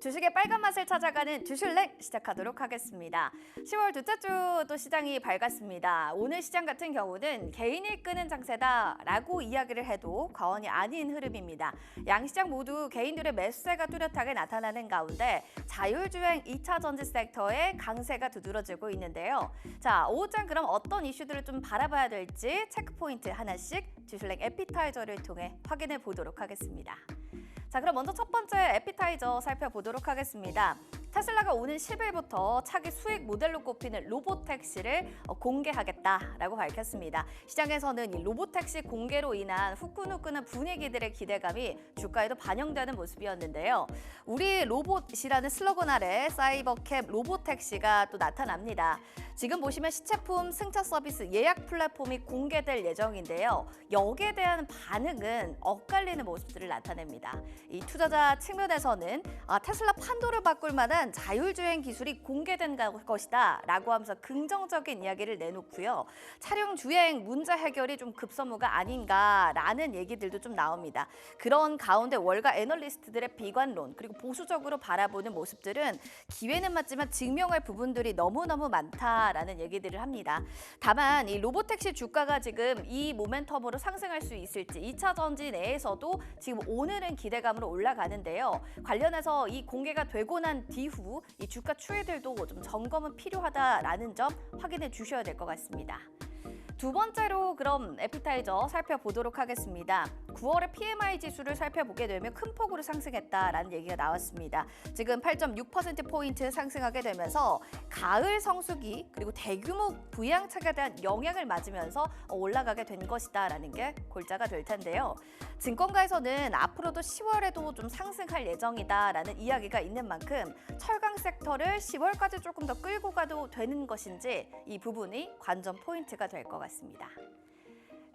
주식의 빨간 맛을 찾아가는 주슐랭 시작하도록 하겠습니다. 10월 둘째 주 또 시장이 밝았습니다. 오늘 시장 같은 경우는 개인이 끄는 장세다라고 이야기를 해도 과언이 아닌 흐름입니다. 양시장 모두 개인들의 매수세가 뚜렷하게 나타나는 가운데 자율주행 2차 전지 섹터의 강세가 두드러지고 있는데요. 자, 오후장 그럼 어떤 이슈들을 좀 바라봐야 될지 체크포인트 하나씩 주슐랭 에피타이저를 통해 확인해 보도록 하겠습니다. 자, 그럼 먼저 첫 번째 에피타이저 살펴보도록 하겠습니다. 테슬라가 오는 10일부터 차기 수익 모델로 꼽히는 로보택시를 공개하겠다라고 밝혔습니다. 시장에서는 이 로보택시 공개로 인한 후끈후끈한 분위기들의 기대감이 주가에도 반영되는 모습이었는데요. 우리 로봇이라는 슬로건 아래 사이버캡 로보택시가 또 나타납니다. 지금 보시면 시체품 승차 서비스 예약 플랫폼이 공개될 예정인데요. 여기에 대한 반응은 엇갈리는 모습들을 나타냅니다. 이 투자자 측면에서는 테슬라 판도를 바꿀 만한 자율주행 기술이 공개된 것이다 라고 하면서 긍정적인 이야기를 내놓고요. 차량 주행 문제 해결이 좀 급선무가 아닌가라는 얘기들도 좀 나옵니다. 그런 가운데 월가 애널리스트들의 비관론 그리고 보수적으로 바라보는 모습들은 기회는 맞지만 증명할 부분들이 너무너무 많다라는 얘기들을 합니다. 다만 이 로보택시 주가가 지금 이 모멘텀으로 상승할 수 있을지 2차 전지 내에서도 지금 오늘은 기대감으로 올라가는데요. 관련해서 이 공개가 되고 난 뒤후 이 주가 추이들도 좀 점검은 필요하다라는 점 확인해 주셔야 될 것 같습니다. 두 번째로 그럼 에피타이저 살펴보도록 하겠습니다. 9월의 PMI 지수를 살펴보게 되면 큰 폭으로 상승했다라는 얘기가 나왔습니다. 지금 8.6%포인트 상승하게 되면서 가을 성수기 그리고 대규모 부양착에 대한 영향을 맞으면서 올라가게 된 것이다라는 게 골자가 될 텐데요. 증권가에서는 앞으로도 10월에도 좀 상승할 예정이다라는 이야기가 있는 만큼 철강 섹터를 10월까지 조금 더 끌고 가도 되는 것인지 이 부분이 관전 포인트가 될 것 같습니다.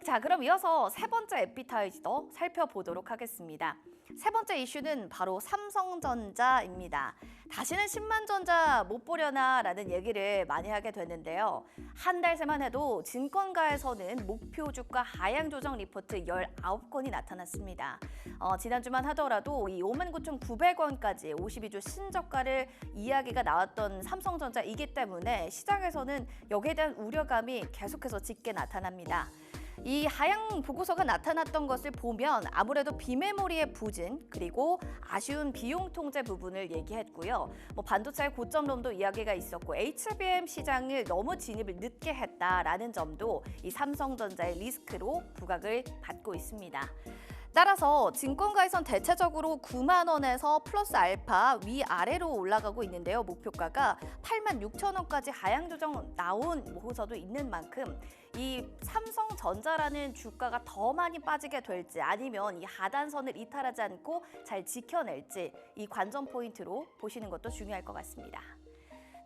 자, 그럼 이어서 세 번째 에피타이저 살펴보도록 하겠습니다. 세 번째 이슈는 바로 삼성전자입니다. 다시는 10만 전자 못 보려나라는 얘기를 많이 하게 되는데요. 한 달 새만 해도 증권가에서는 목표 주가 하향 조정 리포트 19건이 나타났습니다. 지난주만 하더라도 이 59,900원까지 52주 신저가를 이야기가 나왔던 삼성전자이기 때문에 시장에서는 여기에 대한 우려감이 계속해서 짙게 나타납니다. 이 하향 보고서가 나타났던 것을 보면 아무래도 비메모리의 부진 그리고 아쉬운 비용 통제 부분을 얘기했고요. 반도체의 고점론도 이야기가 있었고 HBM 시장을 너무 진입을 늦게 했다라는 점도 이 삼성전자의 리스크로 부각을 받고 있습니다. 따라서 증권가에선 대체적으로 9만 원에서 플러스 알파 위아래로 올라가고 있는데요. 목표가가 8만 6천 원까지 하향 조정 나온 보고서도 있는 만큼 이 삼성전자라는 주가가 더 많이 빠지게 될지 아니면 이 하단선을 이탈하지 않고 잘 지켜낼지 이 관전 포인트로 보시는 것도 중요할 것 같습니다.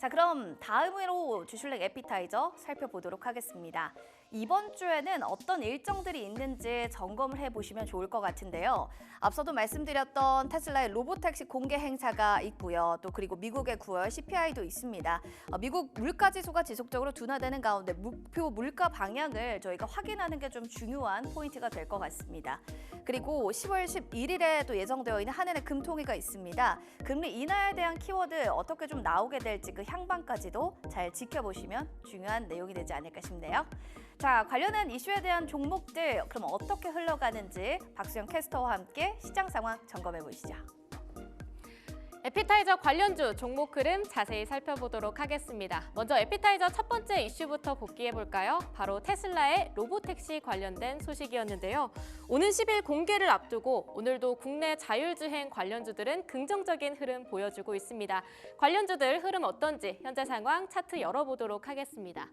자, 그럼 다음으로 주슐랭 에피타이저 살펴보도록 하겠습니다. 이번 주에는 어떤 일정들이 있는지 점검을 해보시면 좋을 것 같은데요. 앞서도 말씀드렸던 테슬라의 로보택시 공개 행사가 있고요. 또 그리고 미국의 9월 CPI도 있습니다. 미국 물가지수가 지속적으로 둔화되는 가운데 목표 물가 방향을 저희가 확인하는 게 좀 중요한 포인트가 될 것 같습니다. 그리고 10월 11일에 또 예정되어 있는 한은의 금통위가 있습니다. 금리 인하에 대한 키워드 어떻게 좀 나오게 될지 그 향방까지도 잘 지켜보시면 중요한 내용이 되지 않을까 싶네요. 자, 관련한 이슈에 대한 종목들 그럼 어떻게 흘러가는지 박수영 캐스터와 함께 시장 상황 점검해 보시죠. 에피타이저 관련주 종목 흐름 자세히 살펴보도록 하겠습니다. 먼저 에피타이저 첫 번째 이슈부터 복귀해볼까요? 바로 테슬라의 로보택시 관련된 소식이었는데요. 오는 10일 공개를 앞두고 오늘도 국내 자율주행 관련주들은 긍정적인 흐름 보여주고 있습니다. 관련주들 흐름 어떤지 현재 상황 차트 열어보도록 하겠습니다.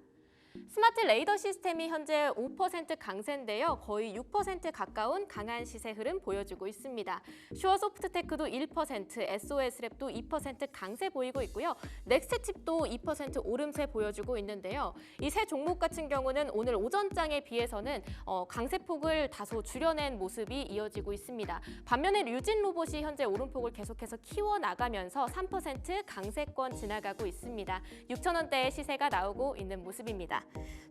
스마트 레이더 시스템이 현재 5% 강세인데요. 거의 6% 가까운 강한 시세 흐름 보여주고 있습니다. 슈어소프트테크도 1%, SOS랩도 2% 강세 보이고 있고요. 넥스트칩도 2% 오름세 보여주고 있는데요. 이 세 종목 같은 경우는 오늘 오전장에 비해서는 강세폭을 다소 줄여낸 모습이 이어지고 있습니다. 반면에 류진 로봇이 현재 오름폭을 계속해서 키워나가면서 3% 강세권 지나가고 있습니다. 6,000원대의 시세가 나오고 있는 모습입니다.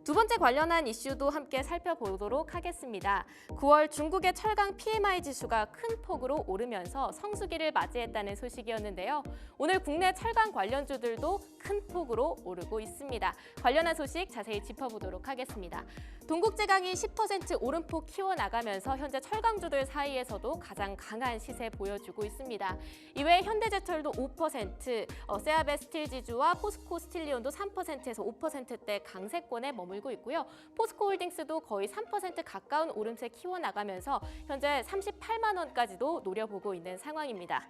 두 번째 관련한 이슈도 함께 살펴보도록 하겠습니다. 9월 중국의 철강 PMI 지수가 큰 폭으로 오르면서 성수기를 맞이했다는 소식이었는데요. 오늘 국내 철강 관련주들도 큰 폭으로 오르고 있습니다. 관련한 소식 자세히 짚어보도록 하겠습니다. 동국제강이 10% 오름폭 키워나가면서 현재 철강주들 사이에서도 가장 강한 시세 보여주고 있습니다. 이외에 현대제철도 5%, 세아베 스틸지주와 포스코 스틸리온도 3%에서 5%대 강세권에 머물고 있고요. 포스코홀딩스도 거의 3% 가까운 오름세 키워나가면서 현재 38만 원까지도 노려보고 있는 상황입니다.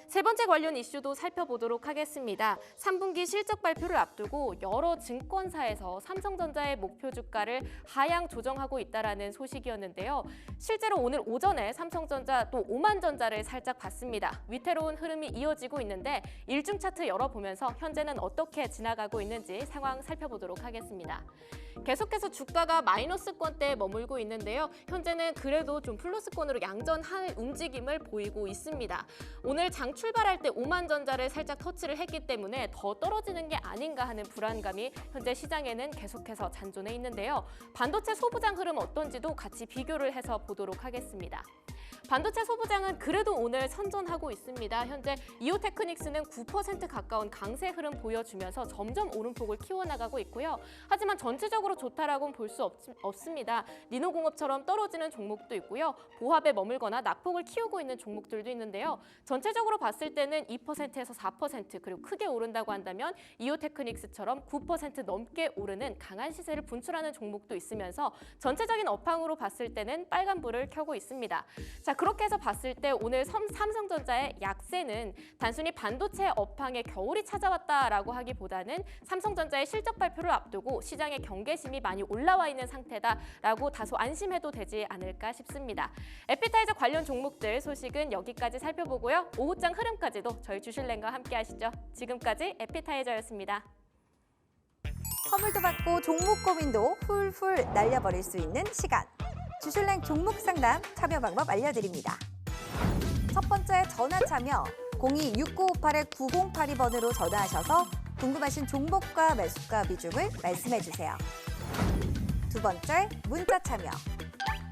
세 번째 관련 이슈도 살펴보도록 하겠습니다. 3분기 실적 발표를 앞두고 여러 증권사에서 삼성전자의 목표 주가를 하향 조정하고 있다는 소식이었는데요. 실제로 오늘 오전에 삼성전자 또 오만전자를 살짝 봤습니다. 위태로운 흐름이 이어지고 있는데 일중 차트 열어보면서 현재는 어떻게 지나가고 있는지 상황 살펴보도록 하겠습니다. 계속해서 주가가 마이너스권대에 머물고 있는데요. 현재는 그래도 좀 플러스권으로 양전할 움직임을 보이고 있습니다. 오늘 장 출발할 때 오만전자를 살짝 터치를 했기 때문에 더 떨어지는 게 아닌가 하는 불안감이 현재 시장에는 계속해서 잔존해 있는데요. 반도체 소부장 흐름 어떤지도 같이 비교를 해서 보도록 하겠습니다. 반도체 소부장은 그래도 오늘 선전하고 있습니다. 현재 이오테크닉스는 9% 가까운 강세 흐름 보여주면서 점점 오름폭을 키워나가고 있고요. 하지만 전체적으로 좋다라고는 볼 수 없습니다. 리노공업처럼 떨어지는 종목도 있고요. 보합에 머물거나 낙폭을 키우고 있는 종목들도 있는데요. 전체적으로 봤을 때는 2%에서 4% 그리고 크게 오른다고 한다면 이오테크닉스처럼 9% 넘게 오르는 강한 시세를 분출하는 종목도 있으면서 전체적인 업황으로 봤을 때는 빨간불을 켜고 있습니다. 자, 그렇게 해서 봤을 때 오늘 삼성전자의 약세는 단순히 반도체 업황에 겨울이 찾아왔다라고 하기보다는 삼성전자의 실적 발표를 앞두고 시장의 경계심이 많이 올라와 있는 상태다라고 다소 안심해도 되지 않을까 싶습니다. 에피타이저 관련 종목들 소식은 여기까지 살펴보고요. 오후장 흐름까지도 저희 주실랭과 함께 하시죠. 지금까지 에피타이저였습니다. 선물도 받고 종목 고민도 훌훌 날려버릴 수 있는 시간. 주술랭 종목 상담 참여 방법 알려드립니다. 첫 번째 전화 참여 026958-9082번으로 전화하셔서 궁금하신 종목과 매수가 비중을 말씀해 주세요. 두 번째 문자 참여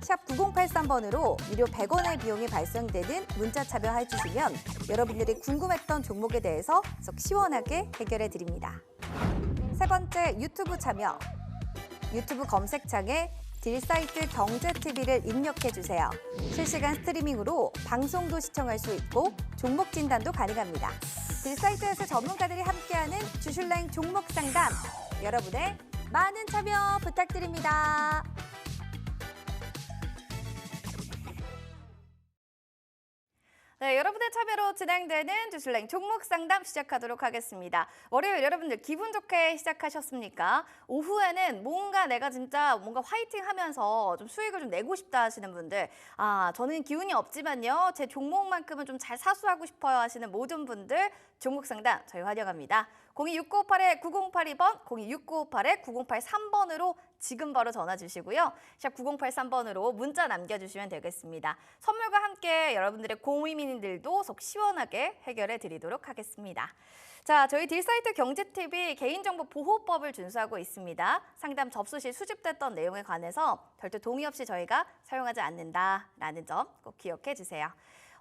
샵 9083번으로 무료 100원의 비용이 발생되는 문자 참여해 주시면 여러분들이 궁금했던 종목에 대해서 속 시원하게 해결해 드립니다. 세 번째 유튜브 참여 유튜브 검색창에 딜사이트 경제TV를 입력해주세요. 실시간 스트리밍으로 방송도 시청할 수 있고 종목 진단도 가능합니다. 딜사이트에서 전문가들이 함께하는 주술랭 종목 상담 여러분의 많은 참여 부탁드립니다. 네, 여러분의 참여로 진행되는 주술랭 종목 상담 시작하도록 하겠습니다. 월요일 여러분들 기분 좋게 시작하셨습니까? 오후에는 뭔가 내가 진짜 뭔가 화이팅하면서 좀 수익을 좀 내고 싶다 하시는 분들, 저는 기운이 없지만요, 제 종목만큼은 좀 잘 사수하고 싶어요 하시는 모든 분들 종목 상담 저희 환영합니다. 026958-9082번, 026958-9083번으로 지금 바로 전화 주시고요. 샵 9083번으로 문자 남겨주시면 되겠습니다. 선물과 함께 여러분들의 고민들도 속 시원하게 해결해 드리도록 하겠습니다. 자, 저희 딜사이트 경제TV 개인정보 보호법을 준수하고 있습니다. 상담 접수 시 수집됐던 내용에 관해서 별도 동의 없이 저희가 사용하지 않는다라는 점 꼭 기억해 주세요.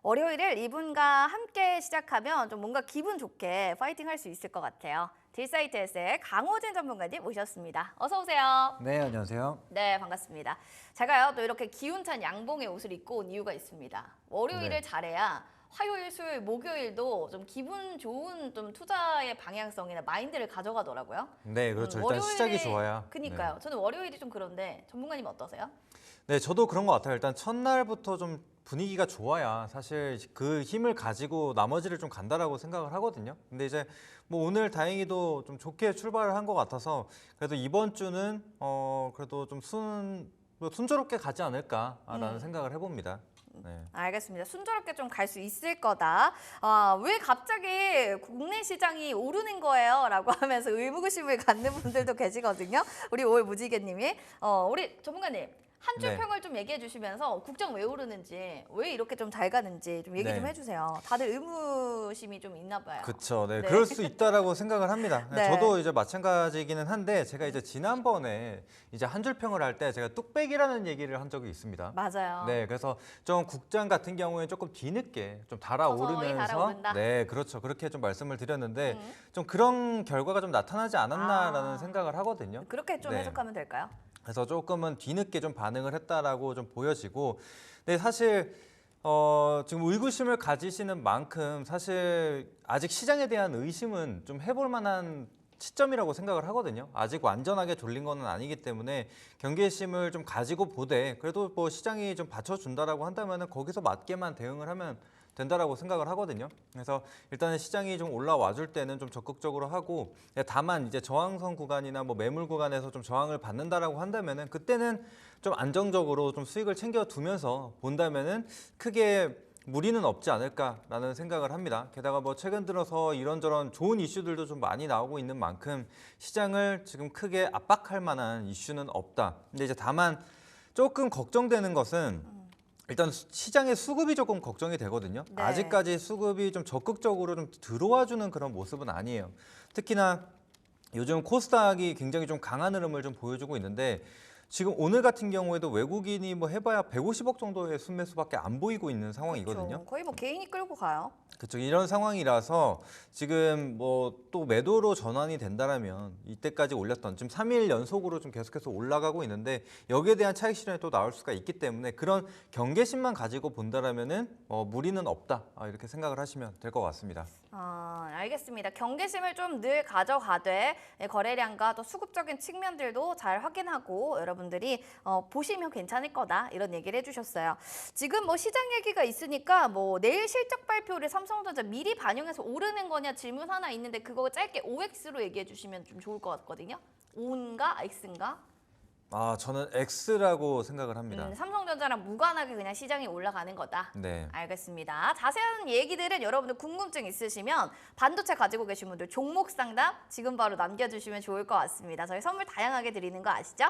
월요일을 이분과 함께 시작하면 좀 뭔가 기분 좋게 파이팅 할 수 있을 것 같아요. 딜사이트에서의 강호진 전문가님 모셨습니다. 어서 오세요. 네, 안녕하세요. 네, 반갑습니다. 제가요 또 이렇게 기운찬 양봉의 옷을 입고 온 이유가 있습니다. 월요일을 네. 잘해야 화요일, 수요일, 목요일도 좀 기분 좋은 좀 투자의 방향성이나 마인드를 가져가더라고요. 네, 그렇죠. 일단 시작이 좋아야. 그니까요. 저는 월요일이 좀 그런데 전문가님 어떠세요? 네, 저도 그런 것 같아요. 일단 첫날부터 좀 분위기가 좋아야 사실 그 힘을 가지고 나머지를 좀 간다라고 생각을 하거든요. 근데 이제 뭐 오늘 다행히도 좀 좋게 출발을 한 것 같아서 그래도 이번 주는 그래도 좀 순조롭게 가지 않을까라는 생각을 해봅니다. 네. 알겠습니다. 순조롭게 좀 갈 수 있을 거다. 왜 갑자기 국내 시장이 오르는 거예요? 라고 하면서 의무의식을 갖는 분들도 계시거든요. 우리 올 무지개님이. 우리 전문가님. 한 줄 네. 평을 좀 얘기해 주시면서 국정 왜 오르는지, 왜 이렇게 좀 잘 가는지 좀 얘기 네. 좀 해주세요. 다들 의무심이 좀 있나 봐요. 그렇죠. 네, 네. 그럴 수 있다라고 생각을 합니다. 네. 저도 이제 마찬가지이기는 한데 제가 이제 지난번에 이제 한 줄 평을 할 때 제가 뚝배기라는 얘기를 한 적이 있습니다. 맞아요. 네, 그래서 좀 국장 같은 경우에 조금 뒤늦게 좀 서서히 달아오르면서 달아오른다. 네, 그렇죠. 그렇게 좀 말씀을 드렸는데 음. 좀 그런 결과가 좀 나타나지 않았나라는 아. 생각을 하거든요. 그렇게 좀 네. 해석하면 될까요? 그래서 조금은 뒤늦게 좀 반응을 했다라고 좀 보여지고, 근데 사실 지금 의구심을 가지시는 만큼 사실 아직 시장에 대한 의심은 좀 해볼 만한 시점이라고 생각을 하거든요. 아직 완전하게 졸린 건 아니기 때문에 경계심을 좀 가지고 보되 그래도 뭐 시장이 좀 받쳐준다라고 한다면 거기서 맞게만 대응을 하면 된다라고 생각을 하거든요. 그래서 일단은 시장이 좀 올라와 줄 때는 좀 적극적으로 하고, 다만 이제 저항선 구간이나 뭐 매물 구간에서 좀 저항을 받는다라고 한다면은 그때는 좀 안정적으로 좀 수익을 챙겨 두면서 본다면은 크게 무리는 없지 않을까라는 생각을 합니다. 게다가 뭐 최근 들어서 이런저런 좋은 이슈들도 좀 많이 나오고 있는 만큼 시장을 지금 크게 압박할 만한 이슈는 없다. 근데 이제 다만 조금 걱정되는 것은 일단 시장의 수급이 조금 걱정이 되거든요. 네. 아직까지 수급이 좀 적극적으로 좀 들어와주는 그런 모습은 아니에요. 특히나 요즘 코스닥이 굉장히 좀 강한 흐름을 좀 보여주고 있는데 지금 오늘 같은 경우에도 외국인이 뭐 해봐야 150억 정도의 순매수밖에 안 보이고 있는 상황이거든요. 그렇죠. 거의 뭐 개인이 끌고 가요. 그렇죠. 이런 상황이라서 지금 뭐 또 매도로 전환이 된다라면 이때까지 올렸던 지금 3일 연속으로 좀 계속해서 올라가고 있는데 여기에 대한 차익 실현이 또 나올 수가 있기 때문에 그런 경계심만 가지고 본다라면은 무리는 없다 이렇게 생각을 하시면 될 것 같습니다. 알겠습니다. 경계심을 좀 늘 가져가되 거래량과 또 수급적인 측면들도 잘 확인하고 여러분들이 보시면 괜찮을 거다 이런 얘기를 해주셨어요. 지금 뭐 시장 얘기가 있으니까 뭐 내일 실적 발표를 삼성전자 미리 반영해서 오르는 거냐 질문 하나 있는데 그거 짧게 OX로 얘기해 주시면 좀 좋을 것 같거든요. O인가 X인가? 저는 X라고 생각을 합니다. 삼성전자랑 무관하게 그냥 시장이 올라가는 거다. 네. 알겠습니다. 자세한 얘기들은 여러분들 궁금증 있으시면 반도체 가지고 계신 분들 종목 상담 지금 바로 남겨주시면 좋을 것 같습니다. 저희 선물 다양하게 드리는 거 아시죠?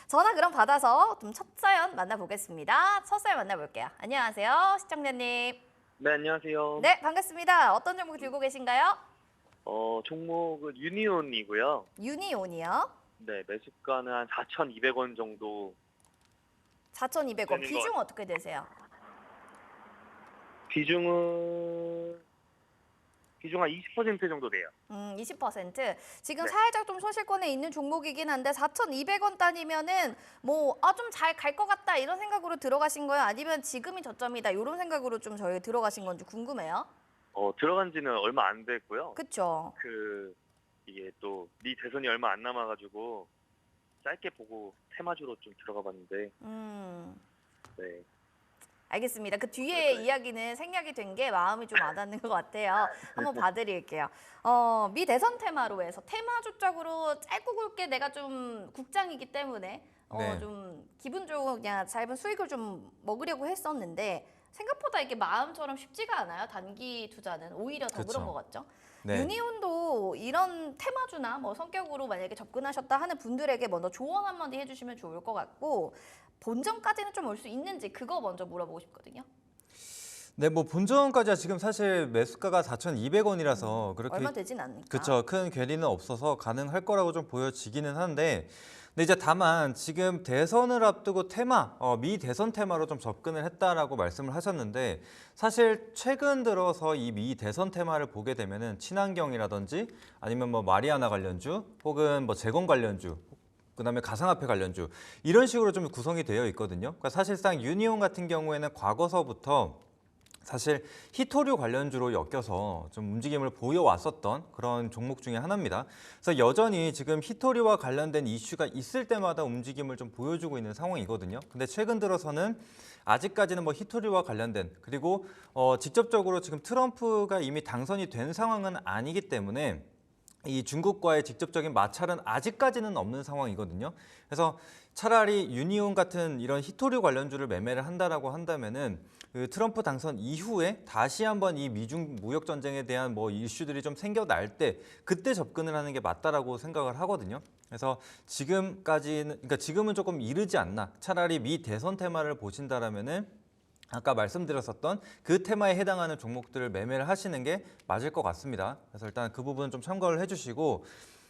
전화 그럼 받아서 좀 첫 사연 만나보겠습니다. 첫 사연 만나볼게요. 안녕하세요, 시청자님. 네, 안녕하세요. 네, 반갑습니다. 어떤 종목 들고 계신가요? 종목은 유니온이고요. 유니온이요. 네, 매수가는 한 4,200원 정도. 4,200원. 되는 비중 것 어떻게 되세요? 비중은 한 20% 정도 돼요. 20%. 지금 네. 살짝 좀 소실권에 있는 종목이긴 한데 4,200원 단위면은 뭐 좀 잘 갈 것 같다 이런 생각으로 들어가신 거예요? 아니면 지금이 저점이다 이런 생각으로 좀 저희 들어가신 건지 궁금해요. 들어간 지는 얼마 안 됐고요. 그쵸? 이게 또 미 대선이 얼마 안 남아가지고 짧게 보고 테마주로 좀 들어가 봤는데, 네. 알겠습니다. 그 뒤에 네. 이야기는 생략이 된 게 마음이 좀 와닿는 것 같아요. 한번 봐드릴게요. 미 대선 테마로 해서 테마주 쪽으로 짧고 굵게 내가 좀 국장이기 때문에 네. 좀 기분 좋은 그냥 짧은 수익을 좀 먹으려고 했었는데 생각보다 이게 마음처럼 쉽지가 않아요. 단기 투자는 오히려 더 그쵸. 그런 것 같죠. 네. 유니온도 이런 테마주나 뭐 성격으로 만약에 접근하셨다 하는 분들에게 먼저 조언 한마디 해주시면 좋을 것 같고 본전까지는 좀 올 수 있는지 그거 먼저 물어보고 싶거든요. 네, 뭐 본전까지야 지금 사실 매수가가 4,200원이라서 그렇게 얼마 되진 않으니까. 그쵸, 큰 괴리는 없어서 가능할 거라고 좀 보여지기는 한데, 근데 이제 다만 지금 대선을 앞두고 테마, 미 대선 테마로 좀 접근을 했다라고 말씀을 하셨는데, 사실 최근 들어서 이 미 대선 테마를 보게 되면은 친환경이라든지 아니면 뭐 마리아나 관련주 혹은 뭐 재건 관련주, 그다음에 가상화폐 관련주 이런 식으로 좀 구성이 되어 있거든요. 그러니까 사실상 유니온 같은 경우에는 과거서부터 사실 히토류 관련주로 엮여서 좀 움직임을 보여왔었던 그런 종목 중에 하나입니다. 그래서 여전히 지금 히토류와 관련된 이슈가 있을 때마다 움직임을 좀 보여주고 있는 상황이거든요. 근데 최근 들어서는 아직까지는 뭐 히토류와 관련된 그리고 직접적으로 지금 트럼프가 이미 당선이 된 상황은 아니기 때문에 이 중국과의 직접적인 마찰은 아직까지는 없는 상황이거든요. 그래서 차라리 유니온 같은 이런 히토류 관련주를 매매를 한다라고 한다면은 그 트럼프 당선 이후에 다시 한번 이 미중 무역 전쟁에 대한 뭐 이슈들이 좀 생겨날 때 그때 접근을 하는 게 맞다라고 생각을 하거든요. 그래서 지금까지는 그러니까 지금은 조금 이르지 않나. 차라리 미 대선 테마를 보신다라면은 아까 말씀드렸었던 그 테마에 해당하는 종목들을 매매를 하시는 게 맞을 것 같습니다. 그래서 일단 그 부분은 좀 참고를 해주시고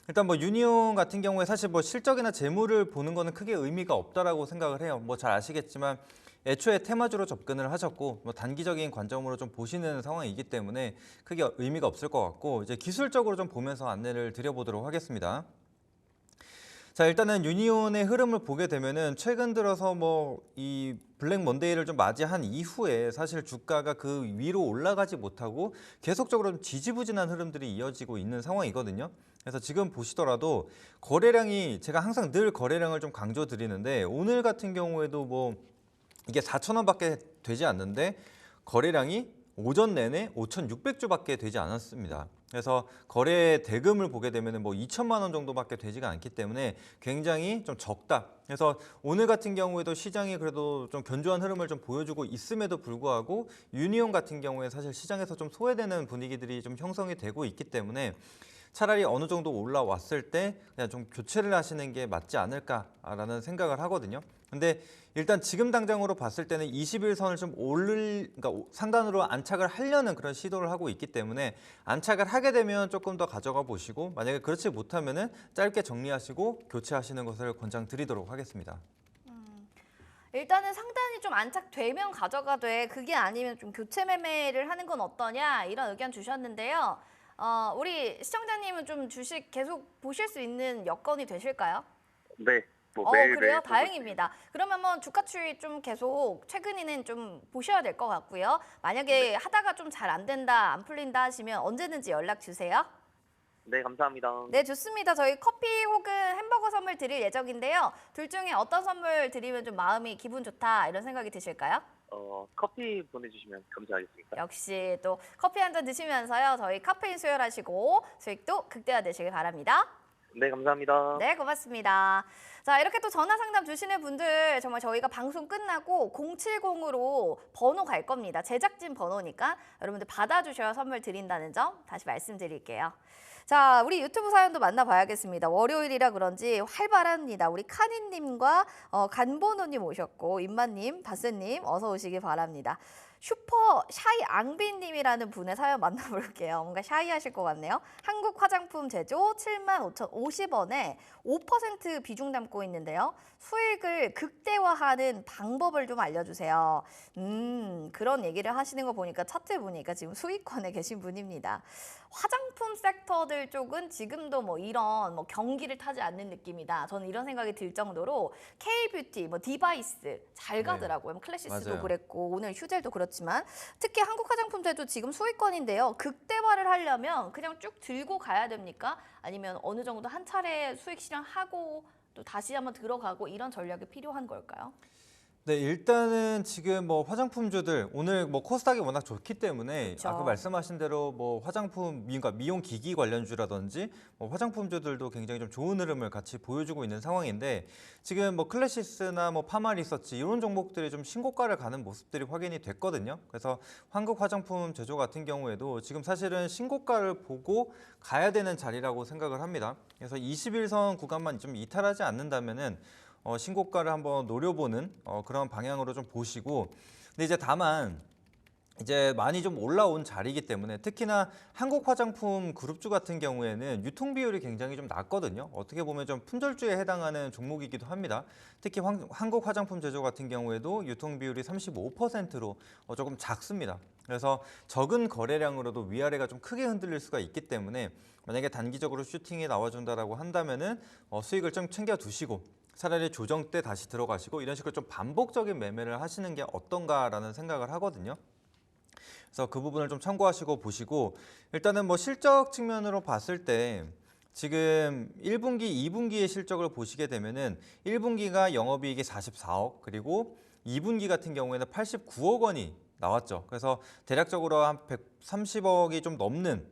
일단 뭐 유니온 같은 경우에 사실 뭐 실적이나 재물을 보는 거는 크게 의미가 없다라고 생각을 해요. 뭐 잘 아시겠지만 애초에 테마주로 접근을 하셨고 뭐 단기적인 관점으로 좀 보시는 상황이기 때문에 크게 의미가 없을 것 같고 이제 기술적으로 좀 보면서 안내를 드려보도록 하겠습니다. 자, 일단은 유니온의 흐름을 보게 되면은 최근 들어서 뭐 이 블랙 먼데이를 좀 맞이한 이후에 사실 주가가 그 위로 올라가지 못하고 계속적으로 좀 지지부진한 흐름들이 이어지고 있는 상황이거든요. 그래서 지금 보시더라도 거래량이 제가 항상 늘 거래량을 좀 강조드리는데 오늘 같은 경우에도 뭐 이게 4,000원밖에 되지 않는데 거래량이 오전 내내 5,600주밖에 되지 않았습니다. 그래서 거래 대금을 보게 되면 뭐 2천만 원 정도밖에 되지가 않기 때문에 굉장히 좀 적다. 그래서 오늘 같은 경우에도 시장이 그래도 좀 견조한 흐름을 좀 보여주고 있음에도 불구하고 유니온 같은 경우에 사실 시장에서 좀 소외되는 분위기들이 좀 형성이 되고 있기 때문에 차라리 어느 정도 올라왔을 때 그냥 좀 교체를 하시는 게 맞지 않을까라는 생각을 하거든요. 근데 일단 지금 당장으로 봤을 때는 21선을 좀 그러니까 상단으로 안착을 하려는 그런 시도를 하고 있기 때문에 안착을 하게 되면 조금 더 가져가 보시고 만약에 그렇지 못하면은 짧게 정리하시고 교체하시는 것을 권장드리도록 하겠습니다. 일단은 상단이 좀 안착되면 가져가되 그게 아니면 좀 교체 매매를 하는 건 어떠냐 이런 의견 주셨는데요. 우리 시청자님은 좀 주식 계속 보실 수 있는 여건이 되실까요? 네. 뭐 매일 그래요? 매일 다행입니다. 그러면 뭐 주가 추이 좀 계속 최근에는 좀 보셔야 될 것 같고요. 만약에 하다가 좀 잘 안 된다, 안 풀린다 하시면 언제든지 연락 주세요. 네, 감사합니다. 네, 좋습니다. 저희 커피 혹은 햄버거 선물 드릴 예정인데요. 둘 중에 어떤 선물 드리면 좀 마음이 기분 좋다 이런 생각이 드실까요? 커피 보내주시면 감사하겠습니다. 역시 또 커피 한 잔 드시면서요. 저희 카페인 수혈하시고 수익도 극대화되시길 바랍니다. 네, 감사합니다. 네, 고맙습니다. 자, 이렇게 또 전화 상담 주시는 분들 정말 저희가 방송 끝나고 070으로 번호 갈 겁니다. 제작진 번호니까 여러분들 받아주셔야 선물 드린다는 점 다시 말씀드릴게요. 자, 우리 유튜브 사연도 만나봐야겠습니다. 월요일이라 그런지 활발합니다. 우리 카니님과 간보노님 오셨고 임마님, 바스님 어서 오시기 바랍니다. 슈퍼 샤이 앙비님이라는 분의 사연 만나볼게요. 뭔가 샤이하실 것 같네요. 한국 화장품 제조 75,050원에 5% 비중 담고 있는데요. 수익을 극대화하는 방법을 좀 알려주세요. 그런 얘기를 하시는 거 보니까 차트 보니까 지금 수익권에 계신 분입니다. 화장품 섹터들 쪽은 지금도 뭐 이런 뭐 경기를 타지 않는 느낌이다. 저는 이런 생각이 들 정도로 K-뷰티, 뭐 디바이스 잘 가더라고요. 클래시스도 맞아요. 그랬고 오늘 휴젤도 그렇지만 특히 한국 화장품제도 지금 수익권인데요. 극대화를 하려면 그냥 쭉 들고 가야 됩니까? 아니면 어느 정도 한 차례 수익 실현하고 또 다시 한번 들어가고 이런 전략이 필요한 걸까요? 네, 일단은 지금 뭐 화장품주들 오늘 뭐 코스닥이 워낙 좋기 때문에 그쵸. 아까 말씀하신 대로 뭐 화장품 그러니까 미용 기기 관련주라든지 뭐 화장품주들도 굉장히 좀 좋은 흐름을 같이 보여주고 있는 상황인데 지금 뭐 클래시스나 뭐 파마리서치 이런 종목들이 좀 신고가를 가는 모습들이 확인이 됐거든요. 그래서 한국 화장품 제조 같은 경우에도 지금 사실은 신고가를 보고 가야 되는 자리라고 생각을 합니다. 그래서 21선 구간만 좀 이탈하지 않는다면은 신고가를 한번 노려보는 그런 방향으로 좀 보시고 근데 이제 다만 이제 많이 좀 올라온 자리이기 때문에 특히나 한국 화장품 그룹주 같은 경우에는 유통 비율이 굉장히 좀 낮거든요. 어떻게 보면 좀 품절주에 해당하는 종목이기도 합니다. 특히 한국 화장품 제조 같은 경우에도 유통 비율이 35%로 조금 작습니다. 그래서 적은 거래량으로도 위아래가 좀 크게 흔들릴 수가 있기 때문에 만약에 단기적으로 슈팅이 나와준다라고 한다면은 수익을 좀 챙겨두시고 차라리 조정 때 다시 들어가시고 이런 식으로 좀 반복적인 매매를 하시는 게 어떤가라는 생각을 하거든요. 그래서 그 부분을 좀 참고하시고 보시고 일단은 뭐 실적 측면으로 봤을 때 지금 1분기, 2분기의 실적을 보시게 되면은 1분기가 영업이익이 44억 그리고 2분기 같은 경우에는 89억 원이 나왔죠. 그래서 대략적으로 한 130억이 좀 넘는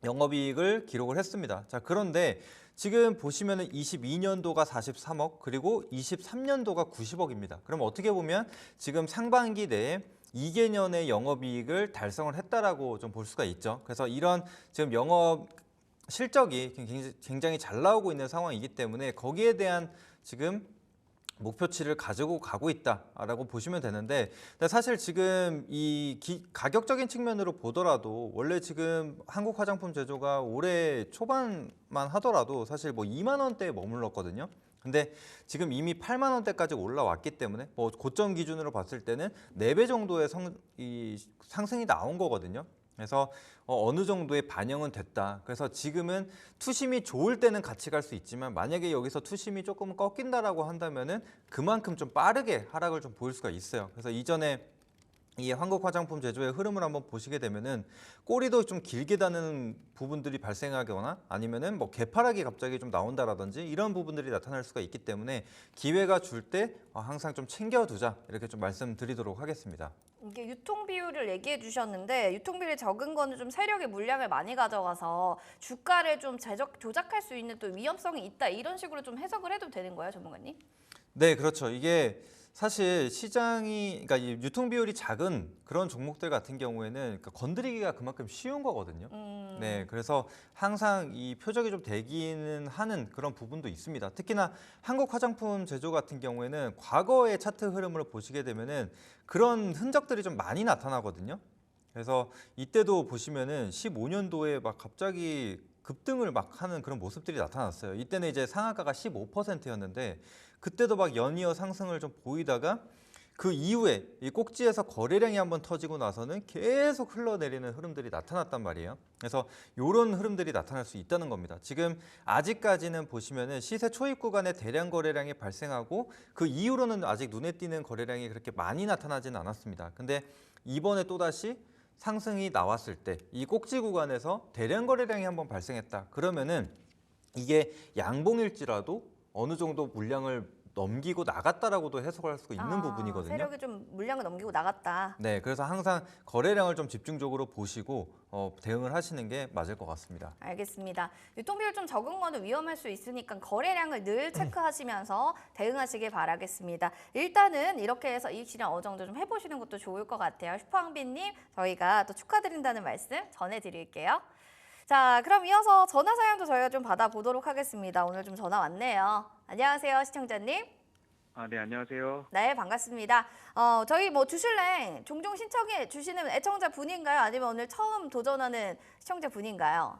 영업이익을 기록을 했습니다. 자, 그런데 지금 보시면은 22년도가 43억 그리고 23년도가 90억입니다. 그럼 어떻게 보면 지금 상반기 내에 2개년의 영업이익을 달성을 했다라고 좀 볼 수가 있죠. 그래서 이런 지금 영업 실적이 굉장히 잘 나오고 있는 상황이기 때문에 거기에 대한 지금 목표치를 가지고 가고 있다라고 보시면 되는데, 근데 사실 지금 이 가격적인 측면으로 보더라도 원래 지금 한국 화장품 제조가 올해 초반만 하더라도 사실 뭐 2만 원대에 머물렀거든요. 근데 지금 이미 8만 원대까지 올라왔기 때문에 뭐 고점 기준으로 봤을 때는 4배 정도의 상승이 나온 거거든요. 그래서 어느 정도의 반영은 됐다. 그래서 지금은 투심이 좋을 때는 같이 갈 수 있지만 만약에 여기서 투심이 조금 꺾인다라고 한다면은 그만큼 좀 빠르게 하락을 좀 보일 수가 있어요. 그래서 이전에 이 한국 화장품 제조의 흐름을 한번 보시게 되면은 꼬리도 좀 길게 다는 부분들이 발생하거나 아니면은 뭐 개파락이 갑자기 좀 나온다라든지 이런 부분들이 나타날 수가 있기 때문에 기회가 줄 때 항상 좀 챙겨두자 이렇게 좀 말씀드리도록 하겠습니다. 이게 유통 비율을 얘기해 주셨는데 유통 비율이 적은 거는 좀 세력이 물량을 많이 가져가서 주가를 좀 조작할 수 있는 또 위험성이 있다 이런 식으로 좀 해석을 해도 되는 거예요, 전문가님? 네, 그렇죠. 이게 사실 시장이 그러니까 이 유통 비율이 작은 그런 종목들 같은 경우에는 그러니까 건드리기가 그만큼 쉬운 거거든요. 네, 그래서 항상 이 표적이 좀 되기는 하는 그런 부분도 있습니다. 특히나 한국 화장품 제조 같은 경우에는 과거의 차트 흐름을 보시게 되면은 그런 흔적들이 좀 많이 나타나거든요. 그래서 이때도 보시면은 15년도에 막 갑자기 급등을 막 하는 그런 모습들이 나타났어요. 이때는 이제 상한가가 15%였는데 그때도 막 연이어 상승을 좀 보이다가 그 이후에 이 꼭지에서 거래량이 한번 터지고 나서는 계속 흘러내리는 흐름들이 나타났단 말이에요. 그래서 이런 흐름들이 나타날 수 있다는 겁니다. 지금 아직까지는 보시면은 시세 초입 구간에 대량 거래량이 발생하고 그 이후로는 아직 눈에 띄는 거래량이 그렇게 많이 나타나지는 않았습니다. 근데 이번에 또다시 상승이 나왔을 때 이 꼭지 구간에서 대량 거래량이 한번 발생했다. 그러면은 이게 양봉일지라도 어느 정도 물량을 넘기고 나갔다라고도 해석할 수 있는 부분이거든요. 세력이 좀 물량을 넘기고 나갔다. 네, 그래서 항상 거래량을 좀 집중적으로 보시고 대응을 하시는 게 맞을 것 같습니다. 알겠습니다. 유통 비율 좀 적은 거는 위험할 수 있으니까 거래량을 늘 체크하시면서 대응하시길 바라겠습니다. 일단은 이렇게 해서 이익 실현 어느 정도 좀 해보시는 것도 좋을 것 같아요. 슈퍼항비님, 저희가 또 축하드린다는 말씀 전해드릴게요. 자, 그럼 이어서 전화 사연도 저희가 좀 받아보도록 하겠습니다. 오늘 좀 전화 왔네요. 안녕하세요, 시청자님. 네, 안녕하세요. 네, 반갑습니다. 저희 뭐 주술랭 종종 신청해 주시는 애청자 분인가요? 아니면 오늘 처음 도전하는 시청자 분인가요?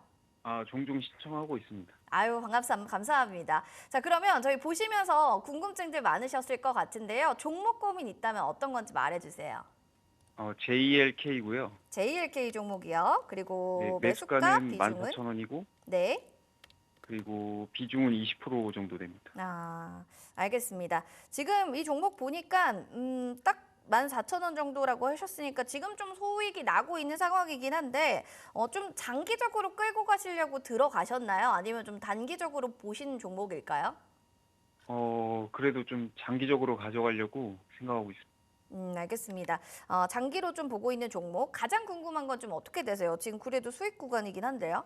종종 시청하고 있습니다. 아유, 감사합니다. 자, 그러면 저희 보시면서 궁금증들 많으셨을 것 같은데요. 종목 고민 있다면 어떤 건지 말해주세요. JLK고요. JLK 종목이요. 그리고 네, 매수가 매수가는 비중은? 14,000원이고 네. 그리고 비중은 20% 정도 됩니다. 알겠습니다. 지금 이 종목 보니까 딱 14,000원 정도라고 하셨으니까 지금 좀 소익이 나고 있는 상황이긴 한데 좀 장기적으로 끌고 가시려고 들어가셨나요? 아니면 좀 단기적으로 보신 종목일까요? 그래도 좀 장기적으로 가져가려고 생각하고 있습니다. 알겠습니다. 장기로 좀 보고 있는 종목 가장 궁금한 건 좀 어떻게 되세요? 지금 그래도 수익 구간이긴 한데요.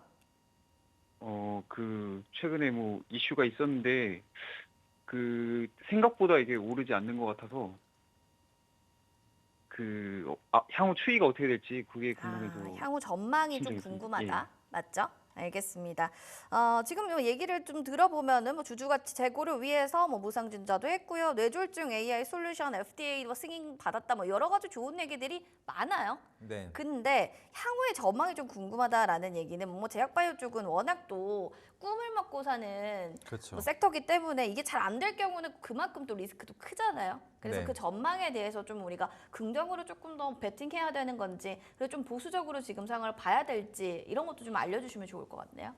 최근에 뭐 이슈가 있었는데 생각보다 이게 오르지 않는 것 같아서 향후 추이가 어떻게 될지 그게 궁금해서. 향후 전망이 좀 신청했습니다. 궁금하다. 맞죠? 알겠습니다. 지금 요 얘기를 좀 들어보면은 뭐 주주가치 재고를 위해서 뭐 무상증자도 했고요. 뇌졸중 AI 솔루션 FDA 승인 받았다. 뭐 여러 가지 좋은 얘기들이 많아요. 네. 근데 향후의 전망이 좀 궁금하다라는 얘기는 뭐 제약바이오 쪽은 워낙 또 꿈을 먹고 사는 그렇죠. 뭐 섹터기 때문에 이게 잘 안 될 경우는 그만큼 또 리스크도 크잖아요. 그래서 네. 그 전망에 대해서 좀 우리가 긍정으로 조금 더 베팅해야 되는 건지 그리고 좀 보수적으로 지금 상황을 봐야 될지 이런 것도 좀 알려주시면 좋을 것 같네요.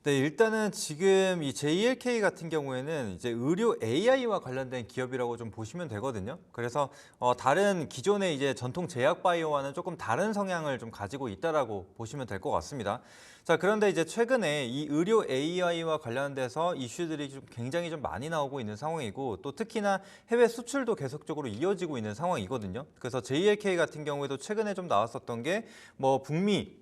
네, 일단은 지금 이 JLK 같은 경우에는 이제 의료 AI와 관련된 기업이라고 좀 보시면 되거든요. 그래서 다른 기존의 이제 전통 제약 바이오와는 조금 다른 성향을 좀 가지고 있다라고 보시면 될 것 같습니다. 자, 그런데 이제 최근에 이 의료 AI와 관련돼서 이슈들이 좀 굉장히 좀 많이 나오고 있는 상황이고 또 특히나 해외 수출도 계속적으로 이어지고 있는 상황이거든요. 그래서 JLK 같은 경우에도 최근에 좀 나왔었던 게 뭐 북미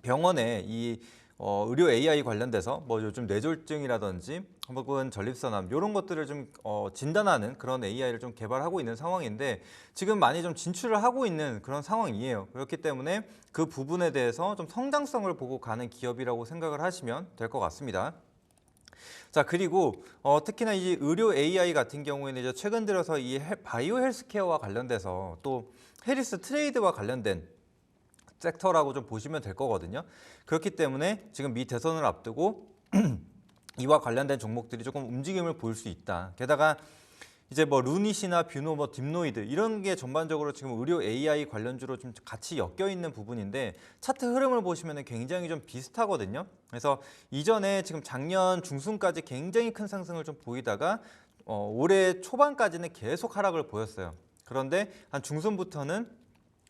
병원에 이 의료 AI 관련돼서 뭐 요즘 뇌졸중이라든지 혹은 전립선암 이런 것들을 좀 진단하는 그런 AI를 좀 개발하고 있는 상황인데 지금 많이 좀 진출을 하고 있는 그런 상황이에요. 그렇기 때문에 그 부분에 대해서 좀 성장성을 보고 가는 기업이라고 생각을 하시면 될 것 같습니다. 자, 그리고 특히나 이 의료 AI 같은 경우에는 이제 최근 들어서 이 바이오 헬스케어와 관련돼서 또 해리스 트레이드와 관련된 섹터라고 좀 보시면 될 거거든요. 그렇기 때문에 지금 미 대선을 앞두고 이와 관련된 종목들이 조금 움직임을 보일 수 있다. 게다가 이제 뭐 루닛이나 뷰노, 뭐 딥노이드 이런 게 전반적으로 지금 의료 AI 관련주로 좀 같이 엮여 있는 부분인데 차트 흐름을 보시면 굉장히 좀 비슷하거든요. 그래서 이전에 지금 작년 중순까지 굉장히 큰 상승을 좀 보이다가 올해 초반까지는 계속 하락을 보였어요. 그런데 한 중순부터는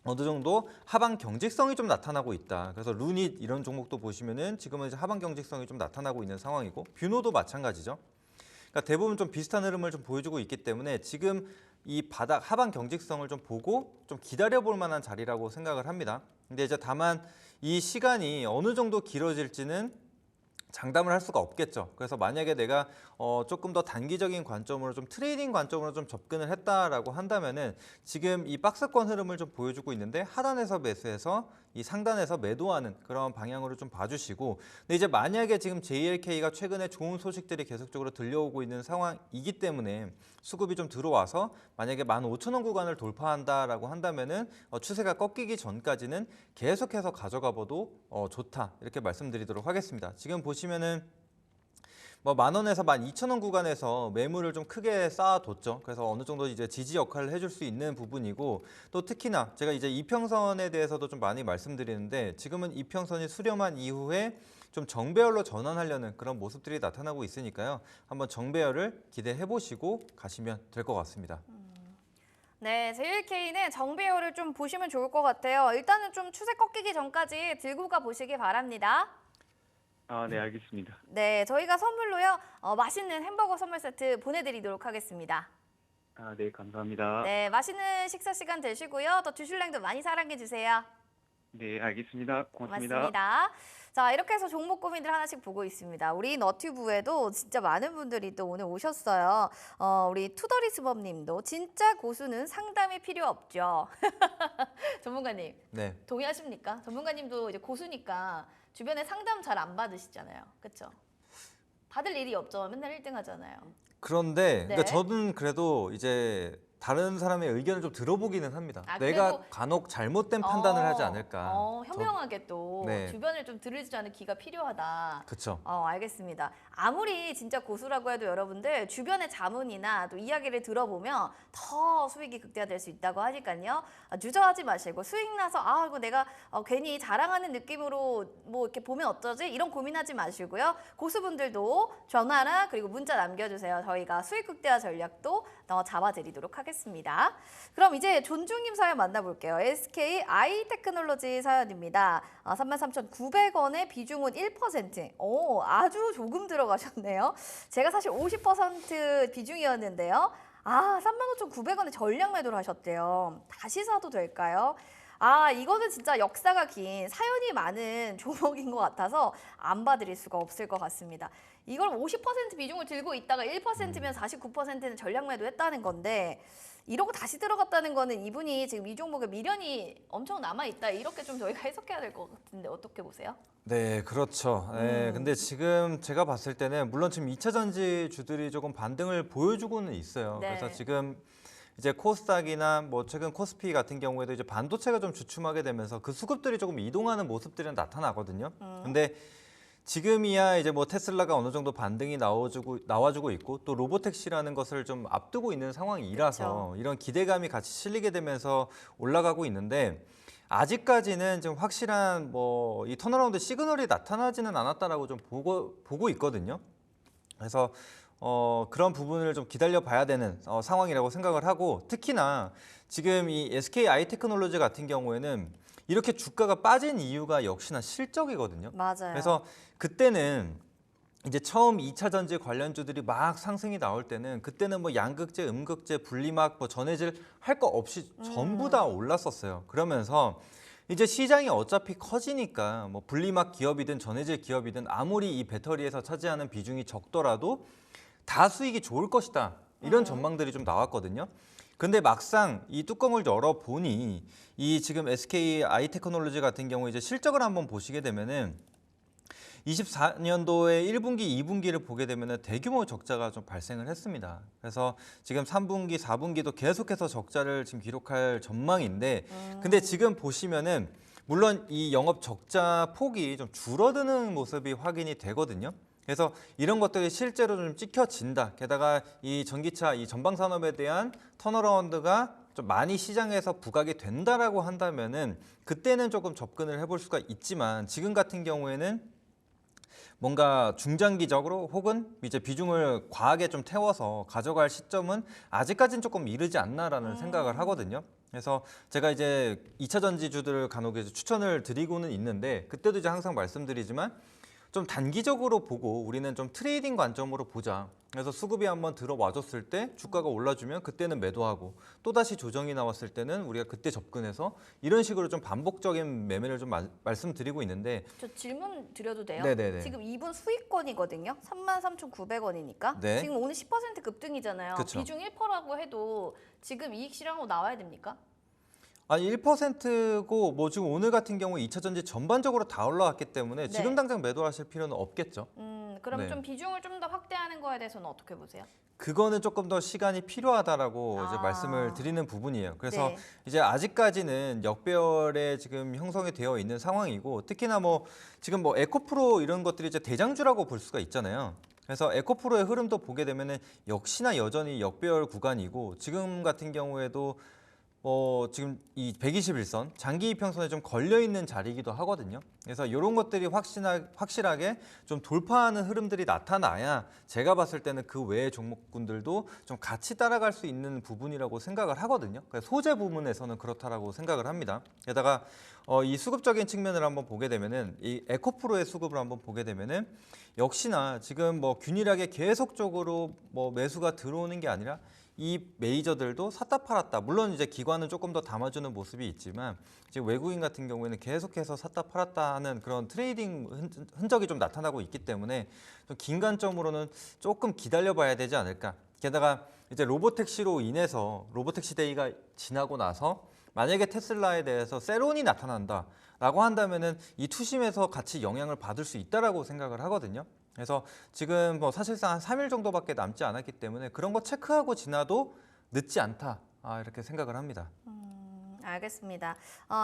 어느 정도 하방 경직성이 좀 나타나고 있다. 그래서 루닛 이런 종목도 보시면은 지금은 이제 하방 경직성이 좀 나타나고 있는 상황이고 뷰노도 마찬가지죠. 그러니까 대부분 좀 비슷한 흐름을 좀 보여주고 있기 때문에 지금 이 바닥 하방 경직성을 좀 보고 좀 기다려볼 만한 자리라고 생각을 합니다. 근데 이제 다만 이 시간이 어느 정도 길어질지는 장담을 할 수가 없겠죠. 그래서 만약에 내가 조금 더 단기적인 관점으로 좀 트레이딩 관점으로 좀 접근을 했다라고 한다면은 지금 이 박스권 흐름을 좀 보여주고 있는데 하단에서 매수해서 이 상단에서 매도하는 그런 방향으로 좀 봐주시고, 근데 이제 만약에 지금 JLK가 최근에 좋은 소식들이 계속적으로 들려오고 있는 상황이기 때문에 수급이 좀 들어와서 만약에 15,000원 구간을 돌파한다라고 한다면은 추세가 꺾이기 전까지는 계속해서 가져가 봐도 좋다 이렇게 말씀드리도록 하겠습니다. 지금 보시면은 뭐 10,000원에서 12,000원 구간에서 매물을 좀 크게 쌓아뒀죠. 그래서 어느 정도 이제 지지 역할을 해줄 수 있는 부분이고, 또 특히나 제가 이제 이평선에 대해서도 좀 많이 말씀드리는데 지금은 이평선이 수렴한 이후에 좀 정배열로 전환하려는 그런 모습들이 나타나고 있으니까요. 한번 정배열을 기대해 보시고 가시면 될 것 같습니다. 네, JLK는 정배열을 좀 보시면 좋을 것 같아요. 일단은 좀 추세 꺾이기 전까지 들고 가 보시기 바랍니다. 아, 네, 알겠습니다. 네, 저희가 선물로요, 맛있는 햄버거 선물 세트 보내드리도록 하겠습니다. 아, 네, 감사합니다. 네, 맛있는 식사 시간 되시고요. 또 주슐랭도 많이 사랑해주세요. 네, 알겠습니다. 고맙습니다. 고맙습니다. 자, 이렇게 해서 종목 고민들 하나씩 보고 있습니다. 우리 너튜브에도 진짜 많은 분들이 또 오늘 오셨어요. 우리 투더리스범 님도 진짜 고수는 상담이 필요 없죠. 전문가님, 네. 동의하십니까? 전문가님도 이제 고수니까 주변에 상담 잘 안 받으시잖아요. 그렇죠? 받을 일이 없죠. 맨날 1등 하잖아요. 그런데 네. 그러니까 저는 그래도 이제 다른 사람의 의견을 좀 들어보기는 합니다. 아, 내가 그래도- 간혹 잘못된 판단을 하지 않을까. 현명하게 또 네. 주변을 좀 들으지 않은 기가 필요하다. 그렇죠. 알겠습니다. 아무리 진짜 고수라고 해도 여러분들 주변의 자문이나 또 이야기를 들어보면 더 수익이 극대화될 수 있다고 하니까요. 주저하지 마시고 수익 나서 이거 내가 괜히 자랑하는 느낌으로 뭐 이렇게 보면 어쩌지? 이런 고민하지 마시고요. 고수분들도 전화나 그리고 문자 남겨주세요. 저희가 수익 극대화 전략도 잡아드리도록 하겠습니다. 그럼 이제 존중님 사연 만나볼게요. SK 아이테크놀로지 사연입니다. 33,900원에 비중은 1%. 아주 조금 들어가셨네요. 제가 사실 50% 비중이었는데요. 35,900원에 전량 매도를 하셨대요. 다시 사도 될까요? 이거는 진짜 역사가 긴 사연이 많은 종목인 것 같아서 안 봐드릴 수가 없을 것 같습니다. 이걸 50% 비중을 들고 있다가 1%면 49%는 전량 매도했다는 건데 이러고 다시 들어갔다는 거는 이분이 지금 이 종목에 미련이 엄청 남아있다 이렇게 좀 저희가 해석해야 될 것 같은데 어떻게 보세요? 네, 그렇죠. 네, 근데 지금 제가 봤을 때는 물론 지금 2차 전지 주들이 조금 반등을 보여주고는 있어요. 네. 그래서 지금 이제 코스닥이나 뭐 최근 코스피 같은 경우에도 이제 반도체가 좀 주춤하게 되면서 그 수급들이 조금 이동하는 모습들은 나타나거든요. 근데 지금이야 이제 뭐 테슬라가 어느 정도 반등이 나와주고 있고 또 로보택시라는 것을 좀 앞두고 있는 상황이라서 그쵸. 이런 기대감이 같이 실리게 되면서 올라가고 있는데 아직까지는 좀 확실한 뭐 이 턴어라운드 시그널이 나타나지는 않았다라고 좀 보고 있거든요. 그래서 그런 부분을 좀 기다려 봐야 되는 상황이라고 생각을 하고, 특히나 지금 이 SK 아이테크놀로지 같은 경우에는 이렇게 주가가 빠진 이유가 역시나 실적이거든요. 맞아요. 그래서 그때는 이제 처음 2차 전지 관련주들이 막 상승이 나올 때는 그때는 뭐 양극재, 음극재, 분리막, 뭐 전해질 할 거 없이 전부 다 올랐었어요. 그러면서 이제 시장이 어차피 커지니까 뭐 분리막 기업이든 전해질 기업이든 아무리 이 배터리에서 차지하는 비중이 적더라도 다 수익이 좋을 것이다. 이런 전망들이 좀 나왔거든요. 근데 막상 이 뚜껑을 열어 보니 이 지금 SK 아이테크놀로지 같은 경우 이제 실적을 한번 보시게 되면은 24년도에 1분기, 2분기를 보게 되면 대규모 적자가 좀 발생을 했습니다. 그래서 지금 3분기, 4분기도 계속해서 적자를 지금 기록할 전망인데 근데 지금 보시면은 물론 이 영업 적자 폭이 좀 줄어드는 모습이 확인이 되거든요. 그래서 이런 것들이 실제로 좀 찍혀진다. 게다가 이 전기차, 이 전방 산업에 대한 턴어라운드가 좀 많이 시장에서 부각이 된다라고 한다면은 그때는 조금 접근을 해볼 수가 있지만 지금 같은 경우에는 뭔가 중장기적으로 혹은 이제 비중을 과하게 좀 태워서 가져갈 시점은 아직까지는 조금 이르지 않나라는 생각을 하거든요. 그래서 제가 이제 2차 전지주들을 간혹 이제 추천을 드리고는 있는데 그때도 이제 항상 말씀드리지만 좀 단기적으로 보고 우리는 좀 트레이딩 관점으로 보자. 그래서 수급이 한번 들어와줬을 때 주가가 올라주면 그때는 매도하고 또다시 조정이 나왔을 때는 우리가 그때 접근해서 이런 식으로 좀 반복적인 매매를 좀 말씀드리고 있는데 저 질문 드려도 돼요? 네네네. 지금 이분 수익권이거든요. 33,900원이니까. 네. 지금 오늘 10% 급등이잖아요. 그쵸. 비중 1%라고 해도 지금 이익 실현하고 나와야 됩니까? 아니 1%고 뭐 지금 오늘 같은 경우 2차 전지 전반적으로 다 올라왔기 때문에 네. 지금 당장 매도하실 필요는 없겠죠. 그럼 네. 좀 비중을 좀 더 확대하는 거에 대해서는 어떻게 보세요? 그거는 조금 더 시간이 필요하다라고 이제 아. 말씀을 드리는 부분이에요. 그래서 네. 이제 아직까지는 역배열에 지금 형성이 되어 있는 상황이고 특히나 뭐 지금 뭐 에코프로 이런 것들이 이제 대장주라고 볼 수가 있잖아요. 그래서 에코프로의 흐름도 보게 되면은 역시나 여전히 역배열 구간이고 지금 같은 경우에도 지금 이 121선 장기 이평선에 좀 걸려 있는 자리이기도 하거든요. 그래서 이런 것들이 확실하게 좀 돌파하는 흐름들이 나타나야 제가 봤을 때는 그 외의 종목군들도 좀 같이 따라갈 수 있는 부분이라고 생각을 하거든요. 그러니까 소재 부분에서는 그렇다라고 생각을 합니다. 게다가 이 수급적인 측면을 한번 보게 되면은 이 에코프로의 수급을 한번 보게 되면은 역시나 지금 뭐 균일하게 계속적으로 뭐 매수가 들어오는 게 아니라 이 메이저들도 샀다 팔았다. 물론 이제 기관은 조금 더 담아주는 모습이 있지만 지금 외국인 같은 경우에는 계속해서 샀다 팔았다 하는 그런 트레이딩 흔적이 좀 나타나고 있기 때문에 좀 긴 관점으로는 조금 기다려봐야 되지 않을까. 게다가 이제 로보택시로 인해서 로보택시 데이가 지나고 나서 만약에 테슬라에 대해서 세론이 나타난다라고 한다면은 이 투심에서 같이 영향을 받을 수 있다라고 생각을 하거든요. 그래서 지금 뭐 사실상 한 3일 정도밖에 남지 않았기 때문에 그런 거 체크하고 지나도 늦지 않다 이렇게 생각을 합니다. 알겠습니다.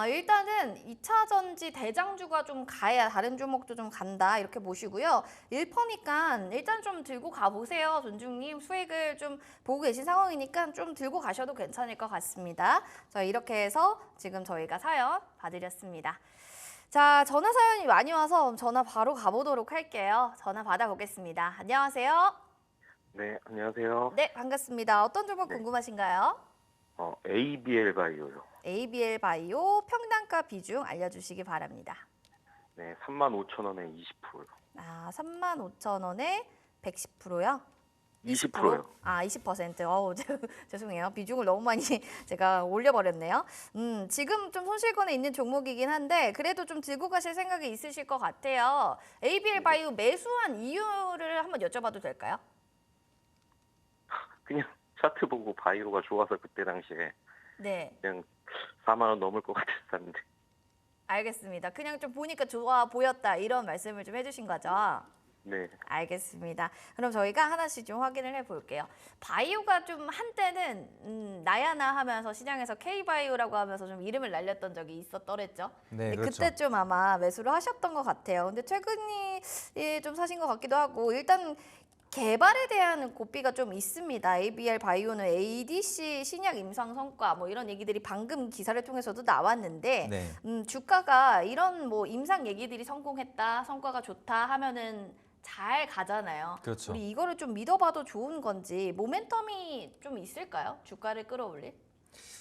일단은 2차 전지 대장주가 좀 가야 다른 종목도 좀 간다 이렇게 보시고요. 1퍼니까 일단 좀 들고 가보세요. 존중님 수익을 좀 보고 계신 상황이니까 좀 들고 가셔도 괜찮을 것 같습니다. 자, 이렇게 해서 지금 저희가 사연 봐드렸습니다. 자, 전화 사연이 많이 와서 전화 바로 가보도록 할게요. 전화 받아보겠습니다. 안녕하세요. 네, 안녕하세요. 네, 반갑습니다. 어떤 종목 네. 궁금하신가요? ABL 바이오요. ABL 바이오 평단가 비중 알려주시기 바랍니다. 네, 35,000원에 20%요. 35,000원에 110%요? 20%요. 20%. 죄송해요. 비중을 너무 많이 제가 올려버렸네요. 지금 좀 손실권에 있는 종목이긴 한데 그래도 좀 들고 가실 생각이 있으실 것 같아요. ABL 바이오 매수한 이유를 한번 여쭤봐도 될까요? 그냥 차트 보고 바이오가 좋아서 그때 당시에 네, 그냥 4만 원 넘을 것 같아서 샀는데. 알겠습니다. 그냥 좀 보니까 좋아 보였다 이런 말씀을 좀 해주신 거죠? 네. 알겠습니다. 그럼 저희가 하나씩 좀 확인을 해볼게요. 바이오가 좀 한때는 나야나 하면서 시장에서 K바이오라고 하면서 좀 이름을 날렸던 적이 있었더랬죠. 네, 근데 그렇죠. 그때 좀 아마 매수를 하셨던 것 같아요. 근데 최근이 좀 사신 것 같기도 하고 일단 개발에 대한 고삐가 좀 있습니다. ABL 바이오는 ADC 신약 임상 성과 뭐 이런 얘기들이 방금 기사를 통해서도 나왔는데 네. 주가가 이런 뭐 임상 얘기들이 성공했다, 성과가 좋다 하면은 잘 가잖아요. 그렇죠. 우리 이거를 좀 믿어봐도 좋은 건지 모멘텀이 좀 있을까요? 주가를 끌어올릴?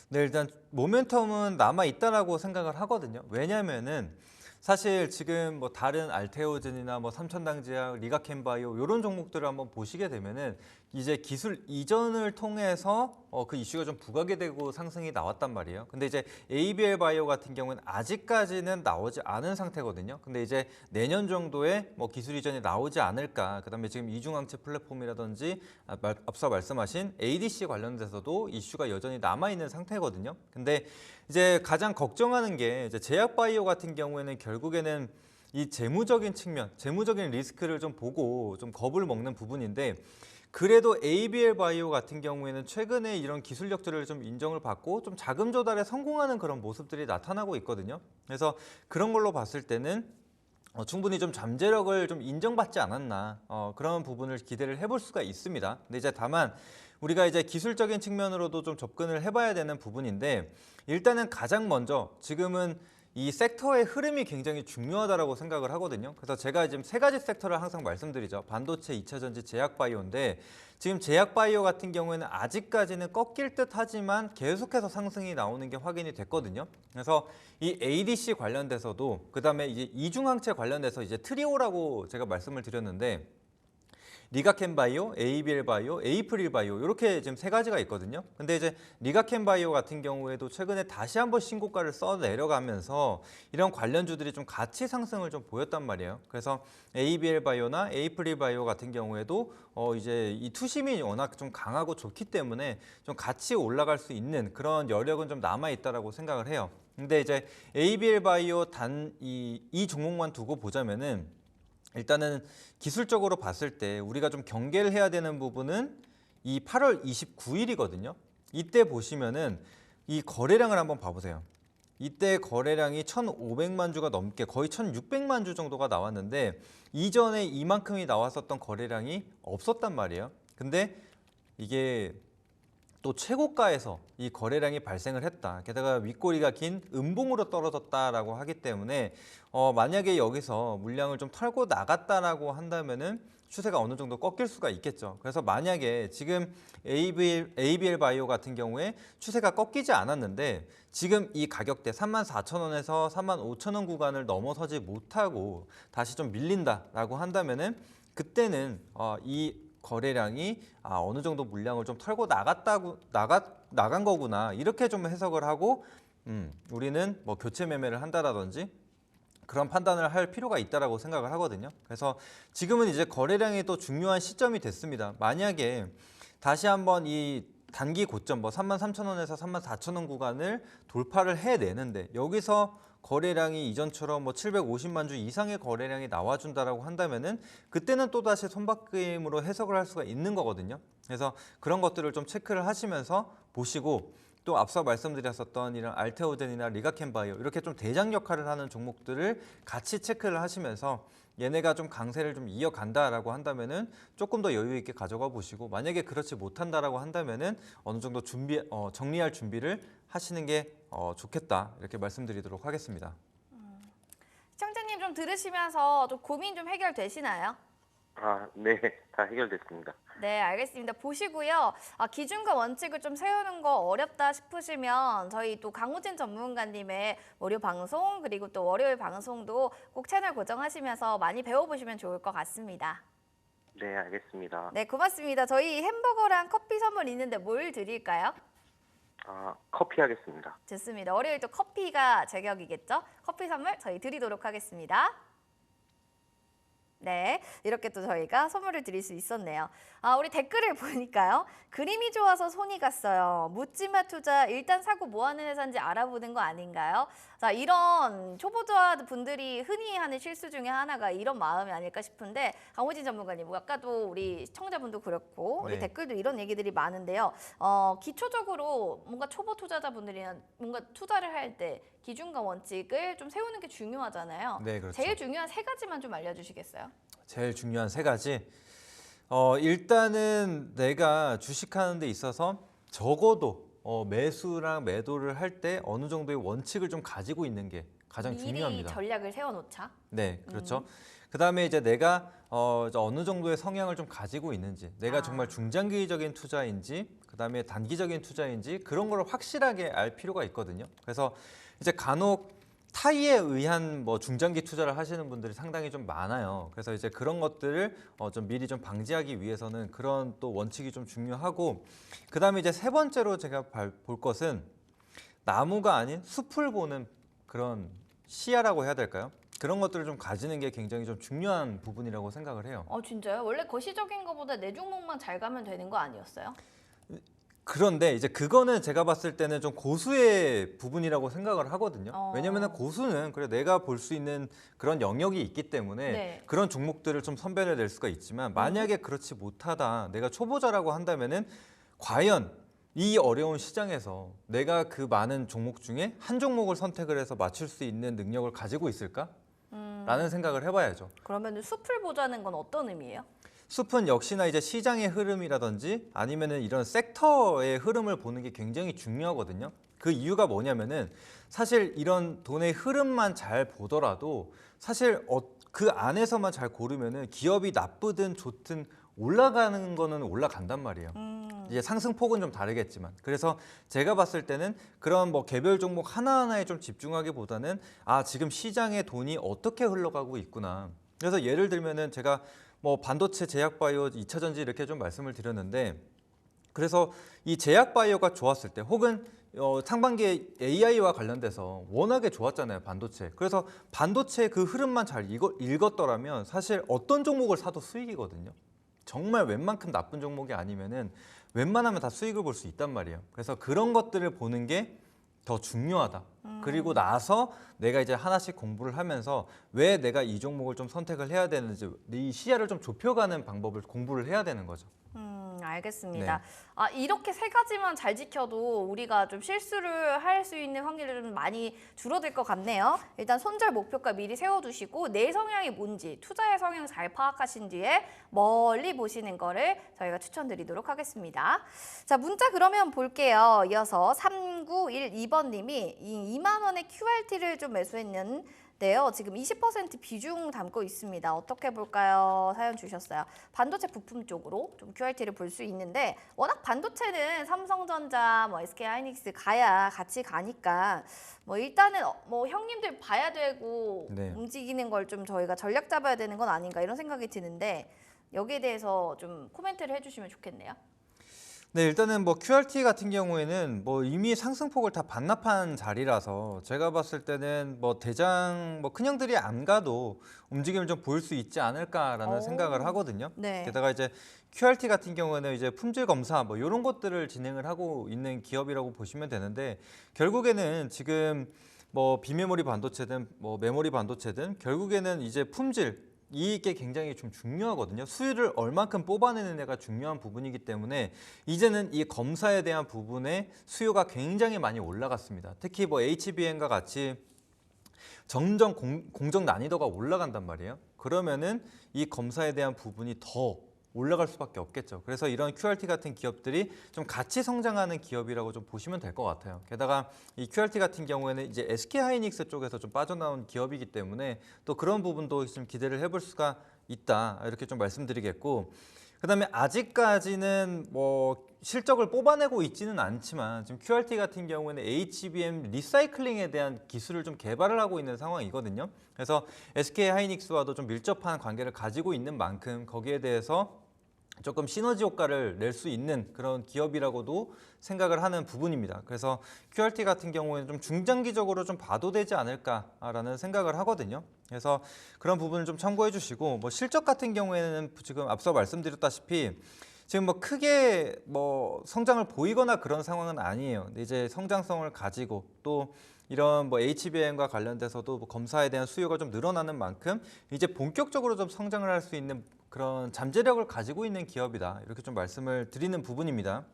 네, 일단 모멘텀은 남아 있다라고 생각을 하거든요. 왜냐면은 사실 지금 뭐 다른 알테오젠이나 뭐 삼천당제약, 리가켄바이오 이런 종목들을 한번 보시게 되면은 이제 기술 이전을 통해서 그 이슈가 좀 부각이 되고 상승이 나왔단 말이에요. 근데 이제 ABL 바이오 같은 경우는 아직까지는 나오지 않은 상태거든요. 근데 이제 내년 정도에 뭐 기술 이전이 나오지 않을까. 그다음에 지금 이중항체 플랫폼이라든지 앞서 말씀하신 ADC 관련돼서도 이슈가 여전히 남아 있는 상태거든요. 근데 이제 가장 걱정하는 게 이제 제약 바이오 같은 경우에는 결국에는 이 재무적인 측면, 재무적인 리스크를 좀 보고 좀 겁을 먹는 부분인데 그래도 ABL 바이오 같은 경우에는 최근에 이런 기술력들을 좀 인정을 받고 좀 자금 조달에 성공하는 그런 모습들이 나타나고 있거든요. 그래서 그런 걸로 봤을 때는 충분히 좀 잠재력을 좀 인정받지 않았나 그런 부분을 기대를 해볼 수가 있습니다. 근데 이제 다만 우리가 이제 기술적인 측면으로도 좀 접근을 해봐야 되는 부분인데 일단은 가장 먼저 지금은 이 섹터의 흐름이 굉장히 중요하다고 생각을 하거든요. 그래서 제가 지금 세 가지 섹터를 항상 말씀드리죠. 반도체, 2차 전지, 제약 바이오인데 지금 제약 바이오 같은 경우에는 아직까지는 꺾일 듯 하지만 계속해서 상승이 나오는 게 확인이 됐거든요. 그래서 이 ADC 관련돼서도 그다음에 이제 이중항체 관련돼서 이제 트리오라고 제가 말씀을 드렸는데 리가켄 바이오, ABL 바이오, 에이프릴 바이오 이렇게 지금 세 가지가 있거든요. 근데 이제 리가켄 바이오 같은 경우에도 최근에 다시 한번 신고가를 써 내려가면서 이런 관련주들이 좀 같이 상승을 좀 보였단 말이에요. 그래서 ABL 바이오나 에이프릴 바이오 같은 경우에도 이제 이 투심이 워낙 좀 강하고 좋기 때문에 좀 같이 올라갈 수 있는 그런 여력은 좀 남아 있다라고 생각을 해요. 근데 이제 ABL 바이오 이 종목만 두고 보자면은 일단은 기술적으로 봤을 때 우리가 좀 경계를 해야 되는 부분은 이 8월 29일이거든요. 이때 보시면은 이 거래량을 한번 봐보세요. 이때 거래량이 1,500만 주가 넘게 거의 1,600만 주 정도가 나왔는데 이전에 이만큼이 나왔었던 거래량이 없었단 말이에요. 근데 이게 또 최고가에서 이 거래량이 발생을 했다. 게다가 윗꼬리가 긴 음봉으로 떨어졌다라고 하기 때문에 만약에 여기서 물량을 좀 털고 나갔다라고 한다면은 추세가 어느 정도 꺾일 수가 있겠죠. 그래서 만약에 지금 ABL 바이오 같은 경우에 추세가 꺾이지 않았는데 지금 이 가격대 34,000원에서 35,000원 구간을 넘어서지 못하고 다시 좀 밀린다라고 한다면은 그때는 이 거래량이 어느 정도 물량을 좀 털고 나간 거구나 이렇게 좀 해석을 하고 우리는 뭐 교체 매매를 한다라든지 그런 판단을 할 필요가 있다라고 생각을 하거든요. 그래서 지금은 이제 거래량이 또 중요한 시점이 됐습니다. 만약에 다시 한번 이 단기 고점 뭐 33,000원에서 34,000원 구간을 돌파를 해내는데 여기서 거래량이 이전처럼 뭐 750만 주 이상의 거래량이 나와준다라고 한다면은 그때는 또 다시 손바뀜으로 해석을 할 수가 있는 거거든요. 그래서 그런 것들을 좀 체크를 하시면서 보시고 또 앞서 말씀드렸었던 이런 알테오젠이나 리가켄바이오 이렇게 좀 대장 역할을 하는 종목들을 같이 체크를 하시면서 얘네가 좀 강세를 좀 이어간다라고 한다면은 조금 더 여유 있게 가져가 보시고 만약에 그렇지 못한다라고 한다면은 어느 정도 정리할 준비를 하시는 게 좋겠다 이렇게 말씀드리도록 하겠습니다. 시청자님 좀 들으시면서 좀 고민 좀 해결되시나요? 네, 다 해결됐습니다. 네, 알겠습니다. 보시고요. 기준과 원칙을 좀 세우는 거 어렵다 싶으시면 저희 또 강우진 전문가님의 월요 방송 그리고 또 월요일 방송도 꼭 채널 고정하시면서 많이 배워보시면 좋을 것 같습니다. 네, 알겠습니다. 네, 고맙습니다. 저희 햄버거랑 커피 선물 있는데 뭘 드릴까요? 커피 하겠습니다. 좋습니다. 월요일 또 커피가 제격이겠죠? 커피 선물 저희 드리도록 하겠습니다. 네, 이렇게 또 저희가 선물을 드릴 수 있었네요. 우리 댓글을 보니까요. 그림이 좋아서 손이 갔어요. 묻지마 투자 일단 사고 뭐 하는 회사인지 알아보는 거 아닌가요? 자, 이런 초보자 분들이 흔히 하는 실수 중에 하나가 이런 마음이 아닐까 싶은데 강호진 전문가님, 뭐 아까도 우리 시청자분도 그렇고 우리 네. 댓글도 이런 얘기들이 많은데요. 기초적으로 뭔가 초보 투자자분들이나 뭔가 투자를 할 때 기준과 원칙을 좀 세우는 게 중요하잖아요. 네, 그렇죠. 제일 중요한 세 가지만 좀 알려주시겠어요? 제일 중요한 세 가지. 일단은 내가 주식하는 데 있어서 적어도 매수랑 매도를 할 때 어느 정도의 원칙을 좀 가지고 있는 게 가장 미리 중요합니다. 전략을 세워놓자. 네, 그렇죠. 그다음에 이제 내가 어느 정도의 성향을 좀 가지고 있는지, 내가 정말 중장기적인 투자인지, 그다음에 단기적인 투자인지 그런 걸 확실하게 알 필요가 있거든요. 그래서 이제 간혹 타이에 의한 뭐 중장기 투자를 하시는 분들이 상당히 좀 많아요. 그래서 이제 그런 것들을 좀 미리 좀 방지하기 위해서는 그런 또 원칙이 좀 중요하고, 그다음에 이제 세 번째로 제가 볼 것은 나무가 아닌 숲을 보는 그런 시야라고 해야 될까요? 그런 것들을 좀 가지는 게 굉장히 좀 중요한 부분이라고 생각을 해요. 진짜요? 원래 거시적인 것보다 내 종목만 잘 가면 되는 거 아니었어요? 그런데 이제 그거는 제가 봤을 때는 좀 고수의 부분이라고 생각을 하거든요. 왜냐면은 고수는 그래 내가 볼 수 있는 그런 영역이 있기 때문에 네. 그런 종목들을 좀 선별해낼 수가 있지만, 만약에 그렇지 못하다, 내가 초보자라고 한다면은 과연 이 어려운 시장에서 내가 그 많은 종목 중에 한 종목을 선택을 해서 맞출 수 있는 능력을 가지고 있을까? 라는 생각을 해봐야죠. 그러면 숲을 보자는 건 어떤 의미예요? 숲은 역시나 이제 시장의 흐름이라든지 아니면은 이런 섹터의 흐름을 보는 게 굉장히 중요하거든요. 그 이유가 뭐냐면은 사실 이런 돈의 흐름만 잘 보더라도 사실 그 안에서만 잘 고르면은 기업이 나쁘든 좋든 올라가는 거는 올라간단 말이에요. 이제 상승폭은 좀 다르겠지만, 그래서 제가 봤을 때는 그런 뭐 개별 종목 하나하나에 좀 집중하기보다는 지금 시장의 돈이 어떻게 흘러가고 있구나. 그래서 예를 들면은 제가 뭐 반도체, 제약바이오, 2차 전지 이렇게 좀 말씀을 드렸는데, 그래서 이 제약바이오가 좋았을 때 혹은 상반기에 AI와 관련돼서 워낙에 좋았잖아요, 반도체. 그래서 반도체 그 흐름만 잘 읽었더라면 사실 어떤 종목을 사도 수익이거든요. 정말 웬만큼 나쁜 종목이 아니면은 웬만하면 다 수익을 볼 수 있단 말이에요. 그래서 그런 것들을 보는 게 더 중요하다. 그리고 나서 내가 이제 하나씩 공부를 하면서 왜 내가 이 종목을 좀 선택을 해야 되는지, 이 시야를 좀 좁혀가는 방법을 공부를 해야 되는 거죠. 알겠습니다. 이렇게 세 가지만 잘 지켜도 우리가 좀 실수를 할 수 있는 확률이 좀 많이 줄어들 것 같네요. 일단 손절 목표가 미리 세워두시고 내 성향이 뭔지, 투자의 성향 잘 파악하신 뒤에 멀리 보시는 거를 저희가 추천드리도록 하겠습니다. 자, 문자 그러면 볼게요. 이어서 3912번님이 2만 원의 QRT를 좀 매수했는 네요. 지금 20% 비중 담고 있습니다. 어떻게 볼까요? 사연 주셨어요. 반도체 부품 쪽으로 좀 QRT를 볼 수 있는데, 워낙 반도체는 삼성전자, 뭐 SK하이닉스 가야 같이 가니까 뭐 일단은 뭐 형님들 봐야 되고 네. 움직이는 걸 좀 저희가 전략 잡아야 되는 건 아닌가 이런 생각이 드는데, 여기에 대해서 좀 코멘트를 해주시면 좋겠네요. 네, 일단은 뭐 QRT 같은 경우에는 뭐 이미 상승폭을 다 반납한 자리라서 제가 봤을 때는 뭐 대장 뭐 큰형들이 안 가도 움직임을 좀 보일 수 있지 않을까라는 생각을 하거든요. 네. 게다가 이제 QRT 같은 경우에는 이제 품질 검사 뭐 이런 것들을 진행을 하고 있는 기업이라고 보시면 되는데, 결국에는 지금 뭐 비메모리 반도체든 뭐 메모리 반도체든 결국에는 이제 품질, 이게 굉장히 좀 중요하거든요. 수율을 얼만큼 뽑아내느냐가 중요한 부분이기 때문에 이제는 이 검사에 대한 부분에 수요가 굉장히 많이 올라갔습니다. 특히 뭐 HBM과 같이 점점 공정 난이도가 올라간단 말이에요. 그러면은 이 검사에 대한 부분이 더 올라갈 수밖에 없겠죠. 그래서 이런 QRT 같은 기업들이 좀 같이 성장하는 기업이라고 좀 보시면 될 것 같아요. 게다가 이 QRT 같은 경우에는 이제 SK하이닉스 쪽에서 좀 빠져나온 기업이기 때문에 또 그런 부분도 좀 기대를 해볼 수가 있다, 이렇게 좀 말씀드리겠고, 그다음에 아직까지는 뭐 실적을 뽑아내고 있지는 않지만 지금 QRT 같은 경우에는 HBM 리사이클링에 대한 기술을 좀 개발을 하고 있는 상황이거든요. 그래서 SK하이닉스와도 좀 밀접한 관계를 가지고 있는 만큼 거기에 대해서 조금 시너지 효과를 낼 수 있는 그런 기업이라고도 생각을 하는 부분입니다. 그래서 QRT 같은 경우에는 좀 중장기적으로 좀 봐도 되지 않을까라는 생각을 하거든요. 그래서 그런 부분을 좀 참고해 주시고, 뭐 실적 같은 경우에는 지금 앞서 말씀드렸다시피 지금 뭐 크게 뭐 성장을 보이거나 그런 상황은 아니에요. 근데 이제 성장성을 가지고 또 이런 뭐 HBM과 관련돼서도 뭐 검사에 대한 수요가 좀 늘어나는 만큼 이제 본격적으로 좀 성장을 할 수 있는 그런 잠재력을 가지고 있는 기업이다, 이렇게 좀 말씀을 드리는 부분입니다.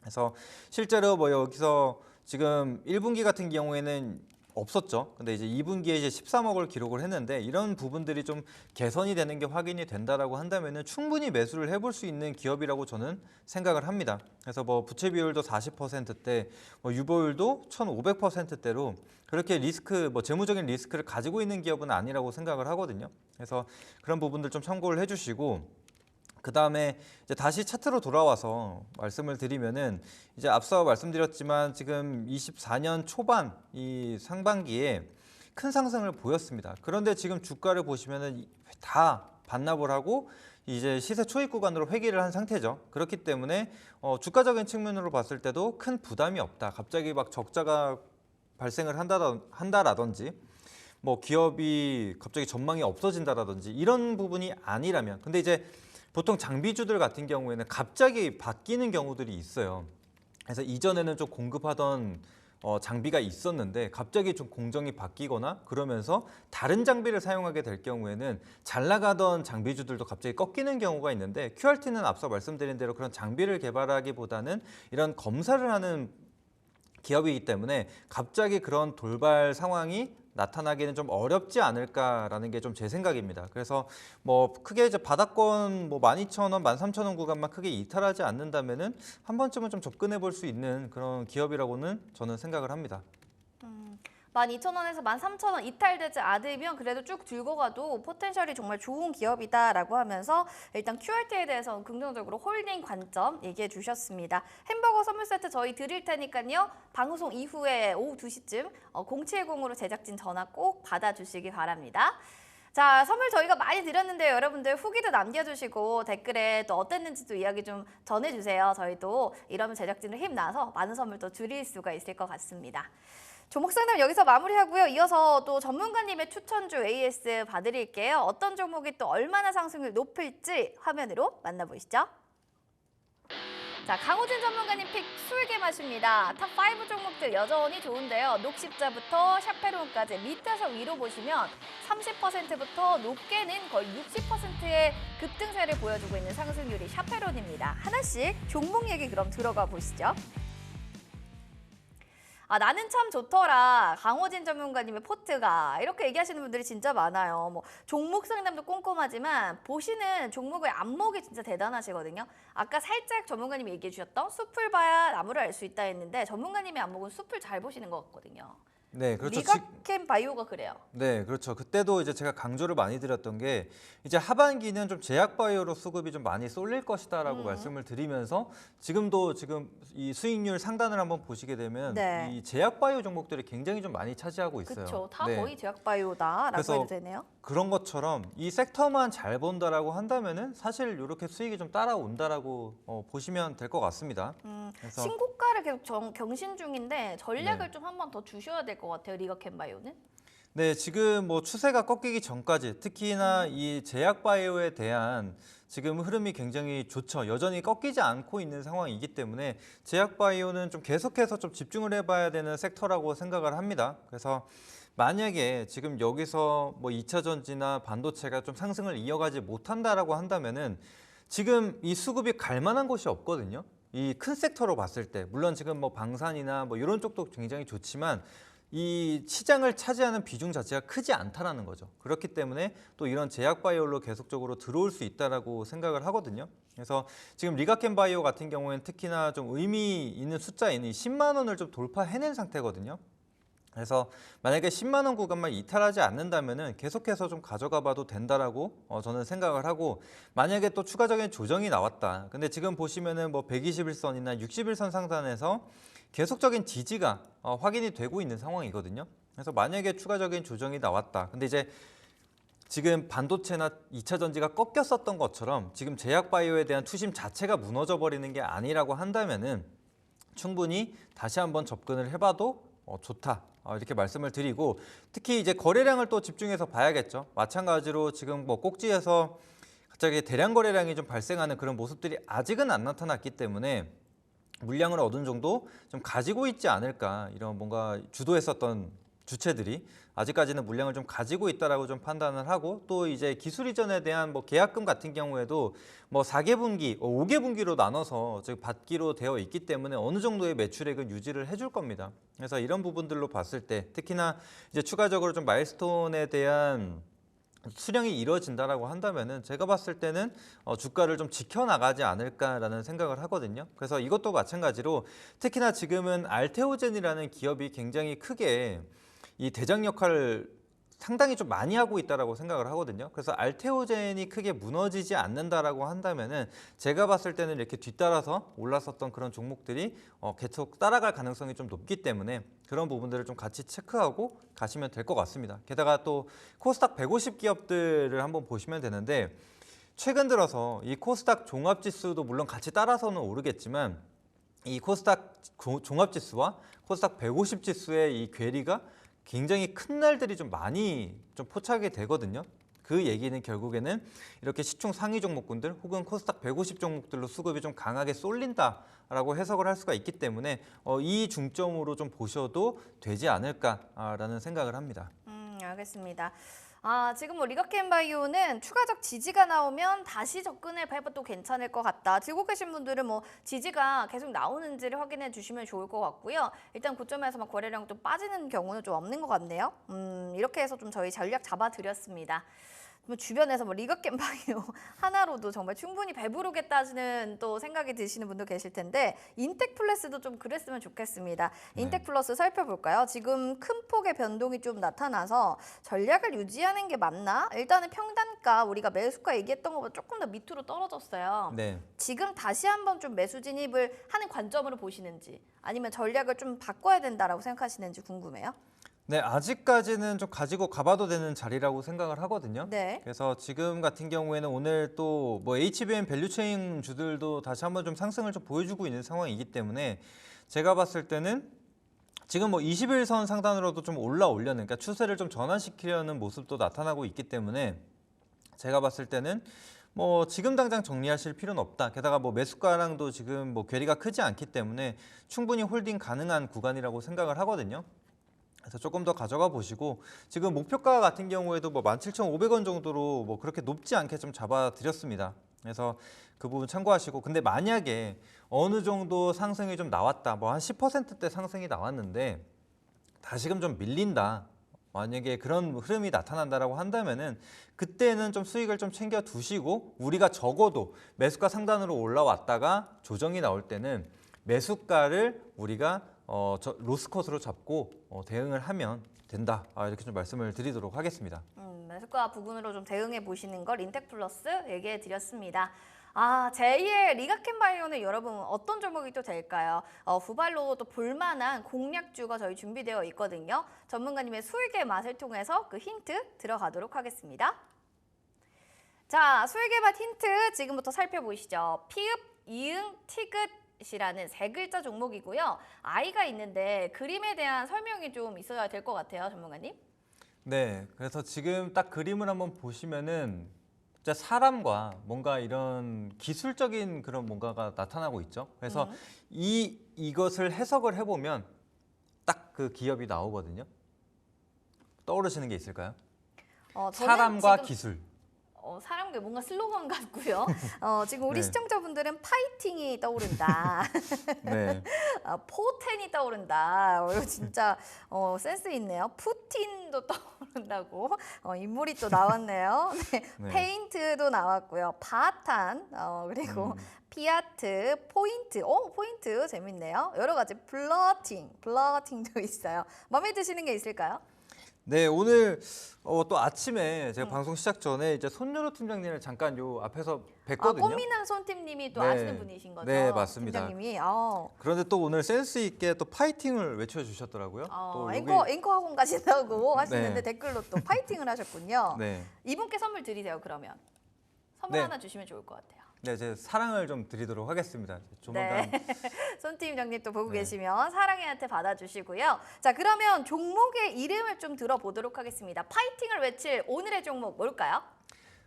그래서 실제로 뭐 여기서 지금 1분기 같은 경우에는 없었죠. 근데 이제 2분기에 이제 13억을 기록을 했는데, 이런 부분들이 좀 개선이 되는 게 확인이 된다라고 한다면은 충분히 매수를 해볼 수 있는 기업이라고 저는 생각을 합니다. 그래서 뭐 부채 비율도 40%대, 뭐 유보율도 1,500%대로 그렇게 리스크, 뭐 재무적인 리스크를 가지고 있는 기업은 아니라고 생각을 하거든요. 그래서 그런 부분들 좀 참고를 해주시고, 그 다음에 이제 다시 차트로 돌아와서 말씀을 드리면은 이제 앞서 말씀드렸지만 지금 24년 초반 이 상반기에 큰 상승을 보였습니다. 그런데 지금 주가를 보시면은 다 반납을 하고 이제 시세 초입 구간으로 회귀를 한 상태죠. 그렇기 때문에 주가적인 측면으로 봤을 때도 큰 부담이 없다. 갑자기 막 적자가 발생을 한다라든지 뭐 기업이 갑자기 전망이 없어진다라든지 이런 부분이 아니라면, 근데 이제 보통 장비주들 같은 경우에는 갑자기 바뀌는 경우들이 있어요. 그래서 이전에는 좀 공급하던 장비가 있었는데 갑자기 좀 공정이 바뀌거나 그러면서 다른 장비를 사용하게 될 경우에는 잘 나가던 장비주들도 갑자기 꺾이는 경우가 있는데, QRT는 앞서 말씀드린 대로 그런 장비를 개발하기보다는 이런 검사를 하는 기업이기 때문에 갑자기 그런 돌발 상황이 나타나기는 좀 어렵지 않을까라는 게 좀 제 생각입니다. 그래서 뭐 크게 이제 바닥권 뭐 12,000원, 13,000원 구간만 크게 이탈하지 않는다면은 한 번쯤은 좀 접근해 볼 수 있는 그런 기업이라고는 저는 생각을 합니다. 12,000원에서 13,000원 이탈되지 않으면 그래도 쭉 들고 가도 포텐셜이 정말 좋은 기업이다라고 하면서 일단 QRT에 대해서 긍정적으로 홀딩 관점 얘기해 주셨습니다. 햄버거 선물 세트 저희 드릴 테니까요. 방송 이후에 오후 2시쯤 0710으로 제작진 전화 꼭 받아주시기 바랍니다. 자, 선물 저희가 많이 드렸는데요. 여러분들 후기도 남겨주시고 댓글에 또 어땠는지도 이야기 좀 전해주세요. 저희도 이러면 제작진을 힘나서 많은 선물 또 드릴 수가 있을 것 같습니다. 종목 상담 여기서 마무리하고요. 이어서 또 전문가님의 추천주 AS 봐드릴게요. 어떤 종목이 또 얼마나 상승률 높을지 화면으로 만나보시죠. 자, 강호진 전문가님 픽 술개맛입니다. 탑5 종목들 여전히 좋은데요. 녹십자부터 샤페론까지 밑에서 위로 보시면 30%부터 높게는 거의 60%의 급등세를 보여주고 있는 상승률이 샤페론입니다. 하나씩 종목 얘기 그럼 들어가 보시죠. 아, 나는 참 좋더라. 강호진 전문가님의 포트가 이렇게 얘기하시는 분들이 진짜 많아요. 뭐 종목 상담도 꼼꼼하지만 보시는 종목의 안목이 진짜 대단하시거든요. 아까 살짝 전문가님이 얘기해 주셨던 숲을 봐야 나무를 알 수 있다 했는데 전문가님의 안목은 숲을 잘 보시는 것 같거든요. 네, 그렇죠. 리가캠 바이오가 그래요. 네, 그렇죠. 그때도 이제 제가 강조를 많이 드렸던 게 이제 하반기는 좀 제약바이오로 수급이 좀 많이 쏠릴 것이다라고 말씀을 드리면서 지금 이 수익률 상단을 한번 보시게 되면 네. 이 제약바이오 종목들이 굉장히 좀 많이 차지하고 있어요. 그렇죠. 다 네. 거의 제약바이오다라고 그래서 해도 되네요. 그런 것처럼 이 섹터만 잘 본다라고 한다면은 사실 이렇게 수익이 좀 따라온다라고 보시면 될 것 같습니다. 그래서 신고가를 계속 경신 중인데 전략을 네. 좀 한 번 더 주셔야 될 것 같아요. 리가캠 바이오는. 네, 지금 뭐 추세가 꺾이기 전까지 특히나 이 제약바이오에 대한 지금 흐름이 굉장히 좋죠. 여전히 꺾이지 않고 있는 상황이기 때문에 제약바이오는 좀 계속해서 좀 집중을 해봐야 되는 섹터라고 생각을 합니다. 그래서 만약에 지금 여기서 뭐 2차 전지나 반도체가 좀 상승을 이어가지 못한다라고 한다면은 지금 이 수급이 갈 만한 곳이 없거든요. 이 큰 섹터로 봤을 때 물론 지금 뭐 방산이나 뭐 이런 쪽도 굉장히 좋지만 이 시장을 차지하는 비중 자체가 크지 않다라는 거죠. 그렇기 때문에 또 이런 제약바이오로 계속적으로 들어올 수 있다라고 생각을 하거든요. 그래서 지금 리가캠 바이오 같은 경우에는 특히나 좀 의미 있는 숫자인 이 10만 원을 좀 돌파해낸 상태거든요. 그래서 만약에 10만 원 구간만 이탈하지 않는다면은 계속해서 좀 가져가 봐도 된다라고 저는 생각을 하고, 만약에 또 추가적인 조정이 나왔다. 근데 지금 보시면은 뭐 121선이나 61선 상단에서 계속적인 지지가 확인이 되고 있는 상황이거든요. 그래서 만약에 추가적인 조정이 나왔다. 근데 이제 지금 반도체나 2차 전지가 꺾였었던 것처럼 지금 제약바이오에 대한 투심 자체가 무너져 버리는 게 아니라고 한다면은 충분히 다시 한번 접근을 해봐도 좋다. 이렇게 말씀을 드리고, 특히 이제 거래량을 또 집중해서 봐야겠죠. 마찬가지로 지금 뭐 꼭지에서 갑자기 대량 거래량이 좀 발생하는 그런 모습들이 아직은 안 나타났기 때문에 물량을 어느 정도 좀 가지고 있지 않을까, 이런 뭔가 주도했었던 주체들이 아직까지는 물량을 좀 가지고 있다라고 좀 판단을 하고, 또 이제 기술 이전에 대한 뭐 계약금 같은 경우에도 뭐 4개 분기, 5개 분기로 나눠서 즉 받기로 되어 있기 때문에 어느 정도의 매출액은 유지를 해줄 겁니다. 그래서 이런 부분들로 봤을 때 특히나 이제 추가적으로 좀 마일스톤에 대한 수령이 이루어진다라고 한다면은 제가 봤을 때는 주가를 좀 지켜나가지 않을까라는 생각을 하거든요. 그래서 이것도 마찬가지로 특히나 지금은 알테오젠이라는 기업이 굉장히 크게 이 대장 역할을 상당히 좀 많이 하고 있다라고 생각을 하거든요. 그래서 알테오젠이 크게 무너지지 않는다라고 한다면은 제가 봤을 때는 이렇게 뒤따라서 올랐었던 그런 종목들이 계속 따라갈 가능성이 좀 높기 때문에 그런 부분들을 좀 같이 체크하고 가시면 될 것 같습니다. 게다가 또 코스닥 150 기업들을 한번 보시면 되는데 최근 들어서 이 코스닥 종합지수도 물론 같이 따라서는 오르겠지만 이 코스닥 종합지수와 코스닥 150 지수의 이 괴리가 굉장히 큰 날들이 좀 많이 좀 포착이 되거든요. 그 얘기는 결국에는 이렇게 시총 상위 종목군들 혹은 코스닥 150 종목들로 수급이 좀 강하게 쏠린다라고 해석을 할 수가 있기 때문에 이 중점으로 좀 보셔도 되지 않을까라는 생각을 합니다. 알겠습니다. 지금 뭐 리가켄바이오는 추가적 지지가 나오면 다시 접근을 해봐도 괜찮을 것 같다. 들고 계신 분들은 뭐 지지가 계속 나오는지를 확인해 주시면 좋을 것 같고요. 일단 고점에서 막 거래량 좀 빠지는 경우는 좀 없는 것 같네요. 이렇게 해서 좀 저희 전략 잡아드렸습니다. 뭐 주변에서 뭐 리가켄바이오 하나로도 정말 충분히 배부르겠다는 또 생각이 드시는 분도 계실 텐데 인텍플러스도 좀 그랬으면 좋겠습니다. 인텍플러스 살펴볼까요? 지금 큰 폭의 변동이 좀 나타나서 전략을 유지하는 게 맞나? 일단은 평단가 우리가 매수가 얘기했던 것보다 조금 더 밑으로 떨어졌어요. 네. 지금 다시 한번 좀 매수 진입을 하는 관점으로 보시는지 아니면 전략을 좀 바꿔야 된다라고 생각하시는지 궁금해요. 네, 아직까지는 좀 가지고 가봐도 되는 자리라고 생각을 하거든요. 네. 그래서 지금 같은 경우에는 오늘 또 뭐 HBM 밸류체인 주들도 다시 한번 좀 상승을 좀 보여주고 있는 상황이기 때문에 제가 봤을 때는 지금 뭐 21선 상단으로도 좀 올려는 그러니까 추세를 좀 전환시키려는 모습도 나타나고 있기 때문에 제가 봤을 때는 뭐 지금 당장 정리하실 필요는 없다. 게다가 뭐 매수가랑도 지금 뭐 괴리가 크지 않기 때문에 충분히 홀딩 가능한 구간이라고 생각을 하거든요. 그래서 조금 더 가져가 보시고 지금 목표가 같은 경우에도 뭐 17,500원 정도로 뭐 그렇게 높지 않게 좀 잡아드렸습니다. 그래서 그 부분 참고하시고 근데 만약에 어느 정도 상승이 좀 나왔다. 뭐 한 10%대 상승이 나왔는데 다시금 좀 밀린다. 만약에 그런 흐름이 나타난다라고 한다면은 그때는 좀 수익을 좀 챙겨 두시고 우리가 적어도 매수가 상단으로 올라왔다가 조정이 나올 때는 매수가를 우리가 로스컷으로 잡고 대응을 하면 된다. 이렇게 좀 말씀을 드리도록 하겠습니다. 매수가 부분으로 좀 대응해 보시는 걸 인텍플러스 얘기해 드렸습니다. 제2의 리가켄바이오는 여러분 어떤 종목이 또 될까요? 후발로 또 볼만한 공략주가 저희 준비되어 있거든요. 전문가님의 수익의 맛을 통해서 그 힌트 들어가도록 하겠습니다. 자, 수익의 맛 힌트 지금부터 살펴보시죠. 피읍, 이응, 티귿 이라는 세 글자 종목이고요. 아이가 있는데 그림에 대한 설명이 좀 있어야 될 것 같아요, 전문가님. 네, 그래서 지금 딱 그림을 한번 보시면은 진짜 사람과 뭔가 이런 기술적인 그런 뭔가가 나타나고 있죠. 그래서 이것을 해석을 해보면 딱 그 기업이 나오거든요. 떠오르시는 게 있을까요? 저는 사람과 지금 기술. 사람과 뭔가 슬로건 같고요. 지금 우리 네. 시청자분들은 파이팅이 떠오른다. 네. 포텐이 떠오른다. 이거 진짜 센스 있네요. 푸틴도 떠오른다고. 인물이 또 나왔네요. 네. 네. 페인트도 나왔고요. 바탄 그리고 피아트, 포인트. 포인트 재밌네요. 여러 가지 블러팅도 있어요. 마음에 드시는 게 있을까요? 네, 오늘 또 아침에 제가 방송 시작 전에 이제 손유로 팀장님을 잠깐 요 앞에서 뵀거든요. 꽃미남 손팀님이 또 네. 아시는 분이신 거죠? 네, 맞습니다. 팀장님이. 그런데 또 오늘 센스 있게 또 파이팅을 외쳐주셨더라고요. 또 앵커 학원 가신다고 하시는데 네. 댓글로 또 파이팅을 하셨군요. 네, 이분께 선물 드리세요, 그러면. 선물 네. 하나 주시면 좋을 것 같아요. 네, 제 사랑을 좀 드리도록 하겠습니다. 조만간. 손 팀장님 또 보고 네. 계시면 사랑해한테 받아주시고요. 자, 그러면 종목의 이름을 좀 들어보도록 하겠습니다. 파이팅을 외칠 오늘의 종목 뭘까요?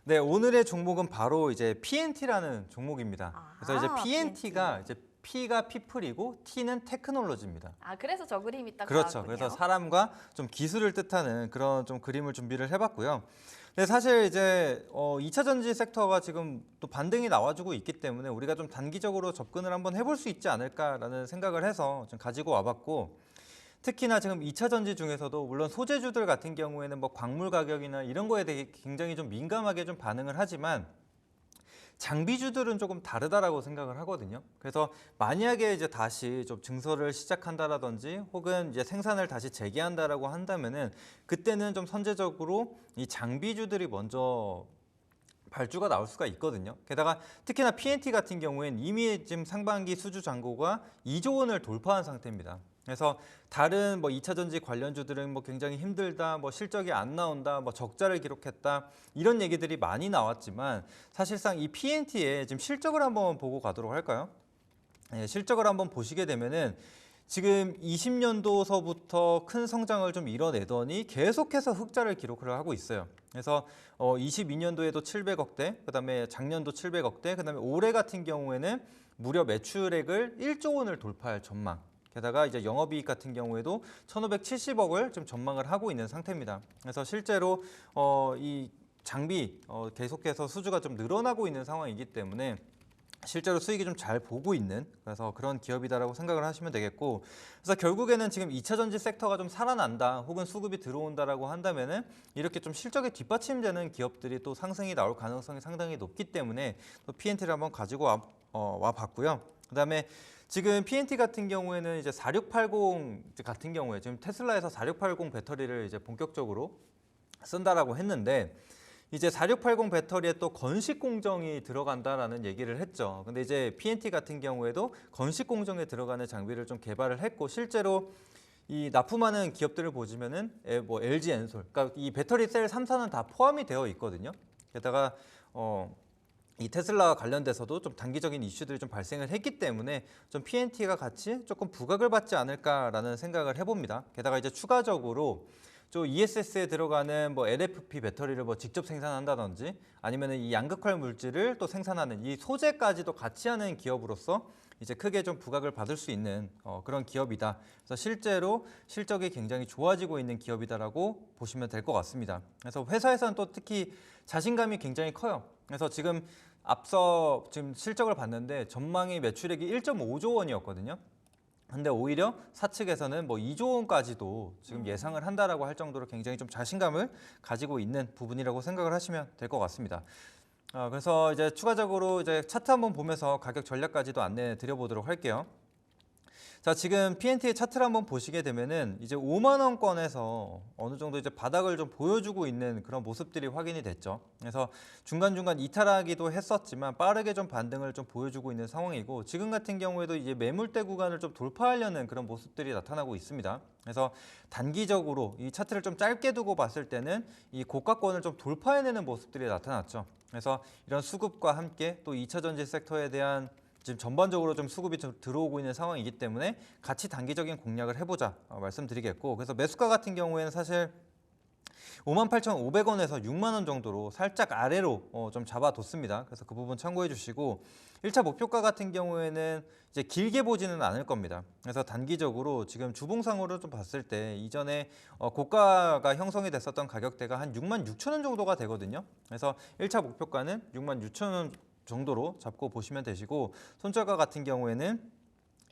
네, 오늘의 종목은 바로 이제 PNT라는 종목입니다. 그래서 이제 PNT가 이제 P가 피플이고 T는 테크놀로지입니다. 그래서 저 그림이 딱 그렇죠. 나왔군요. 그래서 사람과 좀 기술을 뜻하는 그런 좀 그림을 준비를 해봤고요. 근데 사실 이제 2차 전지 섹터가 지금 또 반등이 나와주고 있기 때문에 우리가 좀 단기적으로 접근을 한번 해볼 수 있지 않을까라는 생각을 해서 좀 가지고 와봤고, 특히나 지금 2차 전지 중에서도 물론 소재주들 같은 경우에는 뭐 광물 가격이나 이런 거에 대해 굉장히 좀 민감하게 좀 반응을 하지만 장비주들은 조금 다르다라고 생각을 하거든요. 그래서 만약에 이제 다시 좀 증설을 시작한다라든지 혹은 이제 생산을 다시 재개한다라고 한다면은 그때는 좀 선제적으로 이 장비주들이 먼저 발주가 나올 수가 있거든요. 게다가 특히나 PNT 같은 경우에는 이미 지금 상반기 수주 잔고가 2조 원을 돌파한 상태입니다. 그래서 다른 뭐 2차 전지 관련주들은 뭐 굉장히 힘들다, 뭐 실적이 안 나온다, 뭐 적자를 기록했다 이런 얘기들이 많이 나왔지만 사실상 이 PNT의 지금 실적을 한번 보고 가도록 할까요? 네, 실적을 한번 보시게 되면은 지금 20년도서부터 큰 성장을 좀 이뤄내더니 계속해서 흑자를 기록을 하고 있어요. 그래서 22년도에도 700억대, 그다음에 작년도 700억대, 그다음에 올해 같은 경우에는 무려 매출액을 1조 원을 돌파할 전망. 게다가 이제 영업이익 같은 경우에도 1,570억을 좀 전망을 하고 있는 상태입니다. 그래서 실제로 이 장비 계속해서 수주가 좀 늘어나고 있는 상황이기 때문에 실제로 수익이 좀 잘 보고 있는 그래서 그런 기업이다라고 생각을 하시면 되겠고, 그래서 결국에는 지금 2차 전지 섹터가 좀 살아난다 혹은 수급이 들어온다라고 한다면은 이렇게 좀 실적에 뒷받침되는 기업들이 또 상승이 나올 가능성이 상당히 높기 때문에 또 PNT를 한번 가지고 와 봤고요. 그다음에 지금 PNT 같은 경우에는 이제 4680 같은 경우에 지금 테슬라에서 4680 배터리를 이제 본격적으로 쓴다라고 했는데 이제 4680 배터리에 또 건식 공정이 들어간다라는 얘기를 했죠. 근데 이제 PNT 같은 경우에도 건식 공정에 들어가는 장비를 좀 개발을 했고 실제로 이 납품하는 기업들을 보시면은 뭐 LG 엔솔, 그러니까 이 배터리 셀 3사는 다 포함이 되어 있거든요. 게다가 이 테슬라와 관련돼서도 좀 단기적인 이슈들이 좀 발생을 했기 때문에 좀 PNT가 같이 조금 부각을 받지 않을까라는 생각을 해봅니다. 게다가 이제 추가적으로 저 ESS에 들어가는 뭐 LFP 배터리를 뭐 직접 생산한다든지 아니면은 이 양극화 물질을 또 생산하는 이 소재까지도 같이 하는 기업으로서 이제 크게 좀 부각을 받을 수 있는 그런 기업이다. 그래서 실제로 실적이 굉장히 좋아지고 있는 기업이다라고 보시면 될 것 같습니다. 그래서 회사에서는 또 특히 자신감이 굉장히 커요. 그래서 지금 앞서 지금 실적을 봤는데 전망이 매출액이 1.5조 원이었거든요. 근데 오히려 사측에서는 뭐 2조 원까지도 지금 예상을 한다라고 할 정도로 굉장히 좀 자신감을 가지고 있는 부분이라고 생각을 하시면 될 것 같습니다. 그래서 이제 추가적으로 이제 차트 한번 보면서 가격 전략까지도 안내 드려보도록 할게요. 자, 지금 PNT의 차트를 한번 보시게 되면은 이제 5만 원권에서 어느 정도 이제 바닥을 좀 보여주고 있는 그런 모습들이 확인이 됐죠. 그래서 중간중간 이탈하기도 했었지만 빠르게 좀 반등을 좀 보여주고 있는 상황이고 지금 같은 경우에도 이제 매물대 구간을 좀 돌파하려는 그런 모습들이 나타나고 있습니다. 그래서 단기적으로 이 차트를 좀 짧게 두고 봤을 때는 이 고가권을 좀 돌파해내는 모습들이 나타났죠. 그래서 이런 수급과 함께 또 2차 전지 섹터에 대한 지금 전반적으로 좀 수급이 좀 들어오고 있는 상황이기 때문에 같이 단기적인 공략을 해보자 말씀드리겠고, 그래서 매수가 같은 경우에는 사실 58,500원에서 6만 원 정도로 살짝 아래로 좀 잡아뒀습니다. 그래서 그 부분 참고해 주시고 1차 목표가 같은 경우에는 이제 길게 보지는 않을 겁니다. 그래서 단기적으로 지금 주봉상으로 좀 봤을 때 이전에 고가가 형성이 됐었던 가격대가 한 66,000원 정도가 되거든요. 그래서 1차 목표가는 66,000원 정도로 잡고 보시면 되시고 손절가 같은 경우에는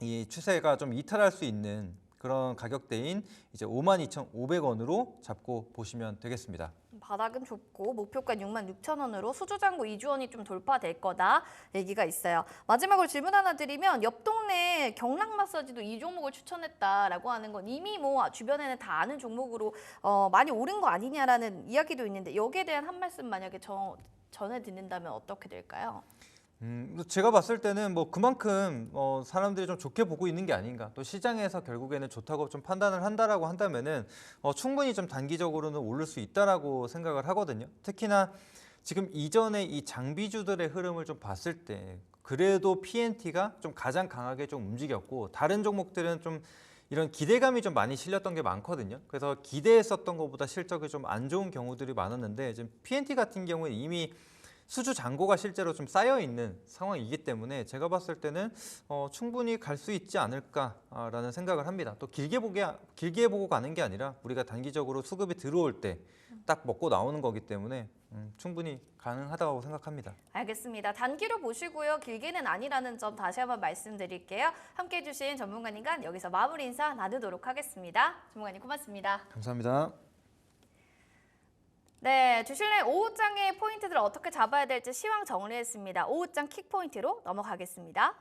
이 추세가 좀 이탈할 수 있는 그런 가격대인 이제 52,500원으로 잡고 보시면 되겠습니다. 바닥은 좁고 목표가 66,000원으로 수주잔고 2조 원이 좀 돌파될 거다 얘기가 있어요. 마지막으로 질문 하나 드리면 옆 동네 경락 마사지도 이 종목을 추천했다라고 하는 건 이미 뭐 주변에는 다 아는 종목으로 많이 오른 거 아니냐라는 이야기도 있는데 여기에 대한 한 말씀 만약에 전해 듣는다면 어떻게 될까요? 제가 봤을 때는 뭐 그만큼 사람들이 좀 좋게 보고 있는 게 아닌가. 또 시장에서 결국에는 좋다고 좀 판단을 한다라고 한다면은 충분히 좀 단기적으로는 오를 수 있다라고 생각을 하거든요. 특히나 지금 이전에 이 장비주들의 흐름을 좀 봤을 때 그래도 PNT가 좀 가장 강하게 좀 움직였고 다른 종목들은 좀 이런 기대감이 좀 많이 실렸던 게 많거든요. 그래서 기대했었던 것보다 실적이 좀 안 좋은 경우들이 많았는데 지금 PNT 같은 경우는 이미 수주 잔고가 실제로 좀 쌓여 있는 상황이기 때문에 제가 봤을 때는 충분히 갈 수 있지 않을까라는 생각을 합니다. 또 길게 보고 가는 게 아니라 우리가 단기적으로 수급이 들어올 때 딱 먹고 나오는 거기 때문에 충분히 가능하다고 생각합니다. 알겠습니다. 단기로 보시고요. 길게는 아니라는 점 다시 한번 말씀드릴게요. 함께해 주신 전문가님과 여기서 마무리 인사 나누도록 하겠습니다. 전문가님 고맙습니다. 감사합니다. 네, 주실랭 오후장의 포인트들을 어떻게 잡아야 될지 시황 정리했습니다. 오후장 킥 포인트로 넘어가겠습니다.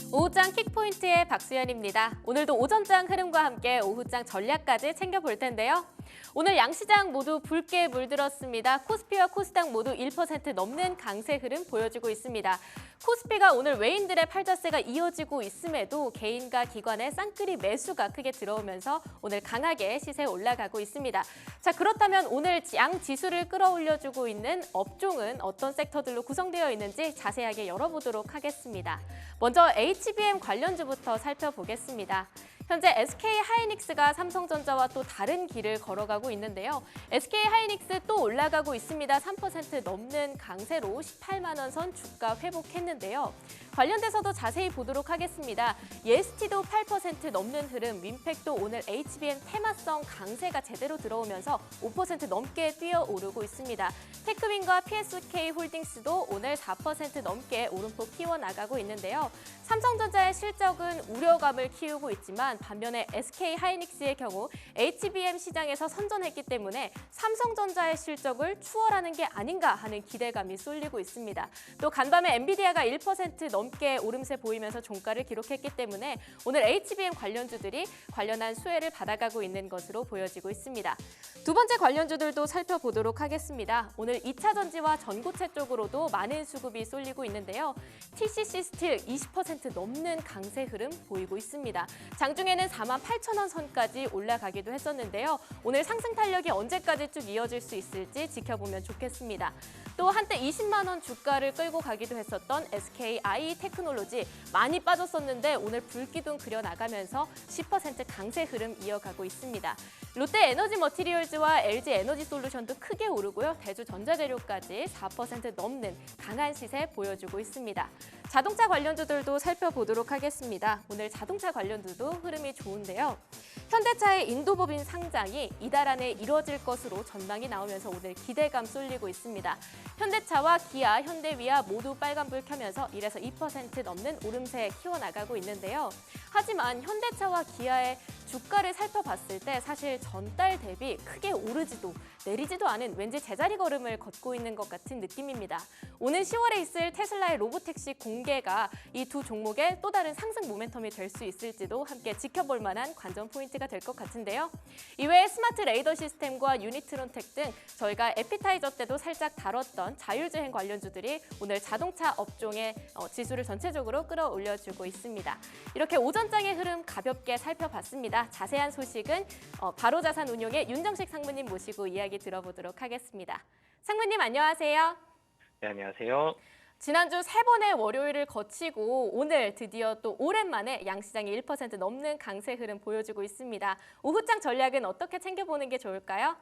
오후장 킥포인트의 박수연입니다. 오늘도 오전장 흐름과 함께 오후장 전략까지 챙겨볼 텐데요. 오늘 양시장 모두 붉게 물들었습니다. 코스피와 코스닥 모두 1% 넘는 강세 흐름 보여주고 있습니다. 코스피가 오늘 외인들의 팔자세가 이어지고 있음에도 개인과 기관의 쌍끌이 매수가 크게 들어오면서 오늘 강하게 시세 올라가고 있습니다. 자, 그렇다면 오늘 양 지수를 끌어올려주고 있는 업종은 어떤 섹터들로 구성되어 있는지 자세하게 열어보도록 하겠습니다. 먼저 HBM 관련주부터 살펴보겠습니다. 현재 SK하이닉스가 삼성전자와 또 다른 길을 걸어가고 있는데요. SK하이닉스 또 올라가고 있습니다. 3% 넘는 강세로 18만 원 선 주가 회복했는데요. 관련돼서도 자세히 보도록 하겠습니다. 예스티도 8% 넘는 흐름, 윈팩도 오늘 HBM 테마성 강세가 제대로 들어오면서 5% 넘게 뛰어오르고 있습니다. 테크윈과 PSK 홀딩스도 오늘 4% 넘게 오름폭 키워나가고 있는데요. 삼성전자의 실적은 우려감을 키우고 있지만 반면에 SK하이닉스의 경우 HBM 시장에서 선전했기 때문에 삼성전자의 실적을 추월하는 게 아닌가 하는 기대감이 쏠리고 있습니다. 또 간밤에 엔비디아가 1% 넘게 오름세 보이면서 종가를 기록했기 때문에 오늘 HBM 관련주들이 관련한 수혜를 받아가고 있는 것으로 보여지고 있습니다. 두 번째 관련주들도 살펴보도록 하겠습니다. 오늘 2차 전지와 전고체 쪽으로도 많은 수급이 쏠리고 있는데요. TCC 스틸 20% 넘는 강세 흐름 보이고 있습니다. 장중에는 48,000원 선까지 올라가기도 했었는데요. 오늘 상승 탄력이 언제까지 쭉 이어질 수 있을지 지켜보면 좋겠습니다. 또 한때 20만 원 주가를 끌고 가기도 했었던 SKI 테크놀로지 많이 빠졌었는데 오늘 불기둥 그려나가면서 10% 강세 흐름 이어가고 있습니다. 롯데 에너지 머티리얼즈와 LG 에너지 솔루션도 크게 오르고요. 대주 전자재료까지 4% 넘는 강한 시세 보여주고 있습니다. 자동차 관련주들도 살펴보도록 하겠습니다. 오늘 자동차 관련주도 흐름이 좋은데요. 현대차의 인도법인 상장이 이달 안에 이루어질 것으로 전망이 나오면서 오늘 기대감 쏠리고 있습니다. 현대차와 기아, 현대위아 모두 빨간불 켜면서 1에서 2% 넘는 오름세 키워나가고 있는데요. 하지만 현대차와 기아의 주가를 살펴봤을 때 사실 전달 대비 크게 오르지도 내리지도 않은 왠지 제자리 걸음을 걷고 있는 것 같은 느낌입니다. 오는 10월에 있을 테슬라의 로보택시 공개가 이 두 종목의 또 다른 상승 모멘텀이 될 수 있을지도 함께 지켜볼 만한 관전 포인트가 될 것 같은데요. 이외에 스마트 레이더 시스템과 유니트론텍 등 저희가 에피타이저 때도 살짝 다뤘던 자율주행 관련주들이 오늘 자동차 업종의 지수를 전체적으로 끌어올려주고 있습니다. 이렇게 오전장의 흐름 가볍게 살펴봤습니다. 자세한 소식은 바로자산운용의 윤정식 상무님 모시고 이야기 들어보도록 하겠습니다. 상무님 안녕하세요. 네, 안녕하세요. 지난주 세 번의 월요일을 거치고 오늘 드디어 또 오랜만에 양시장이 1% 넘는 강세 흐름 보여주고 있습니다. 오후장 전략은 어떻게 챙겨보는 게 좋을까요?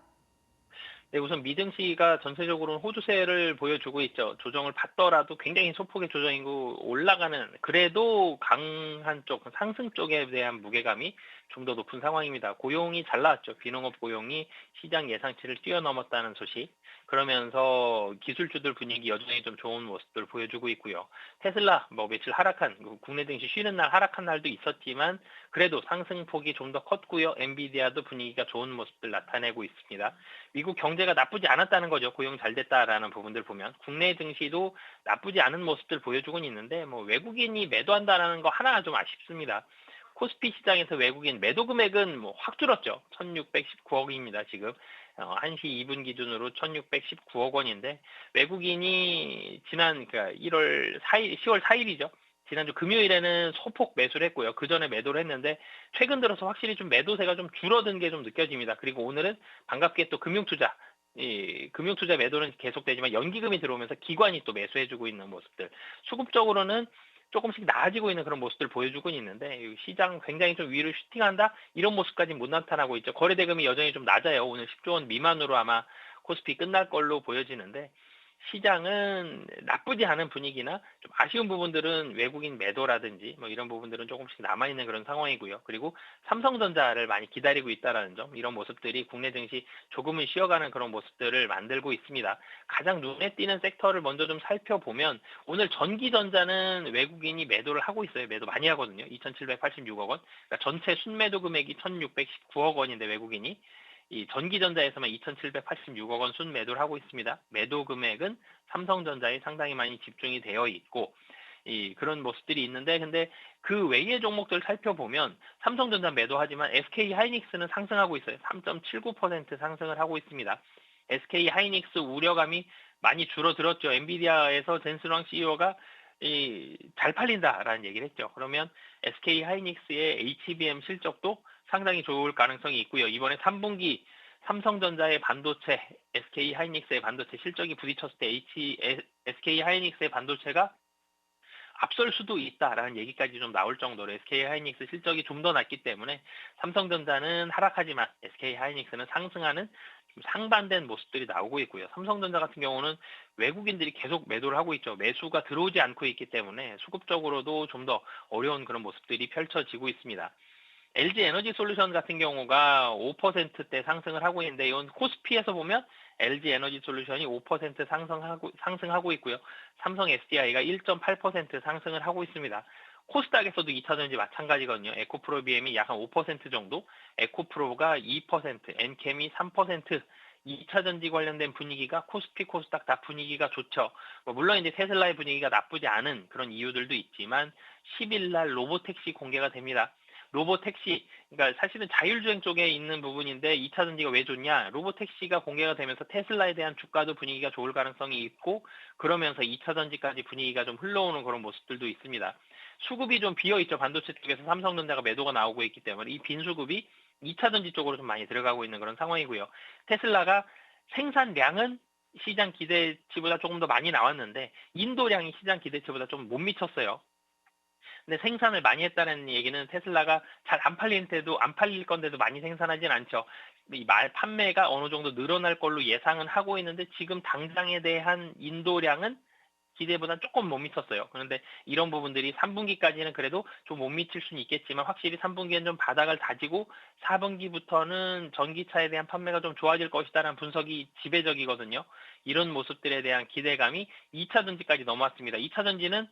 네, 우선 미증시가 전체적으로는 호주세를 보여주고 있죠. 조정을 받더라도 굉장히 소폭의 조정이고 올라가는 그래도 강한 쪽, 상승 쪽에 대한 무게감이 좀 더 높은 상황입니다. 고용이 잘 나왔죠. 비농업 고용이 시장 예상치를 뛰어넘었다는 소식. 그러면서 기술주들 분위기 여전히 좀 좋은 모습들 보여주고 있고요. 테슬라 며칠 하락한 국내 증시 쉬는 날 하락한 날도 있었지만 그래도 상승폭이 좀 더 컸고요. 엔비디아도 분위기가 좋은 모습들 나타내고 있습니다. 미국 경제가 나쁘지 않았다는 거죠. 고용 잘 됐다라는 부분들 보면 국내 증시도 나쁘지 않은 모습들 보여주고 있는데 외국인이 매도한다라는 거 하나 좀 아쉽습니다. 코스피 시장에서 외국인 매도 금액은 확 줄었죠. 1,619억입니다. 지금 1시 2분 기준으로 1,619억 원인데 외국인이 지난 10월 4일이죠. 지난주 금요일에는 소폭 매수를 했고요. 그 전에 매도를 했는데 최근 들어서 확실히 좀 매도세가 좀 줄어든 게 좀 느껴집니다. 그리고 오늘은 반갑게 또 금융투자 매도는 계속되지만 연기금이 들어오면서 기관이 또 매수해주고 있는 모습들. 수급적으로는 조금씩 나아지고 있는 그런 모습들 보여주고 있는데 시장 굉장히 좀 위로 슈팅한다 이런 모습까지 못 나타나고 있죠. 거래대금이 여전히 좀 낮아요. 오늘 10조 원 미만으로 아마 코스피 끝날 걸로 보여지는데 시장은 나쁘지 않은 분위기나 좀 아쉬운 부분들은 외국인 매도라든지 이런 부분들은 조금씩 남아있는 그런 상황이고요. 그리고 삼성전자를 많이 기다리고 있다는 점, 이런 모습들이 국내 증시 조금은 쉬어가는 그런 모습들을 만들고 있습니다. 가장 눈에 띄는 섹터를 먼저 좀 살펴보면 오늘 전기전자는 외국인이 매도를 하고 있어요. 매도 많이 하거든요. 2,786억 원. 그러니까 전체 순매도 금액이 1,619억 원인데 외국인이 이 전기전자에서만 2,786억 원 순매도를 하고 있습니다. 매도 금액은 삼성전자에 상당히 많이 집중이 되어 있고 그런 모습들이 있는데 근데 그 외의 종목들 살펴보면 삼성전자 매도하지만 SK 하이닉스는 상승하고 있어요. 3.79% 상승을 하고 있습니다. SK 하이닉스 우려감이 많이 줄어들었죠. 엔비디아에서 젠슨왕 CEO가 잘 팔린다라는 얘기를 했죠. 그러면 SK 하이닉스의 HBM 실적도 상당히 좋을 가능성이 있고요. 이번에 3분기 삼성전자의 반도체, SK 하이닉스의 반도체 실적이 부딪혔을 때 SK 하이닉스의 반도체가 앞설 수도 있다라는 얘기까지 좀 나올 정도로 SK 하이닉스 실적이 좀 더 낮기 때문에 삼성전자는 하락하지만 SK 하이닉스는 상승하는 상반된 모습들이 나오고 있고요. 삼성전자 같은 경우는 외국인들이 계속 매도를 하고 있죠. 매수가 들어오지 않고 있기 때문에 수급적으로도 좀 더 어려운 그런 모습들이 펼쳐지고 있습니다. LG 에너지 솔루션 같은 경우가 5%대 상승을 하고 있는데 이건 코스피에서 보면 LG 에너지 솔루션이 5% 상승하고 있고요. 삼성 SDI가 1.8% 상승을 하고 있습니다. 코스닥에서도 2차전지 마찬가지거든요. 에코프로비엠이 약 한 5% 정도, 에코프로가 2%, 엔캠이 3%, 2차전지 관련된 분위기가 코스피, 코스닥 다 분위기가 좋죠. 물론 이제 테슬라의 분위기가 나쁘지 않은 그런 이유들도 있지만 10일 날 로보택시 공개가 됩니다. 로보택시, 그러니까 사실은 자율주행 쪽에 있는 부분인데 2차전지가 왜 좋냐? 로보택시가 공개가 되면서 테슬라에 대한 주가도 분위기가 좋을 가능성이 있고 그러면서 2차전지까지 분위기가 좀 흘러오는 그런 모습들도 있습니다. 수급이 좀 비어있죠. 반도체 쪽에서 삼성전자가 매도가 나오고 있기 때문에 이 빈 수급이 2차전지 쪽으로 좀 많이 들어가고 있는 그런 상황이고요. 테슬라가 생산량은 시장 기대치보다 조금 더 많이 나왔는데 인도량이 시장 기대치보다 좀 못 미쳤어요. 근데 생산을 많이 했다는 얘기는 테슬라가 잘 안 팔릴 건데도 많이 생산하진 않죠. 이 판매가 어느 정도 늘어날 걸로 예상은 하고 있는데 지금 당장에 대한 인도량은 기대보다 조금 못 미쳤어요. 그런데 이런 부분들이 3분기까지는 그래도 좀 못 미칠 수는 있겠지만 확실히 3분기엔 좀 바닥을 다지고 4분기부터는 전기차에 대한 판매가 좀 좋아질 것이다라는 분석이 지배적이거든요. 이런 모습들에 대한 기대감이 2차전지까지 넘어왔습니다. 2차전지는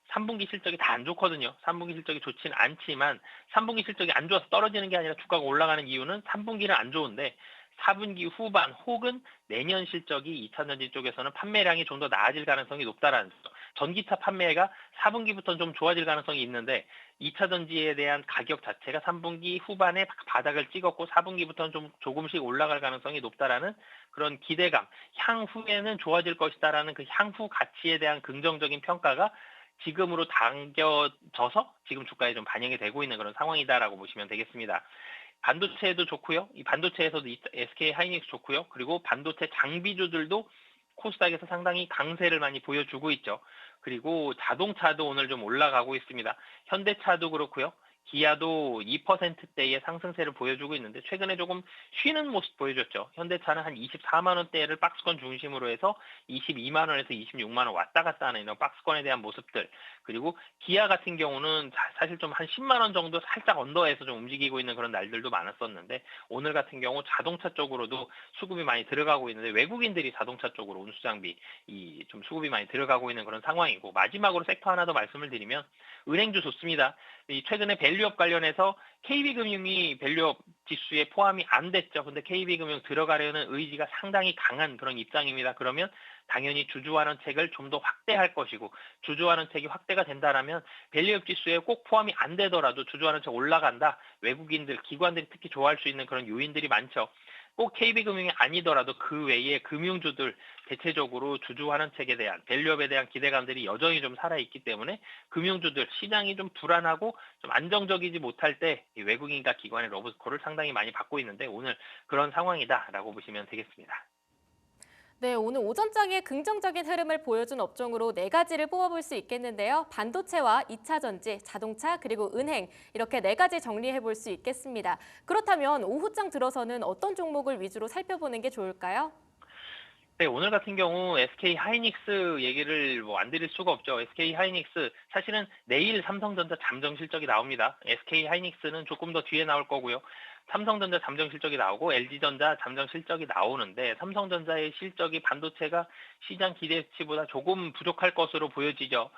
3분기 실적이 다 안 좋거든요. 3분기 실적이 좋진 않지만 3분기 실적이 안 좋아서 떨어지는 게 아니라 주가가 올라가는 이유는 3분기는 안 좋은데 4분기 후반 혹은 내년 실적이 2차전지 쪽에서는 판매량이 좀 더 나아질 가능성이 높다라는 거죠. 전기차 판매가 4분기부터는 좀 좋아질 가능성이 있는데 2차전지에 대한 가격 자체가 3분기 후반에 바닥을 찍었고 4분기부터는 좀 조금씩 올라갈 가능성이 높다라는 그런 기대감, 향후에는 좋아질 것이다라는 그 향후 가치에 대한 긍정적인 평가가 지금으로 당겨져서 지금 주가에 좀 반영이 되고 있는 그런 상황이다라고 보시면 되겠습니다. 반도체도 좋고요. 이 반도체에서도 SK 하이닉스 좋고요. 그리고 반도체 장비주들도 코스닥에서 상당히 강세를 많이 보여주고 있죠. 그리고 자동차도 오늘 좀 올라가고 있습니다. 현대차도 그렇고요. 기아도 2%대의 상승세를 보여주고 있는데 최근에 조금 쉬는 모습 보여줬죠. 현대차는 한 24만 원대를 박스권 중심으로 해서 22만 원에서 26만 원 왔다 갔다 하는 이런 박스권에 대한 모습들. 그리고 기아 같은 경우는 사실 좀 한 10만 원 정도 살짝 언더에서 좀 움직이고 있는 그런 날들도 많았었는데 오늘 같은 경우 자동차 쪽으로도 수급이 많이 들어가고 있는데 외국인들이 자동차 쪽으로 운수장비 좀 수급이 많이 들어가고 있는 그런 상황이고 마지막으로 섹터 하나 더 말씀을 드리면 은행주 좋습니다. 최근에 밸류업 관련해서 KB금융이 밸류업 지수에 포함이 안 됐죠. 근데 KB금융 들어가려는 의지가 상당히 강한 그런 입장입니다. 그러면 당연히 주주환원책을 좀 더 확대할 것이고 주주환원책이 확대가 된다라면 밸류업 지수에 꼭 포함이 안 되더라도 주주환원책 올라간다. 외국인들, 기관들이 특히 좋아할 수 있는 그런 요인들이 많죠. 꼭 KB금융이 아니더라도 그 외의 금융주들 대체적으로 주주환원책에 대한 밸류업에 대한 기대감들이 여전히 좀 살아있기 때문에 금융주들 시장이 좀 불안하고 좀 안정적이지 못할 때 외국인과 기관의 러브콜을 상당히 많이 받고 있는데 오늘 그런 상황이다라고 보시면 되겠습니다. 네, 오늘 오전장에 긍정적인 흐름을 보여준 업종으로 4가지를 뽑아볼 수 있겠는데요. 반도체와 2차전지, 자동차, 그리고 은행 이렇게 4가지 정리해볼 수 있겠습니다. 그렇다면 오후장 들어서는 어떤 종목을 위주로 살펴보는 게 좋을까요? 네, 오늘 같은 경우 SK 하이닉스 얘기를 안 드릴 수가 없죠. SK 하이닉스 사실은 내일 삼성전자 잠정 실적이 나옵니다. SK 하이닉스는 조금 더 뒤에 나올 거고요. 삼성전자 잠정 실적이 나오고 LG전자 잠정 실적이 나오는데 삼성전자의 실적이 반도체가 시장 기대치보다 조금 부족할 것으로 보여지죠.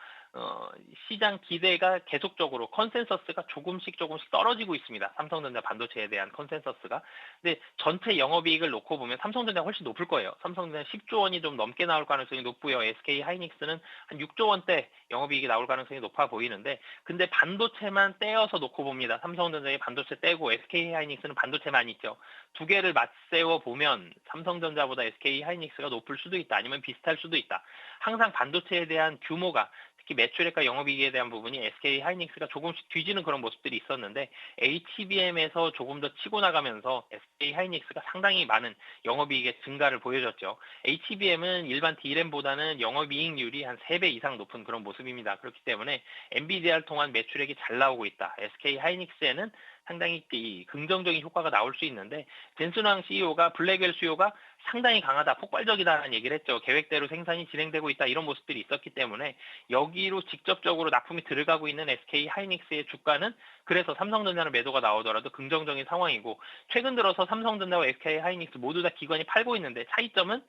시장 기대가 계속적으로 컨센서스가 조금씩 떨어지고 있습니다. 삼성전자 반도체에 대한 컨센서스가. 근데 전체 영업이익을 놓고 보면 삼성전자가 훨씬 높을 거예요. 삼성전자 10조 원이 좀 넘게 나올 가능성이 높고요. SK 하이닉스는 한 6조 원대 영업이익이 나올 가능성이 높아 보이는데, 근데 반도체만 떼어서 놓고 봅니다. 삼성전자의 반도체 떼고 SK 하이닉스는 반도체만 있죠. 두 개를 맞세워 보면 삼성전자보다 SK 하이닉스가 높을 수도 있다. 아니면 비슷할 수도 있다. 항상 반도체에 대한 규모가, 특히 매출액과 영업이익에 대한 부분이 SK 하이닉스가 조금씩 뒤지는 그런 모습들이 있었는데, HBM에서 조금 더 치고 나가면서 SK 하이닉스가 상당히 많은 영업이익의 증가를 보여줬죠. HBM은 일반 D램보다는 영업이익률이 한 3배 이상 높은 그런 모습입니다. 그렇기 때문에 엔비디아를 통한 매출액이 잘 나오고 있다. SK 하이닉스에는 상당히 긍정적인 효과가 나올 수 있는데, 젠슨왕 CEO가 블랙웰 수요가 상당히 강하다, 폭발적이다라는 얘기를 했죠. 계획대로 생산이 진행되고 있다, 이런 모습들이 있었기 때문에 여기로 직접적으로 납품이 들어가고 있는 SK 하이닉스의 주가는 그래서 삼성전자는 매도가 나오더라도 긍정적인 상황이고, 최근 들어서 삼성전자와 SK 하이닉스 모두 다 기관이 팔고 있는데, 차이점은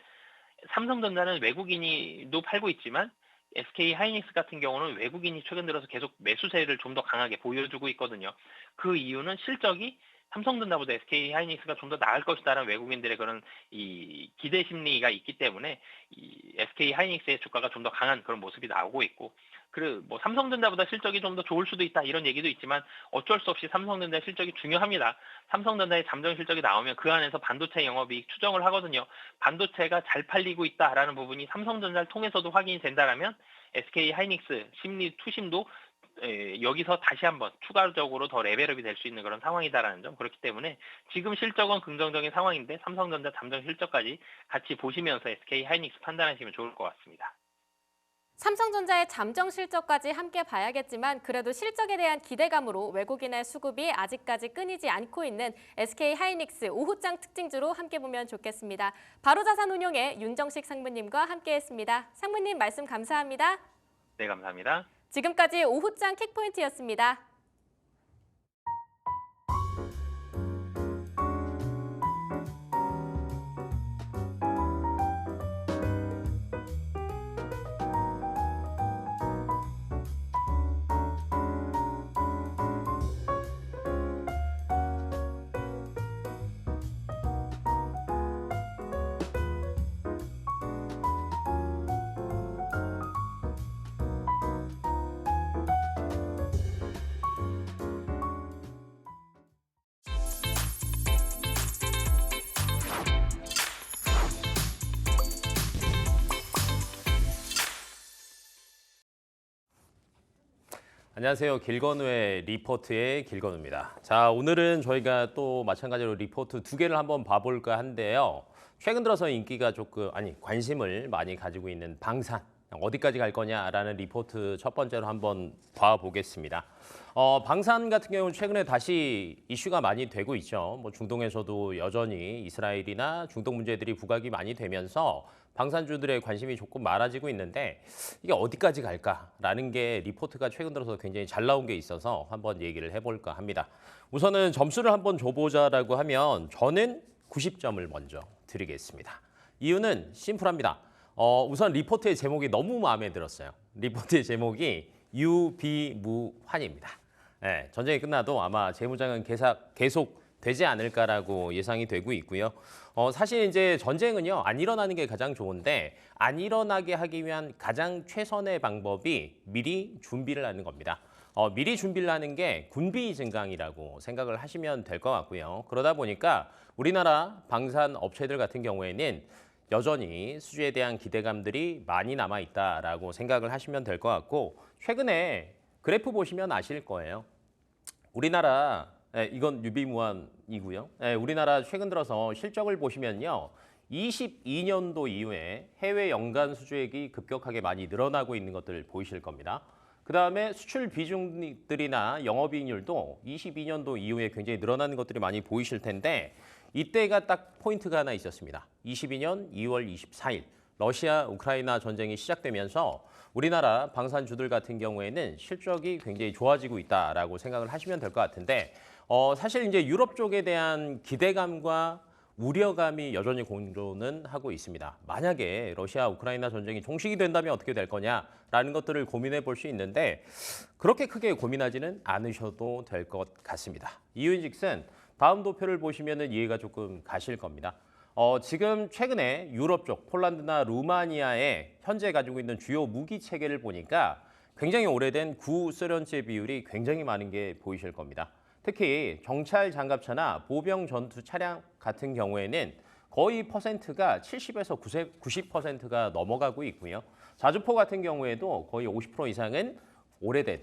삼성전자는 외국인이도 팔고 있지만 SK 하이닉스 같은 경우는 외국인이 최근 들어서 계속 매수세를 좀 더 강하게 보여주고 있거든요. 그 이유는 실적이 삼성전자보다 SK 하이닉스가 좀 더 나을 것이다라는 외국인들의 그런 이 기대 심리가 있기 때문에 이 SK 하이닉스의 주가가 좀 더 강한 그런 모습이 나오고 있고, 그리고 뭐 삼성전자보다 실적이 좀 더 좋을 수도 있다, 이런 얘기도 있지만 어쩔 수 없이 삼성전자의 실적이 중요합니다. 삼성전자의 잠정 실적이 나오면 그 안에서 반도체 영업이익 추정을 하거든요. 반도체가 잘 팔리고 있다라는 부분이 삼성전자를 통해서도 확인이 된다라면 SK 하이닉스 심리 투심도 여기서 다시 한번 추가적으로 더 레벨업이 될 수 있는 그런 상황이다라는 점. 그렇기 때문에 지금 실적은 긍정적인 상황인데 삼성전자 잠정 실적까지 같이 보시면서 SK 하이닉스 판단하시면 좋을 것 같습니다. 삼성전자의 잠정 실적까지 함께 봐야겠지만 그래도 실적에 대한 기대감으로 외국인의 수급이 아직까지 끊이지 않고 있는 SK 하이닉스 오후장 특징주로 함께 보면 좋겠습니다. 바로자산운용의 윤정식 상무님과 함께했습니다. 상무님 말씀 감사합니다. 네, 감사합니다. 지금까지 오후장 킥포인트였습니다. 안녕하세요. 길건우의 리포트의 길건우입니다. 자, 오늘은 저희가 또 마찬가지로 리포트 두 개를 한번 봐볼까 한데요. 최근 들어서 인기가 관심을 많이 가지고 있는 방산. 어디까지 갈 거냐라는 리포트 첫 번째로 한번 봐보겠습니다. 방산 같은 경우는 최근에 다시 이슈가 많이 되고 있죠. 뭐 중동에서도 여전히 이스라엘이나 중동 문제들이 부각이 많이 되면서 방산주들의 관심이 조금 많아지고 있는데 이게 어디까지 갈까라는 게 리포트가 최근 들어서 굉장히 잘 나온 게 있어서 한번 얘기를 해볼까 합니다. 우선은 점수를 한번 줘보자라고 하면 저는 90점을 먼저 드리겠습니다. 이유는 심플합니다. 우선 리포트의 제목이 너무 마음에 들었어요. 리포트의 제목이 유비무환입니다. 네, 전쟁이 끝나도 아마 재무장은 계속 되지 않을까라고 예상이 되고 있고요. 사실 이제 전쟁은요, 안 일어나는 게 가장 좋은데 안 일어나게 하기 위한 가장 최선의 방법이 미리 준비를 하는 겁니다. 미리 준비를 하는 게 군비 증강이라고 생각을 하시면 될 것 같고요. 그러다 보니까 우리나라 방산 업체들 같은 경우에는 여전히 수주에 대한 기대감들이 많이 남아있다라고 생각을 하시면 될 것 같고, 최근에 그래프 보시면 아실 거예요. 우리나라, 이건 유비무환이고요. 우리나라 최근 들어서 실적을 보시면요. 22년도 이후에 해외 연간 수주액이 급격하게 많이 늘어나고 있는 것들 보이실 겁니다. 그다음에 수출 비중들이나 영업이익률도 22년도 이후에 굉장히 늘어나는 것들이 많이 보이실 텐데, 이때가 딱 포인트가 하나 있었습니다. 22년 2월 24일 러시아 우크라이나 전쟁이 시작되면서 우리나라 방산주들 같은 경우에는 실적이 굉장히 좋아지고 있다라고 생각을 하시면 될 것 같은데, 사실 이제 유럽 쪽에 대한 기대감과 우려감이 여전히 공존은 하고 있습니다. 만약에 러시아 우크라이나 전쟁이 종식이 된다면 어떻게 될 거냐라는 것들을 고민해 볼 수 있는데 그렇게 크게 고민하지는 않으셔도 될 것 같습니다. 이유인즉슨 다음 도표를 보시면 이해가 조금 가실 겁니다. 지금 최근에 유럽 쪽 폴란드나 루마니아에 현재 가지고 있는 주요 무기 체계를 보니까 굉장히 오래된 구소련제 비율이 굉장히 많은 게 보이실 겁니다. 특히 정찰 장갑차나 보병 전투 차량 같은 경우에는 거의 퍼센트가 70에서 90%가 넘어가고 있고요. 자주포 같은 경우에도 거의 50% 이상은 오래된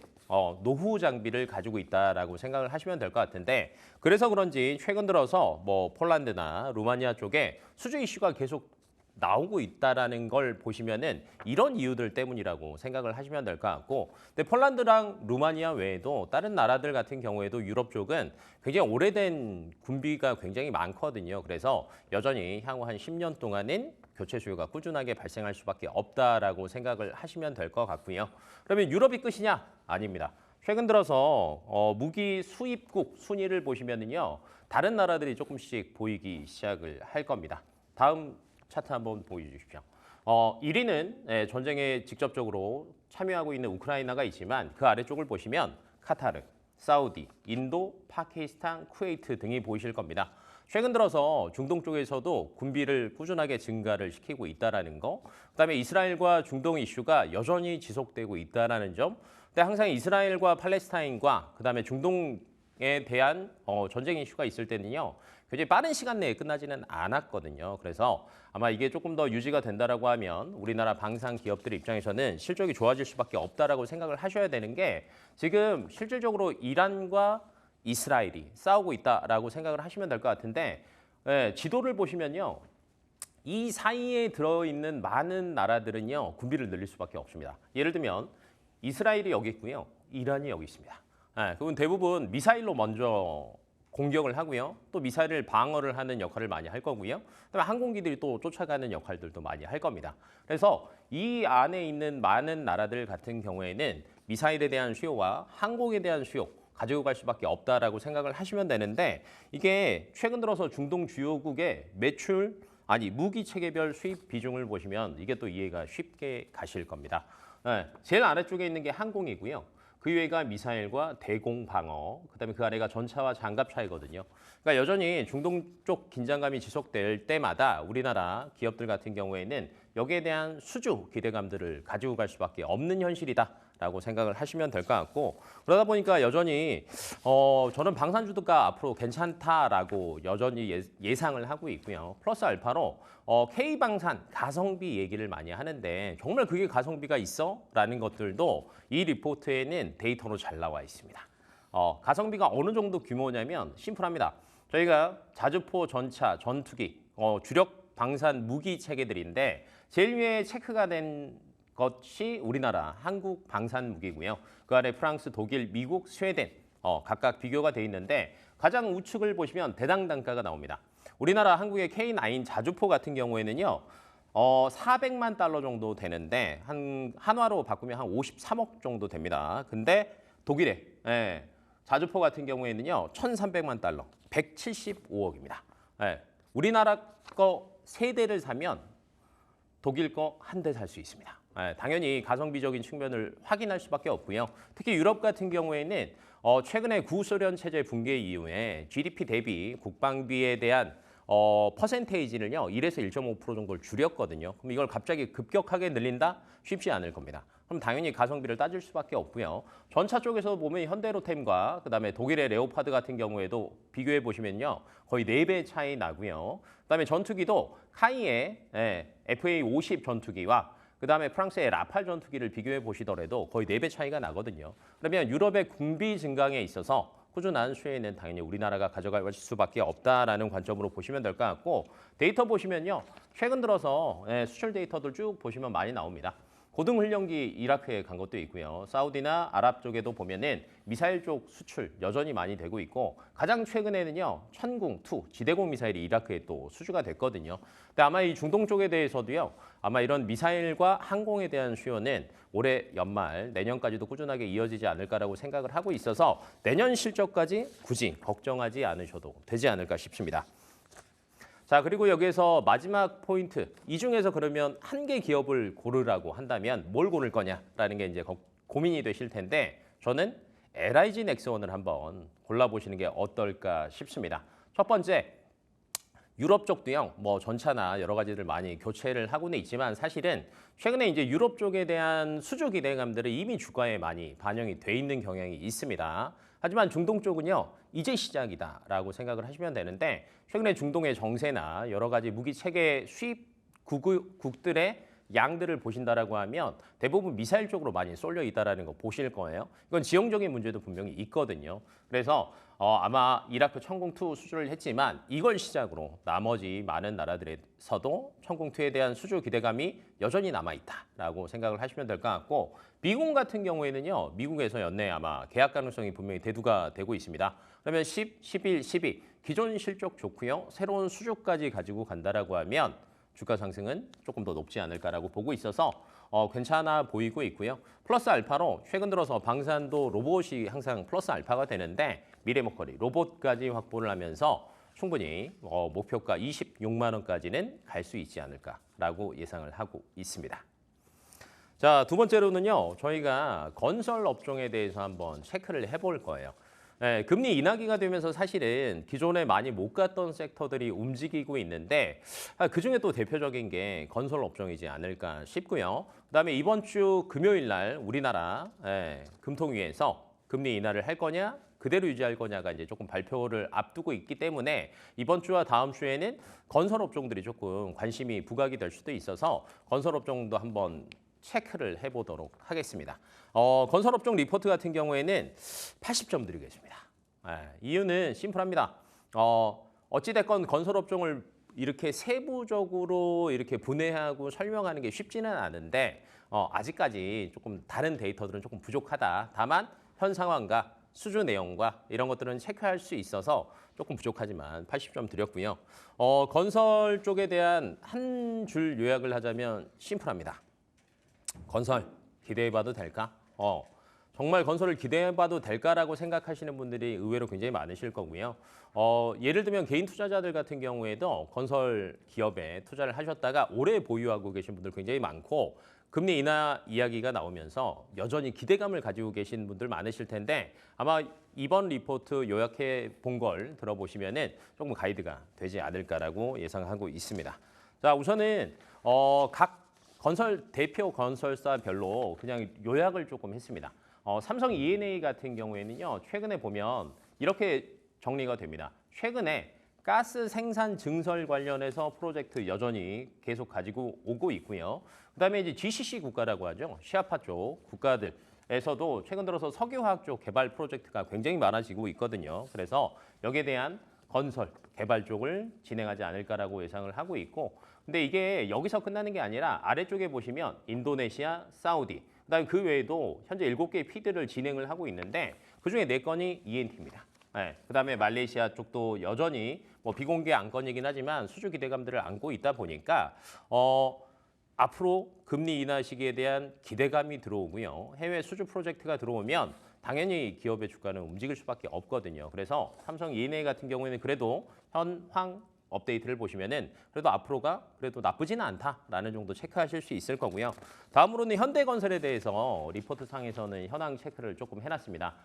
노후 장비를 가지고 있다라고 생각을 하시면 될 것 같은데 그래서 그런지 최근 들어서 뭐 폴란드나 루마니아 쪽에 수주 이슈가 계속 나오고 있다라는 걸 보시면은 이런 이유들 때문이라고 생각을 하시면 될 것 같고 근데 폴란드랑 루마니아 외에도 다른 나라들 같은 경우에도 유럽 쪽은 굉장히 오래된 군비가 굉장히 많거든요. 그래서 여전히 향후 한 10년 동안은 교체 수요가 꾸준하게 발생할 수밖에 없다라고 생각을 하시면 될 것 같고요. 그러면 유럽이 끝이냐? 아닙니다. 최근 들어서 무기 수입국 순위를 보시면은요. 다른 나라들이 조금씩 보이기 시작을 할 겁니다. 다음 차트 한번 보여주십시오. 1위는 전쟁에 직접적으로 참여하고 있는 우크라이나가 있지만 그 아래쪽을 보시면 카타르, 사우디, 인도, 파키스탄, 쿠웨이트 등이 보이실 겁니다. 최근 들어서 중동 쪽에서도 군비를 꾸준하게 증가를 시키고 있다는 거, 그다음에 이스라엘과 중동 이슈가 여전히 지속되고 있다는 점, 근데 항상 이스라엘과 팔레스타인과 그다음에 중동에 대한 전쟁 이슈가 있을 때는요, 굉장히 빠른 시간 내에 끝나지는 않았거든요. 그래서 아마 이게 조금 더 유지가 된다라고 하면 우리나라 방산 기업들 입장에서는 실적이 좋아질 수밖에 없다라고 생각을 하셔야 되는 게 지금 실질적으로 이란과 이스라엘이 싸우고 있다라고 생각을 하시면 될 것 같은데 지도를 보시면요. 이 사이에 들어있는 많은 나라들은요. 군비를 늘릴 수밖에 없습니다. 예를 들면 이스라엘이 여기 있고요. 이란이 여기 있습니다. 그건 대부분 미사일로 먼저 공격을 하고요. 또 미사일을 방어를 하는 역할을 많이 할 거고요. 그다음에 항공기들이 또 쫓아가는 역할들도 많이 할 겁니다. 그래서 이 안에 있는 많은 나라들 같은 경우에는 미사일에 대한 수요와 항공에 대한 수요 가지고 갈 수밖에 없다라고 생각을 하시면 되는데 이게 최근 들어서 중동 주요국의 무기 체계별 수입 비중을 보시면 이게 또 이해가 쉽게 가실 겁니다. 제일 아래쪽에 있는 게 항공이고요. 그 위에가 미사일과 대공 방어, 그다음에 그 아래가 전차와 장갑차이거든요. 그러니까 여전히 중동 쪽 긴장감이 지속될 때마다 우리나라 기업들 같은 경우에는 여기에 대한 수주 기대감들을 가지고 갈 수밖에 없는 현실이다라고 생각을 하시면 될 것 같고 그러다 보니까 여전히 저는 방산주도가 앞으로 괜찮다라고 여전히 예상을 하고 있고요. 플러스 알파로 K방산 가성비 얘기를 많이 하는데 정말 그게 가성비가 있어? 라는 것들도 이 리포트에는 데이터로 잘 나와 있습니다. 가성비가 어느 정도 규모냐면 심플합니다. 저희가 자주포, 전차, 전투기, 주력 방산 무기 체계들인데 제일 위에 체크가 된 것이 우리나라 한국 방산 무기고요. 그 아래 프랑스, 독일, 미국, 스웨덴 각각 비교가 돼 있는데 가장 우측을 보시면 대당 단가가 나옵니다. 우리나라 한국의 K9 자주포 같은 경우에는요. 400만 달러 정도 되는데 한화로 바꾸면 한 53억 정도 됩니다. 근데 독일의 자주포 같은 경우에는요. 1,300만 달러, 175억입니다. 우리나라 거 3대를 사면 독일 거 1대 살 수 있습니다. 당연히 가성비적인 측면을 확인할 수밖에 없고요. 특히 유럽 같은 경우에는 최근에 구소련 체제 붕괴 이후에 GDP 대비 국방비에 대한 퍼센테이지를요 1에서 1.5% 정도를 줄였거든요. 그럼 이걸 갑자기 급격하게 늘린다? 쉽지 않을 겁니다. 그럼 당연히 가성비를 따질 수밖에 없고요. 전차 쪽에서 보면 현대로템과 그다음에 독일의 레오파드 같은 경우에도 비교해 보시면요 거의 4배 차이 나고요. 그다음에 전투기도 카이의 FA50 전투기와 그다음에 프랑스의 라팔 전투기를 비교해 보시더라도 거의 4배 차이가 나거든요. 그러면 유럽의 군비 증강에 있어서 꾸준한 수혜는 당연히 우리나라가 가져갈 수밖에 없다라는 관점으로 보시면 될 것 같고 데이터 보시면요. 최근 들어서 수출 데이터들 쭉 보시면 많이 나옵니다. 고등훈련기 이라크에 간 것도 있고요. 사우디나 아랍 쪽에도 보면은 미사일 쪽 수출 여전히 많이 되고 있고 가장 최근에는요. 천궁2 지대공 미사일이 이라크에 또 수주가 됐거든요. 근데 아마 이 중동 쪽에 대해서도요. 아마 이런 미사일과 항공에 대한 수요는 올해 연말 내년까지도 꾸준하게 이어지지 않을까라고 생각을 하고 있어서 내년 실적까지 굳이 걱정하지 않으셔도 되지 않을까 싶습니다. 자, 그리고 여기에서 마지막 포인트. 이 중에서 그러면 한 개 기업을 고르라고 한다면 뭘 고를 거냐라는 게 이제 고민이 되실 텐데 저는 LIG 넥스원을 한번 골라보시는 게 어떨까 싶습니다. 첫 번째, 유럽 쪽도요, 뭐 전차나 여러 가지들 많이 교체를 하고는 있지만 사실은 최근에 이제 유럽 쪽에 대한 수주 기대감들이 이미 주가에 많이 반영이 돼 있는 경향이 있습니다. 하지만 중동 쪽은요, 이제 시작이다라고 생각을 하시면 되는데 최근에 중동의 정세나 여러 가지 무기 체계 수입국들의 양들을 보신다라고 하면 대부분 미사일 쪽으로 많이 쏠려 있다라는 거 보실 거예요. 이건 지형적인 문제도 분명히 있거든요. 그래서 아마 이라크 천공2 수주를 했지만 이걸 시작으로 나머지 많은 나라들에서도 천공2에 대한 수주 기대감이 여전히 남아있다라고 생각을 하시면 될 것 같고 미국 같은 경우에는요. 미국에서 연내 아마 계약 가능성이 분명히 대두가 되고 있습니다. 그러면 10, 11, 12 기존 실적 좋고요. 새로운 수주까지 가지고 간다라고 하면 주가 상승은 조금 더 높지 않을까라고 보고 있어서 괜찮아 보이고 있고요. 플러스 알파로 최근 들어서 방산도 로봇이 항상 플러스 알파가 되는데 미래목걸이 로봇까지 확보를 하면서 충분히 목표가 26만 원까지는 갈 수 있지 않을까라고 예상을 하고 있습니다. 자, 두 번째로는요. 저희가 건설 업종에 대해서 한번 체크를 해볼 거예요. 네, 금리 인하기가 되면서 사실은 기존에 많이 못 갔던 섹터들이 움직이고 있는데 그중에 또 대표적인 게 건설 업종이지 않을까 싶고요. 그다음에 이번 주 금요일 날 우리나라 금통위에서 금리 인하를 할 거냐 그대로 유지할 거냐가 이제 조금 발표를 앞두고 있기 때문에 이번 주와 다음 주에는 건설 업종들이 조금 관심이 부각이 될 수도 있어서 건설 업종도 한번 체크를 해보도록 하겠습니다. 건설업종 리포트 같은 경우에는 80점 드리겠습니다. 이유는 심플합니다. 어찌됐건 건설업종을 이렇게 세부적으로 이렇게 분해하고 설명하는 게 쉽지는 않은데 아직까지 조금 다른 데이터들은 조금 부족하다. 다만 현 상황과 수주 내용과 이런 것들은 체크할 수 있어서 조금 부족하지만 80점 드렸고요. 건설 쪽에 대한 한 줄 요약을 하자면 심플합니다. 건설 기대해봐도 될까? 정말 건설을 기대해봐도 될까라고 생각하시는 분들이 의외로 굉장히 많으실 거고요. 예를 들면 개인 투자자들 같은 경우에도 건설 기업에 투자를 하셨다가 오래 보유하고 계신 분들 굉장히 많고 금리 인하 이야기가 나오면서 여전히 기대감을 가지고 계신 분들 많으실 텐데 아마 이번 리포트 요약해 본 걸 들어보시면은 조금 가이드가 되지 않을까라고 예상하고 있습니다. 자, 우선은 각 건설 대표 건설사별로 그냥 요약을 조금 했습니다. 삼성 E&A 같은 경우에는요. 최근에 보면 이렇게 정리가 됩니다. 최근에 가스 생산 증설 관련해서 프로젝트 여전히 계속 가지고 오고 있고요. 그다음에 이제 GCC 국가라고 하죠. 시아파 쪽 국가들에서도 최근 들어서 석유화학 쪽 개발 프로젝트가 굉장히 많아지고 있거든요. 그래서 여기에 대한 건설, 개발 쪽을 진행하지 않을까라고 예상을 하고 있고 근데 이게 여기서 끝나는 게 아니라 아래쪽에 보시면 인도네시아, 사우디, 그다음에 그 외에도 현재 7개의 피드를 진행을 하고 있는데 그중에 4건이 E&T입니다. 네, 그다음에 말레이시아 쪽도 여전히 뭐 비공개 안건이긴 하지만 수주 기대감들을 안고 있다 보니까 앞으로 금리 인하 시기에 대한 기대감이 들어오고요. 해외 수주 프로젝트가 들어오면 당연히 기업의 주가는 움직일 수밖에 없거든요. 그래서 삼성 E&A 같은 경우에는 그래도 현황 업데이트를 보시면은 그래도 앞으로가 그래도 나쁘지는 않다라는 정도 체크하실 수 있을 거고요. 다음으로는 현대건설에 대해서 리포트 상에서는 현황 체크를 조금 해놨습니다.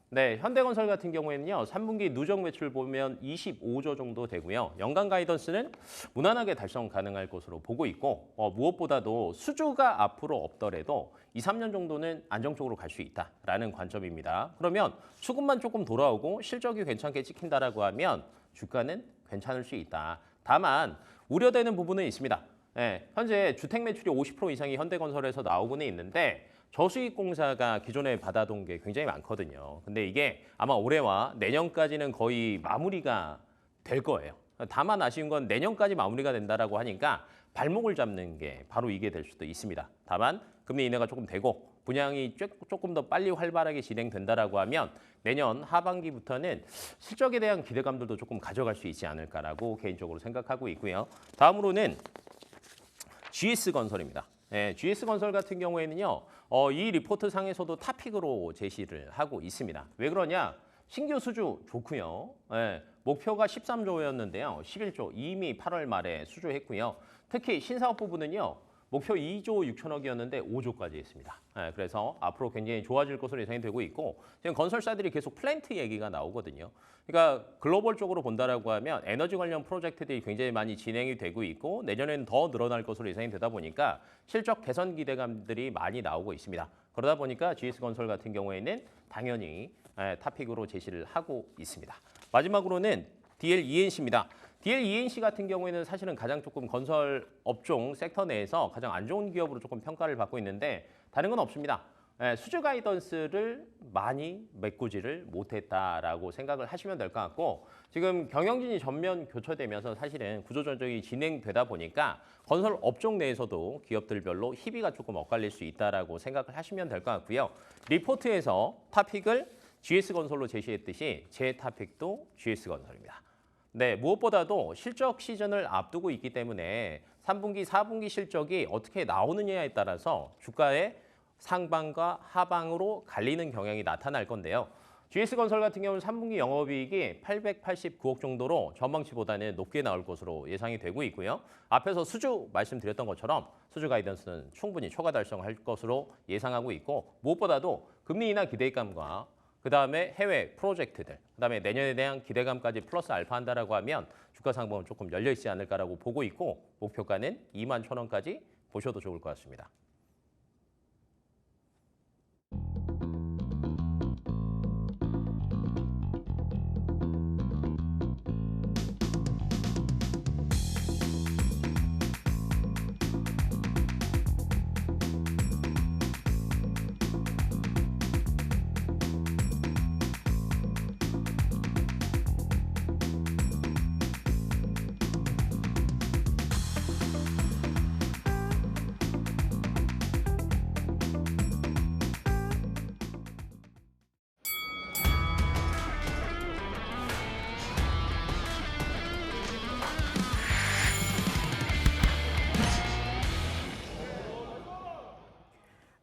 네, 현대건설 같은 경우에는요. 3분기 누적 매출 보면 25조 정도 되고요. 연간 가이던스는 무난하게 달성 가능할 것으로 보고 있고 무엇보다도 수주가 앞으로 없더라도 2, 3년 정도는 안정적으로 갈 수 있다라는 관점입니다. 그러면 수급만 조금 돌아오고 실적이 괜찮게 찍힌다라고 하면 주가는 괜찮을 수 있다. 다만 우려되는 부분은 있습니다. 네, 현재 주택 매출이 50% 이상이 현대건설에서 나오고는 있는데 저수익 공사가 기존에 받아둔 게 굉장히 많거든요. 근데 이게 아마 올해와 내년까지는 거의 마무리가 될 거예요. 다만 아쉬운 건 내년까지 마무리가 된다라고 하니까 발목을 잡는 게 바로 이게 될 수도 있습니다. 다만 금리 인하가 조금 되고 분양이 조금 더 빨리 활발하게 진행된다라고 하면 내년 하반기부터는 실적에 대한 기대감들도 조금 가져갈 수 있지 않을까라고 개인적으로 생각하고 있고요. 다음으로는 GS건설입니다. 네, GS건설 같은 경우에는요. 이 리포트 상에서도 탑픽으로 제시를 하고 있습니다. 왜 그러냐? 신규 수주 좋고요. 네, 목표가 13조였는데요. 11조 이미 8월 말에 수주했고요. 특히 신사업 부분은요. 목표 2조 6천억이었는데 5조까지 했습니다. 그래서 앞으로 굉장히 좋아질 것으로 예상이 되고 있고 지금 건설사들이 계속 플랜트 얘기가 나오거든요. 그러니까 글로벌적으로 본다라고 하면 에너지 관련 프로젝트들이 굉장히 많이 진행이 되고 있고 내년에는 더 늘어날 것으로 예상이 되다 보니까 실적 개선 기대감들이 많이 나오고 있습니다. 그러다 보니까 GS건설 같은 경우에는 당연히 탑픽으로 제시를 하고 있습니다. 마지막으로는 DL-ENC입니다. DL-ENC 같은 경우에는 사실은 가장 조금 건설 업종 섹터 내에서 가장 안 좋은 기업으로 조금 평가를 받고 있는데 다른 건 없습니다. 수주 가이던스를 많이 메꾸지를 못했다라고 생각을 하시면 될 것 같고 지금 경영진이 전면 교체되면서 사실은 구조조정이 진행되다 보니까 건설 업종 내에서도 기업들별로 희비가 조금 엇갈릴 수 있다라고 생각을 하시면 될 것 같고요. 리포트에서 탑픽을 GS건설로 제시했듯이 제 탑픽도 GS건설입니다. 네, 무엇보다도 실적 시즌을 앞두고 있기 때문에 3분기, 4분기 실적이 어떻게 나오느냐에 따라서 주가의 상방과 하방으로 갈리는 경향이 나타날 건데요. GS건설 같은 경우는 3분기 영업이익이 889억 정도로 전망치보다는 높게 나올 것으로 예상이 되고 있고요. 앞에서 수주 말씀드렸던 것처럼 수주 가이던스는 충분히 초과 달성할 것으로 예상하고 있고 무엇보다도 금리 인하 기대감과 그다음에 해외 프로젝트들, 그다음에 내년에 대한 기대감까지 플러스 알파한다라고 하면 주가 상방은 조금 열려 있지 않을까라고 보고 있고 목표가는 21,000원까지 보셔도 좋을 것 같습니다.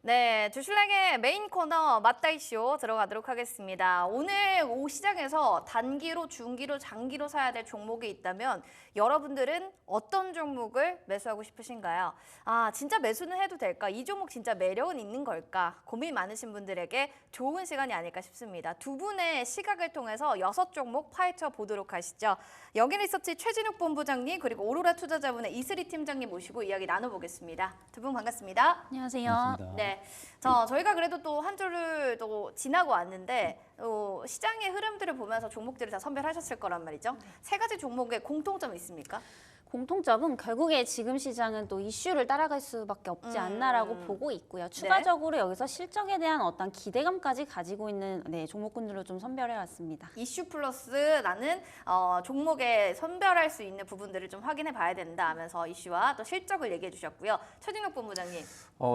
네, 주슐랭의 메인 코너 맞다 이슈 들어가도록 하겠습니다. 오늘 오후 시장에서 단기로, 중기로, 장기로 사야 될 종목이 있다면 여러분들은 어떤 종목을 매수하고 싶으신가요? 아, 진짜 매수는 해도 될까? 이 종목 진짜 매력은 있는 걸까? 고민 많으신 분들에게 좋은 시간이 아닐까 싶습니다. 두 분의 시각을 통해서 6종목 파헤쳐 보도록 하시죠. 여기리서치 최진욱 본부장님 그리고 오로라 투자자문의 이슬희 팀장님 모시고 이야기 나눠보겠습니다. 두 분 반갑습니다. 안녕하세요. 네, 저희가 그래도 또 한 주를 또 지나고 왔는데 시장의 흐름들을 보면서 종목들을 다 선별하셨을 거란 말이죠. 세 가지 종목에 공통점이 있습니까? 공통점은 결국에 지금 시장은 또 이슈를 따라갈 수밖에 없지 않나라고 보고 있고요. 추가적으로 여기서 실적에 대한 어떤 기대감까지 가지고 있는 종목군들로 좀 선별해왔습니다. 이슈 플러스 나는 종목에 선별할 수 있는 부분들을 좀 확인해 봐야 된다 하면서 이슈와 또 실적을 얘기해 주셨고요. 최진욱 본부장님.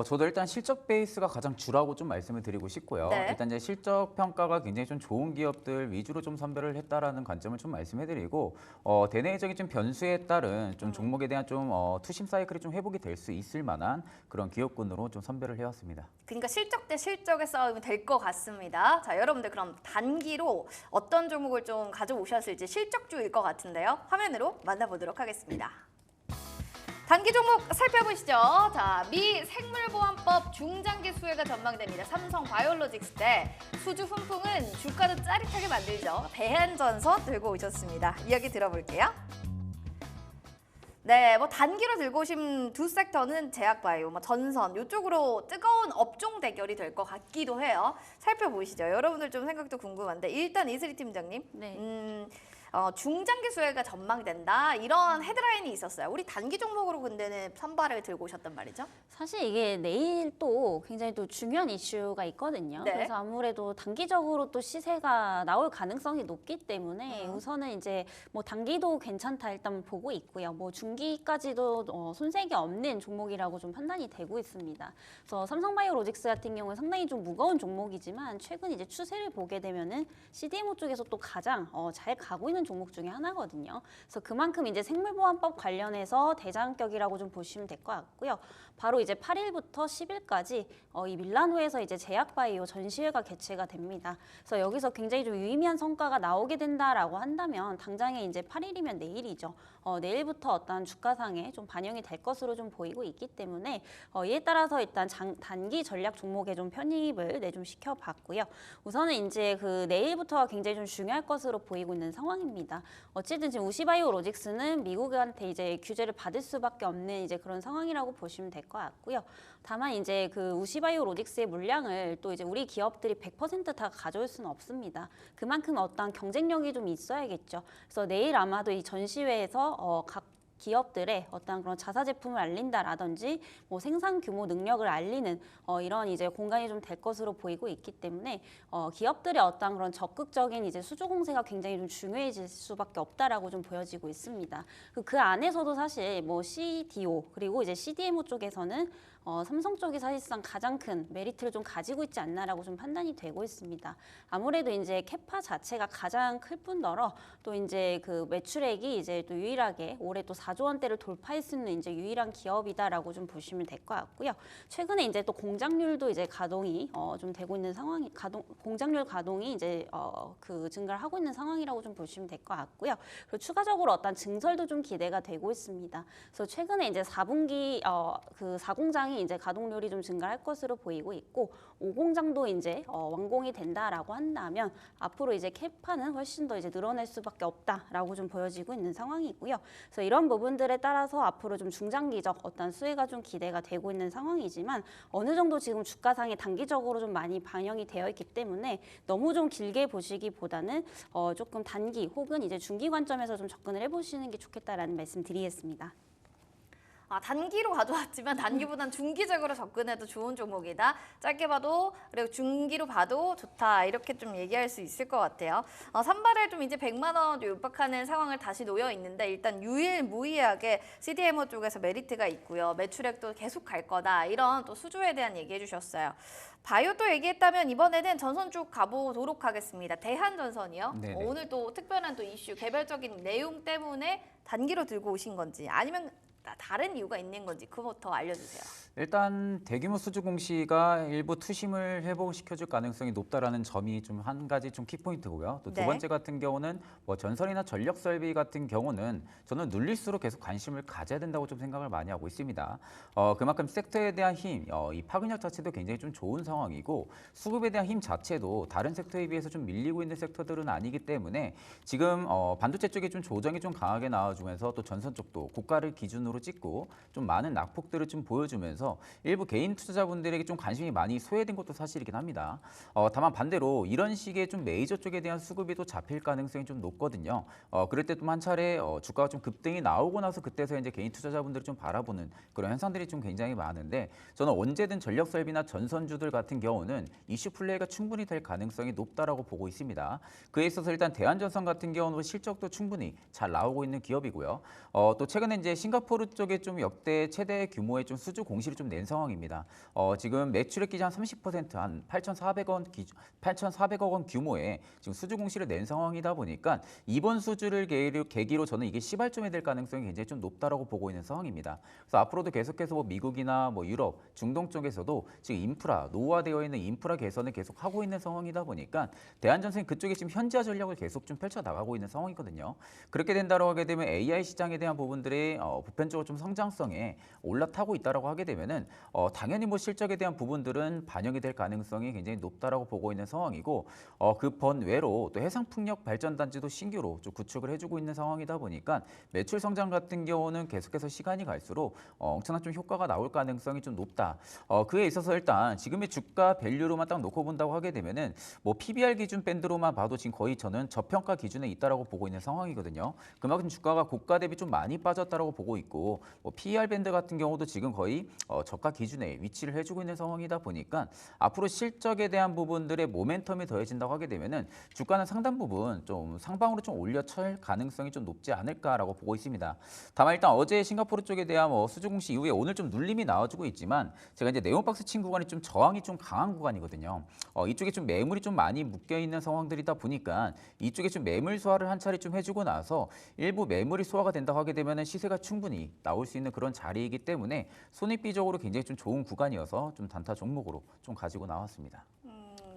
저도 일단 실적 베이스가 가장 주라고 좀 말씀을 드리고 싶고요. 네. 일단 이제 실적 평가가 굉장히 좀 좋은 기업들 위주로 좀 선별을 했다라는 관점을 좀 말씀해드리고 대내적인 좀 변수에 따른 좀 종목에 대한 좀 투심 사이클이 좀 회복이 될 수 있을 만한 그런 기업군으로 좀 선별을 해왔습니다. 그러니까 실적 대 실적의 싸움이 될 것 같습니다. 자, 여러분들 그럼 단기로 어떤 종목을 좀 가져오셨을지 실적주일 것 같은데요. 화면으로 만나보도록 하겠습니다. 단기 종목 살펴보시죠. 자, 미 생물보안법 중장기 수혜가 전망됩니다. 삼성바이오로직스 대 수주 훈풍은 주가도 짜릿하게 만들죠. 대한전선 들고 오셨습니다. 이야기 들어볼게요. 네, 뭐 단기로 들고 오신 두 섹터는 제약바이오, 전선 이쪽으로 뜨거운 업종 대결이 될 것 같기도 해요. 살펴보시죠. 여러분들 좀 생각도 궁금한데 일단 이슬희 팀장님. 네. 중장기 수혜가 전망된다 이런 헤드라인이 있었어요. 우리 단기 종목으로 근데는 선발을 들고 오셨단 말이죠. 사실 이게 내일 또 굉장히 또 중요한 이슈가 있거든요. 네. 그래서 아무래도 단기적으로 또 시세가 나올 가능성이 높기 때문에 우선은 이제 뭐 단기도 괜찮다 일단 보고 있고요. 뭐 중기까지도 손색이 없는 종목이라고 좀 판단이 되고 있습니다. 그래서 삼성바이오로직스 같은 경우는 상당히 좀 무거운 종목이지만 최근 이제 추세를 보게 되면은 CDMO 쪽에서 또 가장 잘 가고 있는 있는 종목 중에 하나거든요. 그래서 그만큼 이제 생물보안법 관련해서 대장격이라고 좀 보시면 될 것 같고요. 바로 이제 8일부터 10일까지 이 밀라노에서 이제 제약바이오 전시회가 개최가 됩니다. 그래서 여기서 굉장히 좀 유의미한 성과가 나오게 된다라고 한다면 당장에 이제 8일이면 내일이죠. 내일부터 어떤 주가상에 좀 반영이 될 것으로 좀 보이고 있기 때문에 이에 따라서 일단 단기 전략 종목에 좀 편입을 좀 시켜봤고요. 우선은 이제 그 내일부터가 굉장히 좀 중요할 것으로 보이고 있는 상황입니다. 어쨌든 지금 우시바이오로직스는 미국한테 이제 규제를 받을 수밖에 없는 이제 그런 상황이라고 보시면 될 것 같고요. 다만 이제 그 우시바이오로직스의 물량을 또 이제 우리 기업들이 100% 다 가져올 수는 없습니다. 그만큼 어떤 경쟁력이 좀 있어야겠죠. 그래서 내일 아마도 이 전시회에서 각 기업들의 어떤 그런 자사 제품을 알린다라든지 뭐 생산 규모 능력을 알리는 이런 이제 공간이 좀 될 것으로 보이고 있기 때문에 기업들의 어떤 그런 적극적인 이제 수주 공세가 굉장히 좀 중요해질 수밖에 없다라고 좀 보여지고 있습니다. 그 안에서도 사실 뭐 CDO 그리고 이제 CDMO 쪽에서는 삼성 쪽이 사실상 가장 큰 메리트를 좀 가지고 있지 않나라고 좀 판단이 되고 있습니다. 아무래도 이제 캐파 자체가 가장 클 뿐더러 또 이제 그 매출액이 이제 또 유일하게 올해 또 4조 원대를 돌파할 수 있는 이제 유일한 기업이다라고 좀 보시면 될 것 같고요. 최근에 이제 또 공장률도 이제 가동이 좀 되고 있는 상황이 공장률 가동이 이제 그 증가를 하고 있는 상황이라고 좀 보시면 될 것 같고요. 그리고 추가적으로 어떤 증설도 좀 기대가 되고 있습니다. 그래서 최근에 이제 4분기 그 4공장이 이제 가동률이 좀 증가할 것으로 보이고 있고 5공장도 이제 완공이 된다라고 한다면 앞으로 이제 캐파는 훨씬 더 이제 늘어날 수밖에 없다라고 좀 보여지고 있는 상황이고요. 그래서 이런 부분들에 따라서 앞으로 좀 중장기적 어떤 수혜가 좀 기대가 되고 있는 상황이지만 어느 정도 지금 주가상에 단기적으로 좀 많이 반영이 되어 있기 때문에 너무 좀 길게 보시기보다는 조금 단기 혹은 이제 중기 관점에서 좀 접근을 해보시는 게 좋겠다라는 말씀 드리겠습니다. 단기로 가져왔지만 단기보단 중기적으로 접근해도 좋은 종목이다. 짧게 봐도 그리고 중기로 봐도 좋다. 이렇게 좀 얘기할 수 있을 것 같아요. 선발에 좀 이제 100만 원 육박하는 상황을 다시 놓여 있는데 일단 유일무이하게 CDMO 쪽에서 메리트가 있고요. 매출액도 계속 갈 거다. 이런 또 수주에 대한 얘기해 주셨어요. 바이오 또 얘기했다면 이번에는 전선 쪽 가보도록 하겠습니다. 대한전선이요. 네네. 오늘 또 특별한 또 이슈 개별적인 내용 때문에 단기로 들고 오신 건지 아니면 다른 이유가 있는 건지 그거부터 알려주세요. 일단 대규모 수주 공시가 일부 투심을 회복시켜줄 가능성이 높다라는 점이 좀 한 가지 좀 키포인트고요. 또 두 네. 번째 같은 경우는 뭐 전선이나 전력 설비 같은 경우는 저는 눌릴수록 계속 관심을 가져야 된다고 좀 생각을 많이 하고 있습니다. 그만큼 섹터에 대한 힘, 이 파급력 자체도 굉장히 좀 좋은 상황이고 수급에 대한 힘 자체도 다른 섹터에 비해서 좀 밀리고 있는 섹터들은 아니기 때문에 지금 반도체 쪽에 좀 조정이 좀 강하게 나와주면서 또 전선 쪽도 고가를 기준으로 찍고 좀 많은 낙폭들을 좀 보여주면서 일부 개인 투자자분들에게 좀 관심이 많이 소외된 것도 사실이긴 합니다. 다만 반대로 이런 식의 좀 메이저 쪽에 대한 수급이 또 잡힐 가능성이 좀 높거든요. 그럴 때 좀 한 차례 주가가 좀 급등이 나오고 나서 그때서 이제 개인 투자자분들이 좀 바라보는 그런 현상들이 좀 굉장히 많은데 저는 언제든 전력 설비나 전선주들 같은 경우는 이슈 플레이가 충분히 될 가능성이 높다라고 보고 있습니다. 그에 있어서 일단 대한전선 같은 경우는 실적도 충분히 잘 나오고 있는 기업이고요. 또 최근에 이제 싱가포르 쪽에 좀 역대 최대 규모의 좀 수주 공시를 좀 낸 상황입니다. 지금 매출액 기준 한 30% 한 8,400억 원 규모의 지금 수주 공시를 낸 상황이다 보니까 이번 수주를 계기로 저는 이게 시발점이 될 가능성이 굉장히 좀 높다라고 보고 있는 상황입니다. 그래서 앞으로도 계속해서 뭐 미국이나 뭐 유럽, 중동 쪽에서도 지금 인프라, 노후화되어 있는 인프라 개선을 계속 하고 있는 상황이다 보니까 대한전선이 그쪽에 지금 현지화 전략을 계속 좀 펼쳐 나가고 있는 상황이거든요. 그렇게 된다고 하게 되면 AI 시장에 대한 부분들이 보편적으로 좀 성장성에 올라타고 있다라고 하게 되면은 당연히 뭐 실적에 대한 부분들은 반영이 될 가능성이 굉장히 높다라고 보고 있는 상황이고 그 번외로 또 해상풍력 발전단지도 신규로 좀 구축을 해주고 있는 상황이다 보니까 매출 성장 같은 경우는 계속해서 시간이 갈수록 엄청난 좀 효과가 나올 가능성이 좀 높다. 그에 있어서 일단 지금의 주가 밸류로만 딱 놓고 본다고 하게 되면은 뭐 PBR 기준 밴드로만 봐도 지금 거의 저는 저평가 기준에 있다라고 보고 있는 상황이거든요. 그만큼 주가가 고가 대비 좀 많이 빠졌다라고 보고 있고 PER 밴드 같은 경우도 지금 거의 저가 기준에 위치를 해주고 있는 상황이다 보니까 앞으로 실적에 대한 부분들의 모멘텀이 더해진다고 하게 되면은 주가는 상당 부분 좀 상방으로 좀 올려칠 가능성이 좀 높지 않을까라고 보고 있습니다. 다만 일단 어제 싱가포르 쪽에 대한 수주 공시 이후에 오늘 좀 눌림이 나와주고 있지만 제가 이제 네온박스 친 구간이 좀 저항이 좀 강한 구간이거든요. 이쪽에 좀 매물이 좀 많이 묶여 있는 상황들이다 보니까 이쪽에 좀 매물 소화를 한 차례 좀 해주고 나서 일부 매물이 소화가 된다고 하게 되면은 시세가 충분히 나올 수 있는 그런 자리이기 때문에 손익비적으로 굉장히 좀 좋은 구간이어서 좀 단타 종목으로 좀 가지고 나왔습니다.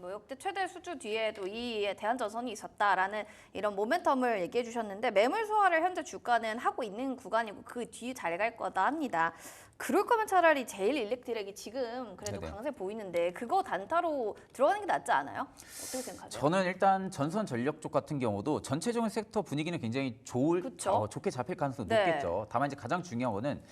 뭐 역대 최대 수주 뒤에도 이 대한전선이 있었다라는 이런 모멘텀을 얘기해 주셨는데 매물 소화를 현재 주가는 하고 있는 구간이고 그 뒤 잘 갈 거다 합니다. 그럴 거면 차라리 제일 일렉트릭이 지금 그래도 네네. 강세 보이는데 그거 단타로 들어가는 게 낫지 않아요? 어떻게 생각하세요? 저는 일단 전선 전력 쪽 같은 경우도 전체적인 섹터 분위기는 굉장히 그쵸? 좋게 잡힐 가능성이 네. 높겠죠. 다만 이제 가장 중요한 거는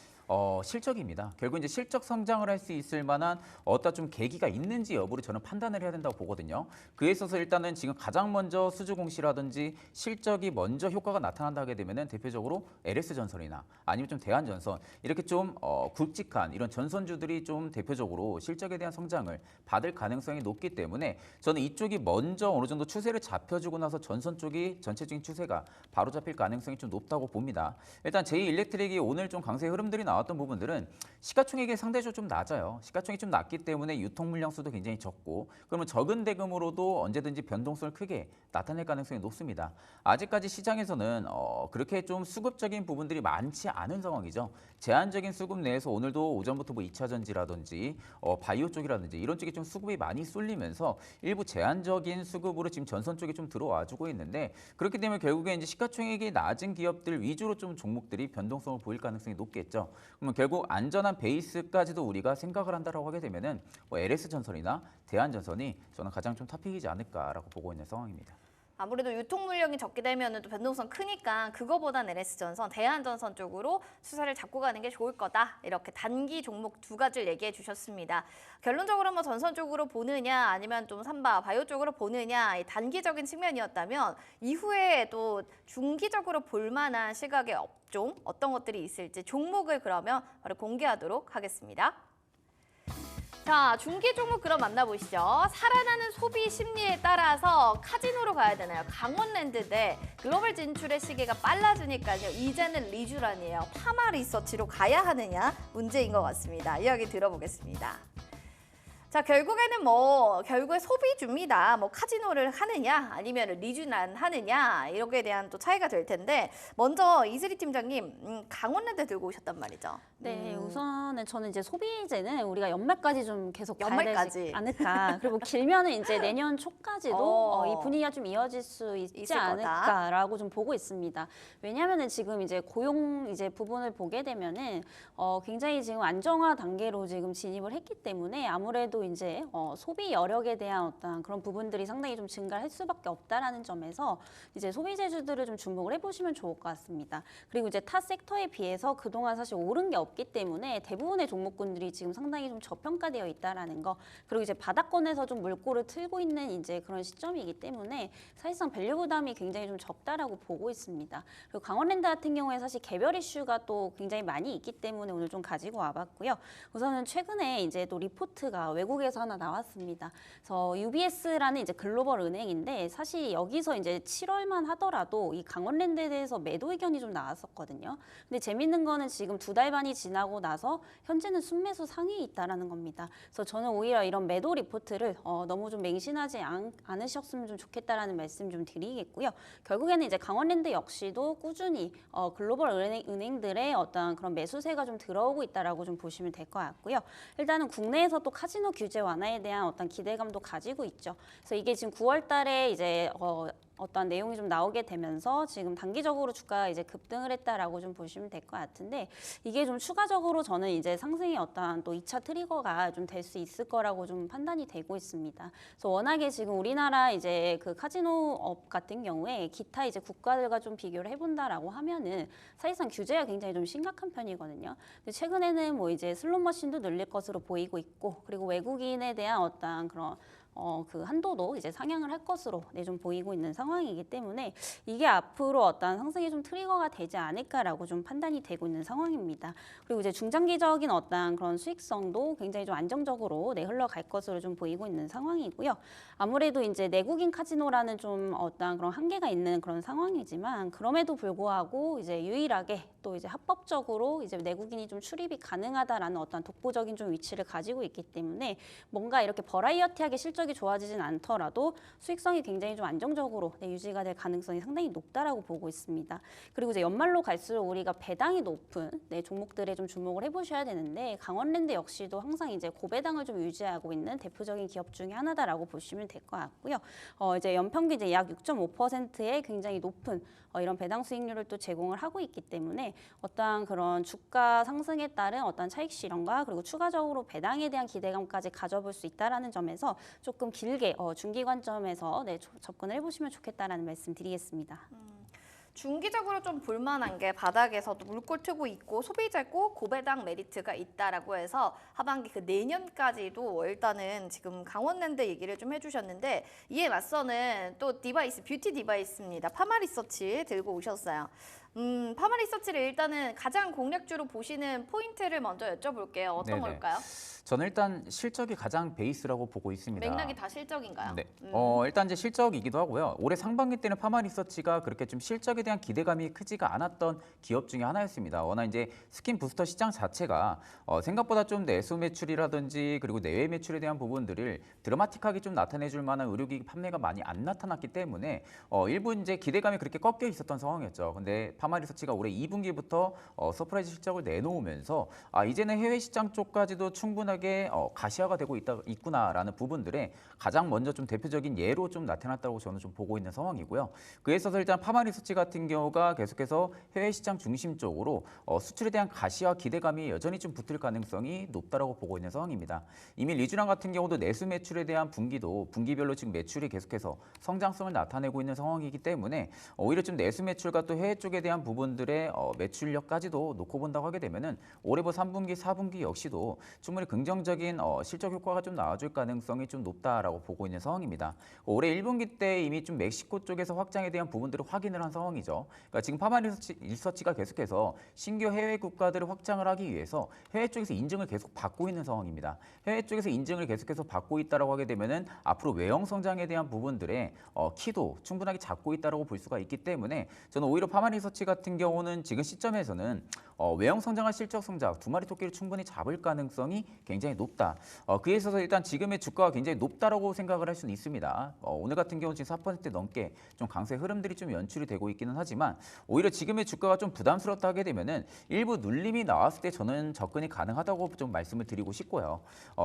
실적입니다. 결국 이제 실적 성장을 할 수 있을 만한 어떤 좀 계기가 있는지 여부를 저는 판단을 해야 된다고 보거든요. 그에 있어서 일단은 지금 가장 먼저 수주 공시라든지 실적이 먼저 효과가 나타난다 하게 되면은 대표적으로 LS전선이나 아니면 좀 대한전선 이렇게 좀 굵직한 이런 전선주들이 좀 대표적으로 실적에 대한 성장을 받을 가능성이 높기 때문에 저는 이쪽이 먼저 어느 정도 추세를 잡혀주고 나서 전선 쪽이 전체적인 추세가 바로 잡힐 가능성이 좀 높다고 봅니다. 일단 제2일렉트릭이 오늘 좀 강세 흐름들이 나왔던 부분들은 시가총액이 상대적으로 좀 낮아요. 시가총액이 좀 낮기 때문에 유통 물량 수도 굉장히 적고 그러면 적은 대금으로도 언제든지 변동성을 크게 나타낼 가능성이 높습니다. 아직까지 시장에서는 그렇게 좀 수급적인 부분들이 많지 않은 상황이죠. 제한적인 수급 내에서 오늘도 오전부터 뭐 2차 전지라든지 바이오 쪽이라든지 이런 쪽에 좀 수급이 많이 쏠리면서 일부 제한적인 수급으로 지금 전선 쪽에 좀 들어와주고 있는데 그렇기 때문에 결국에 이제 시가총액이 낮은 기업들 위주로 좀 종목들이 변동성을 보일 가능성이 높겠죠. 그러면 결국 안전한 베이스까지도 우리가 생각을 한다라고 하게 되면은 뭐 LS전선이나 대한전선이 저는 가장 좀 탑픽이지 않을까라고 보고 있는 상황입니다. 아무래도 유통 물량이 적게 되면 또 변동성 크니까 그거보단 LS전선, 대한전선 쪽으로 수사를 잡고 가는 게 좋을 거다. 이렇게 단기 종목 두 가지를 얘기해 주셨습니다. 결론적으로 뭐 전선 쪽으로 보느냐 아니면 좀 삼바, 바이오 쪽으로 보느냐 이 단기적인 측면이었다면 이후에 또 중기적으로 볼 만한 시각의 업종 어떤 것들이 있을지 종목을 그러면 바로 공개하도록 하겠습니다. 자, 중기 종목 그럼 만나보시죠. 살아나는 소비 심리에 따라서 카지노로 가야 되나요? 강원랜드 대 글로벌 진출의 시기가 빨라지니까요. 이제는 리쥬란이에요. 파마 리서치로 가야 하느냐 문제인 것 같습니다. 이야기 들어보겠습니다. 자, 결국에는 결국에 소비주입니다. 카지노를 하느냐 아니면 리쥬란 하느냐 이렇게 대한 또 차이가 될 텐데 먼저 이슬이 팀장님 강원랜드 들고 오셨단 말이죠. 네, 우선은 저는 이제 소비재는 우리가 연말까지 좀 계속 가야 연말까지. 되지 않을까. 그리고 길면은 이제 내년 초까지도 이 분위기가 좀 이어질 수 있지 있을 거다. 않을까라고 좀 보고 있습니다. 왜냐하면은 지금 이제 고용 이제 부분을 보게 되면은 굉장히 지금 안정화 단계로 지금 진입을 했기 때문에 아무래도 이제 소비 여력에 대한 어떤 그런 부분들이 상당히 좀 증가할 수밖에 없다라는 점에서 이제 소비재주들을 좀 주목을 해보시면 좋을 것 같습니다. 그리고 이제 타 섹터에 비해서 그동안 사실 오른 게 없기 때문에 대부분의 종목군들이 지금 상당히 좀 저평가되어 있다라는 거. 그리고 이제 바닥권에서 좀 물꼬를 틀고 있는 이제 그런 시점이기 때문에 사실상 밸류 부담이 굉장히 좀 적다라고 보고 있습니다. 그리고 강원랜드 같은 경우에 사실 개별 이슈가 또 굉장히 많이 있기 때문에 오늘 좀 가지고 와봤고요. 우선은 최근에 이제 또 리포트가 외국에서 하나 나왔습니다. 그래서 UBS라는 이제 글로벌 은행인데 사실 여기서 이제 7월만 하더라도 이 강원랜드에 대해서 매도 의견이 좀 나왔었거든요. 근데 재밌는 거는 지금 2달 반이 지나고 나서 현재는 순매수 상위에 있다라는 겁니다. 그래서 저는 오히려 이런 매도 리포트를 너무 좀 맹신하지 않으셨으면 좀 좋겠다라는 말씀 좀 드리겠고요. 결국에는 이제 강원랜드 역시도 꾸준히 글로벌 은행들의 어떤 그런 매수세가 좀 들어오고 있다라고 좀 보시면 될 것 같고요. 일단은 국내에서 또 카지노 규제 완화에 대한 어떤 기대감도 가지고 있죠. 그래서 이게 지금 9월 달에 이제 어떤 내용이 좀 나오게 되면서 지금 단기적으로 주가가 이제 급등을 했다라고 좀 보시면 될 것 같은데 이게 좀 추가적으로 저는 이제 상승의 어떠한 또 2차 트리거가 좀 될 수 있을 거라고 좀 판단이 되고 있습니다. 그래서 워낙에 지금 우리나라 이제 그 카지노 업 같은 경우에 기타 이제 국가들과 좀 비교를 해본다라고 하면은 사실상 규제가 굉장히 좀 심각한 편이거든요. 근데 최근에는 뭐 이제 슬롯 머신도 늘릴 것으로 보이고 있고 그리고 외국인에 대한 어떤 그런 그 한도도 이제 상향을 할 것으로 좀 보이고 있는 상황이기 때문에 이게 앞으로 어떤 상승이 좀 트리거가 되지 않을까라고 좀 판단이 되고 있는 상황입니다. 그리고 이제 중장기적인 어떤 그런 수익성도 굉장히 좀 안정적으로 흘러갈 것으로 좀 보이고 있는 상황이고요. 아무래도 이제 내국인 카지노라는 좀 어떤 그런 한계가 있는 그런 상황이지만 그럼에도 불구하고 이제 유일하게 또 이제 합법적으로 이제 내국인이 좀 출입이 가능하다라는 어떤 독보적인 좀 위치를 가지고 있기 때문에 뭔가 이렇게 버라이어티하게 실적이 좋아지진 않더라도 수익성이 굉장히 좀 안정적으로 유지가 될 가능성이 상당히 높다라고 보고 있습니다. 그리고 이제 연말로 갈수록 우리가 배당이 높은 종목들에 좀 주목을 해보셔야 되는데 강원랜드 역시도 항상 이제 고배당을 좀 유지하고 있는 대표적인 기업 중에 하나다라고 보시면 될 것 같고요. 이제 연평균 이제 약 6.5%의 굉장히 높은 이런 배당 수익률을 또 제공을 하고 있기 때문에 어떠한 그런 주가 상승에 따른 어떤 차익 실현과 그리고 추가적으로 배당에 대한 기대감까지 가져볼 수 있다라는 점에서 조금 길게 중기 관점에서 접근을 해보시면 좋겠다라는 말씀 드리겠습니다. 중기적으로 좀 볼만한 게 바닥에서도 물꼬 트고 있고 소비재고 고배당 메리트가 있다라고 해서 하반기 그 내년까지도 일단은 지금 강원랜드 얘기를 좀 해주셨는데 이에 맞서는 또 디바이스, 뷰티 디바이스입니다. 파마리서치 들고 오셨어요. 파마리서치를 일단은 가장 공략주로 보시는 포인트를 먼저 여쭤볼게요. 어떤 네네. 걸까요? 저는 일단 실적이 가장 베이스라고 보고 있습니다. 맥락이 다 실적인가요? 네. 일단 이제 실적이기도 하고요. 올해 상반기 때는 파마리서치가 그렇게 좀 실적에 대한 기대감이 크지가 않았던 기업 중에 하나였습니다. 워낙 이제 스킨 부스터 시장 자체가 생각보다 좀 내수 매출이라든지 그리고 내외 매출에 대한 부분들을 드라마틱하게 좀 나타내줄 만한 의료기기 판매가 많이 안 나타났기 때문에 일부 이제 기대감이 그렇게 꺾여 있었던 상황이었죠. 근데 파마리서치가 올해 2분기부터 서프라이즈 실적을 내놓으면서 이제는 해외 시장 쪽까지도 충분하게 가시화가 되고 있구나라는 부분들에 가장 먼저 좀 대표적인 예로 좀 나타났다고 저는 좀 보고 있는 상황이고요. 그에 있어서 일단 파마리서치 같은 경우가 계속해서 해외 시장 중심 쪽으로 수출에 대한 가시화 기대감이 여전히 좀 붙을 가능성이 높다라고 보고 있는 상황입니다. 이미 리쥬랑 같은 경우도 내수 매출에 대한 분기도 분기별로 지금 매출이 계속해서 성장성을 나타내고 있는 상황이기 때문에 오히려 좀 내수 매출과 또 해외 쪽에 대한 부분들의 매출력까지도 놓고 본다고 하게 되면은 올해 3분기, 4분기 역시도 충분히 긍정적인 실적 효과가 좀 나와줄 가능성이 좀 높다라고 보고 있는 상황입니다. 올해 1분기 때 이미 좀 멕시코 쪽에서 확장에 대한 부분들을 확인을 한 상황이죠. 그러니까 지금 파마리서치가 계속해서 신규 해외 국가들을 확장을 하기 위해서 해외 쪽에서 인증을 계속 받고 있는 상황입니다. 해외 쪽에서 인증을 계속해서 받고 있다라고 하게 되면은 앞으로 외형 성장에 대한 부분들의 키도 충분하게 잡고 있다라고 볼 수가 있기 때문에 저는 오히려 파마리서치 같은 경우는 지금 시점에서는 외형 성장과 실적 성장 두 마리 토끼를 충분히 잡을 가능성이 굉장히 높다. 그에 있어서 일단 지금의 주가가 굉장히 높다라고 생각을 할 수는 있습니다. 오늘 같은 경우 지금 4% 넘게 좀 강세 흐름들이 좀 연출이 되고 있기는 하지만 오히려 지금의 주가가 좀 부담스럽다 하게 되면은 일부 눌림이 나왔을 때 저는 접근이 가능하다고 좀 말씀을 드리고 싶고요.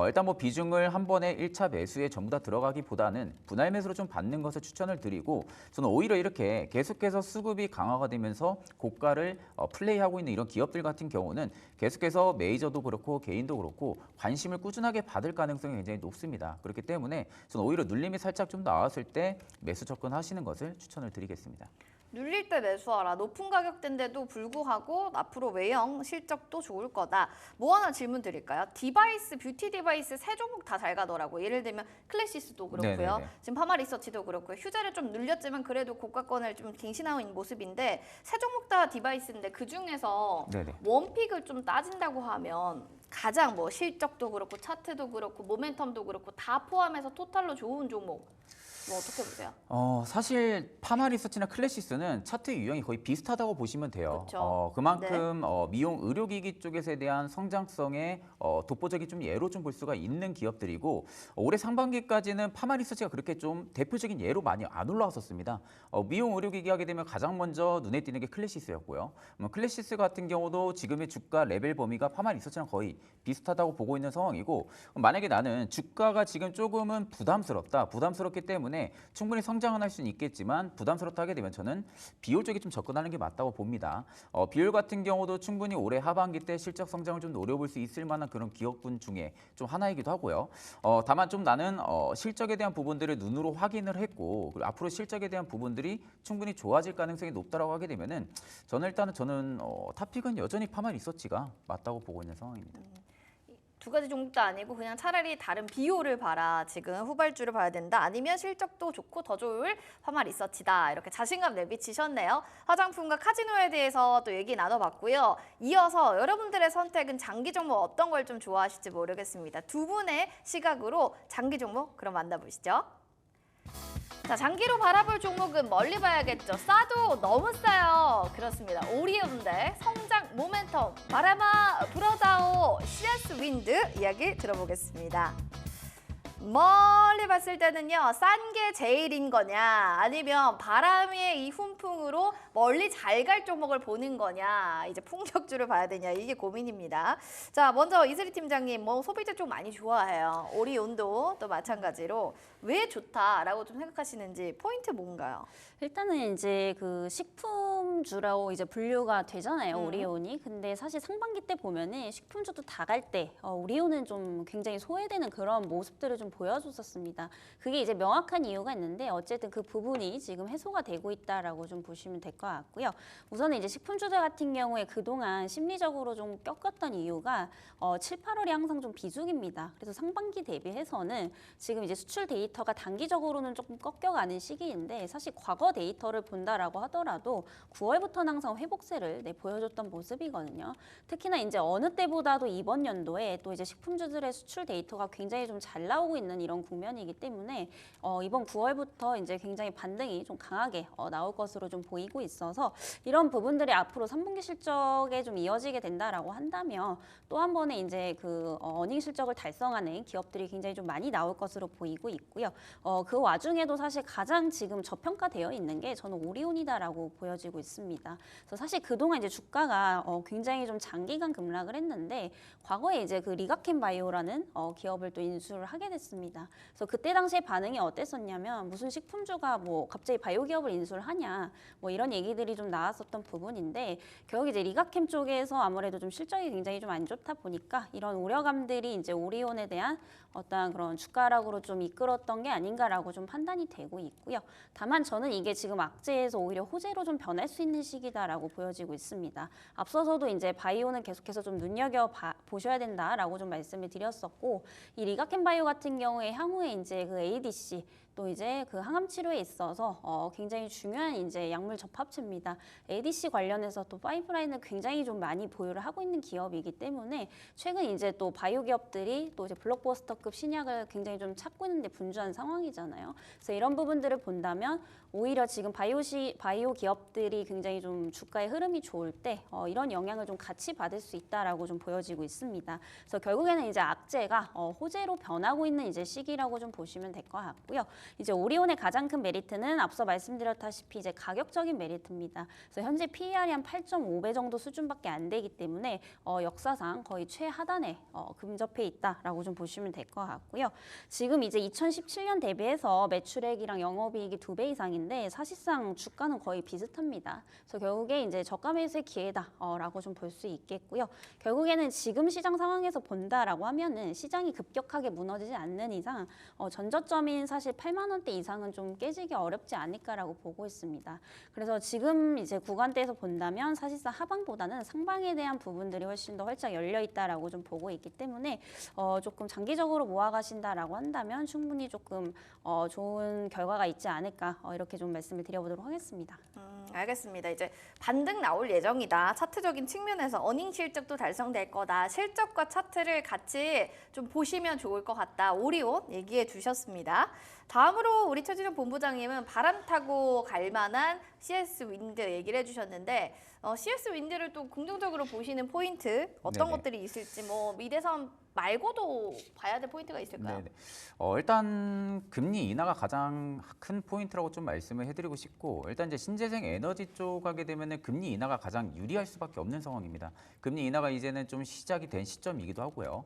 일단 뭐 비중을 한 번에 1차 매수에 전부 다 들어가기보다는 분할 매수로 좀 받는 것을 추천을 드리고 저는 오히려 이렇게 계속해서 수급이 강화가 되면서 고가를 플레이하고 있는 이런 기업들 같은 경우는 계속해서 메이저도 그렇고 개인도 그렇고 관심을 꾸준하게 받을 가능성이 굉장히 높습니다. 그렇기 때문에 저는 오히려 눌림이 살짝 좀 나왔을 때 매수 접근하시는 것을 추천을 드리겠습니다. 눌릴 때 매수하라. 높은 가격대인데도 불구하고 앞으로 외형 실적도 좋을 거다. 뭐 하나 질문 드릴까요? 디바이스, 뷰티 디바이스 세 종목 다 잘 가더라고요. 예를 들면 클래시스도 그렇고요. 네네네. 지금 파마리서치도 그렇고요. 휴재를 좀 눌렸지만 그래도 고가권을 좀 갱신하고 있는 모습인데 세 종목 다 디바이스인데 그중에서 네네. 원픽을 좀 따진다고 하면 가장 뭐 실적도 그렇고 차트도 그렇고 모멘텀도 그렇고 다 포함해서 토탈로 좋은 종목 뭐 어떻게 보세요? 사실 파마리서치나 클래시스는 차트 유형이 거의 비슷하다고 보시면 돼요. 그렇죠. 그만큼 미용 의료기기 쪽에 대한 성장성에 독보적인 좀 예로 좀 볼 수가 있는 기업들이고 올해 상반기까지는 파마리서치가 그렇게 좀 대표적인 예로 많이 안 올라왔었습니다. 미용 의료기기 하게 되면 가장 먼저 눈에 띄는 게 클래시스였고요. 클래시스 같은 경우도 지금의 주가 레벨 범위가 파마리서치랑 거의 비슷하다고 보고 있는 상황이고 만약에 나는 주가가 지금 조금은 부담스럽기 때문에 충분히 성장은 할 수는 있겠지만 부담스럽다 하게 되면 저는 비율 쪽에 좀 접근하는 게 맞다고 봅니다. 비율 같은 경우도 충분히 올해 하반기 때 실적 성장을 좀 노려볼 수 있을 만한 그런 기업군 중에 좀 하나이기도 하고요. 다만 좀 나는 실적에 대한 부분들을 눈으로 확인을 했고 그리고 앞으로 실적에 대한 부분들이 충분히 좋아질 가능성이 높다라고 하게 되면은 저는 탑픽은 여전히 파마리서치가 맞다고 보고 있는 상황입니다. 두 가지 종목도 아니고 그냥 차라리 다른 비율을 봐라. 지금 후발주를 봐야 된다. 아니면 실적도 좋고 더 좋을 화마 리서치다. 이렇게 자신감 내비치셨네요. 화장품과 카지노에 대해서 또 얘기 나눠봤고요. 이어서 여러분들의 선택은 장기 종목 어떤 걸 좀 좋아하실지 모르겠습니다. 두 분의 시각으로 장기 종목 그럼 만나보시죠. 자, 장기로 바라볼 종목은 멀리 봐야겠죠. 싸도 너무 싸요. 그렇습니다. 오리온 대 성장 모멘텀, 바라마 브러다오, CS 윈드 이야기 들어보겠습니다. 멀리 봤을 때는요, 싼 게 제일인 거냐, 아니면 바람의 이 훈풍으로 멀리 잘 갈 종목을 보는 거냐, 이제 풍격주를 봐야 되냐, 이게 고민입니다. 자, 먼저 이슬이 팀장님, 뭐 소비자 쪽 많이 좋아해요. 오리온도 또 마찬가지로 왜 좋다라고 좀 생각하시는지 포인트 뭔가요? 일단은 이제 그 식품주라고 이제 분류가 되잖아요, 오리온이. 근데 사실 상반기 때 보면은 식품주도 다 갈 때 오리온은 좀 굉장히 소외되는 그런 모습들을 좀 보여줬었습니다. 그게 이제 명확한 이유가 있는데 어쨌든 그 부분이 지금 해소가 되고 있다라고 좀 보시면 될 것 같고요. 우선은 이제 식품주들 같은 경우에 그동안 심리적으로 좀 꺾였던 이유가 7, 8월이 항상 좀 비수기입니다. 그래서 상반기 대비해서는 지금 이제 수출 데이터가 단기적으로는 조금 꺾여가는 시기인데 사실 과거 데이터를 본다라고 하더라도 9월부터는 항상 회복세를 보여줬던 모습이거든요. 특히나 이제 어느 때보다도 이번 연도에 또 이제 식품주들의 수출 데이터가 굉장히 좀 잘 나오고 있는 이런 국면이기 때문에 이번 9월부터 이제 굉장히 반등이 좀 강하게 나올 것으로 좀 보이고 있어서 이런 부분들이 앞으로 3분기 실적에 좀 이어지게 된다라고 한다면 또 한 번에 이제 그 어닝 실적을 달성하는 기업들이 굉장히 좀 많이 나올 것으로 보이고 있고요. 그 와중에도 사실 가장 지금 저평가되어 있는 게 저는 오리온이다라고 보여지고 있습니다. 그래서 사실 그동안 이제 주가가 굉장히 좀 장기간 급락을 했는데 과거에 이제 그 리가켄 바이오라는 기업을 또 인수를 하게 됐습니다. 그래서 그때 당시에 반응이 어땠었냐면 무슨 식품주가 뭐 갑자기 바이오 기업을 인수를 하냐 뭐 이런 얘기들이 좀 나왔었던 부분인데 결국 이제 리가캠 쪽에서 아무래도 좀 실적이 굉장히 좀 안 좋다 보니까 이런 우려감들이 이제 오리온에 대한 어떤 그런 주가락으로 좀 이끌었던 게 아닌가라고 좀 판단이 되고 있고요. 다만 저는 이게 지금 악재에서 오히려 호재로 좀 변할 수 있는 시기다라고 보여지고 있습니다. 앞서서도 이제 바이오는 계속해서 좀 보셔야 된다라고 좀 말씀을 드렸었고 이 리가켄 바이오 같은 경우에 향후에 이제 그 ADC 또 이제 그 항암 치료에 있어서 굉장히 중요한 이제 약물 접합체입니다. ADC 관련해서 또 파이프라인을 굉장히 좀 많이 보유를 하고 있는 기업이기 때문에 최근 이제 또 바이오 기업들이 또 이제 블록버스터급 신약을 굉장히 좀 찾고 있는데 분주한 상황이잖아요. 그래서 이런 부분들을 본다면 오히려 지금 바이오 기업들이 굉장히 좀 주가의 흐름이 좋을 때 이런 영향을 좀 같이 받을 수 있다라고 좀 보여지고 있습니다. 그래서 결국에는 이제 악재가 호재로 변하고 있는 이제 시기라고 좀 보시면 될 것 같고요. 이제 오리온의 가장 큰 메리트는 앞서 말씀드렸다시피 이제 가격적인 메리트입니다. 그래서 현재 PER이 한 8.5배 정도 수준밖에 안 되기 때문에 역사상 거의 최하단에 근접해 있다라고 좀 보시면 될 것 같고요. 지금 이제 2017년 대비해서 매출액이랑 영업이익이 2배 이상인데 사실상 주가는 거의 비슷합니다. 그래서 결국에 이제 저가 매수의 기회다라고 좀 볼 수 있겠고요. 결국에는 지금 시장 상황에서 본다라고 하면은 시장이 급격하게 무너지지 않는 이상 전저점인 사실 8만 원대 이상은 좀 깨지기 어렵지 않을까라고 보고 있습니다. 그래서 지금 이제 구간대에서 본다면 사실상 하방보다는 상방에 대한 부분들이 훨씬 더 활짝 열려 있다라고 좀 보고 있기 때문에 조금 장기적으로 모아가신다라고 한다면 충분히 조금 좋은 결과가 있지 않을까 이렇게 좀 말씀을 드려보도록 하겠습니다. 알겠습니다. 이제 반등 나올 예정이다. 차트적인 측면에서 어닝 실적도 달성될 거다. 실적과 차트를 같이 좀 보시면 좋을 것 같다. 오리온 얘기해 주셨습니다. 다음으로 우리 최진영 본부장님은 바람 타고 갈 만한 CS 윈드 얘기를 해주셨는데 CS 윈드를 또 긍정적으로 보시는 포인트 어떤 네네. 것들이 있을지 뭐 미대선 말고도 봐야 될 포인트가 있을까요? 네네. 일단 금리 인하가 가장 큰 포인트라고 좀 말씀을 해드리고 싶고 일단 이제 신재생 에너지 쪽 하게 되면은 금리 인하가 가장 유리할 수밖에 없는 상황입니다. 금리 인하가 이제는 좀 시작이 된 시점이기도 하고요.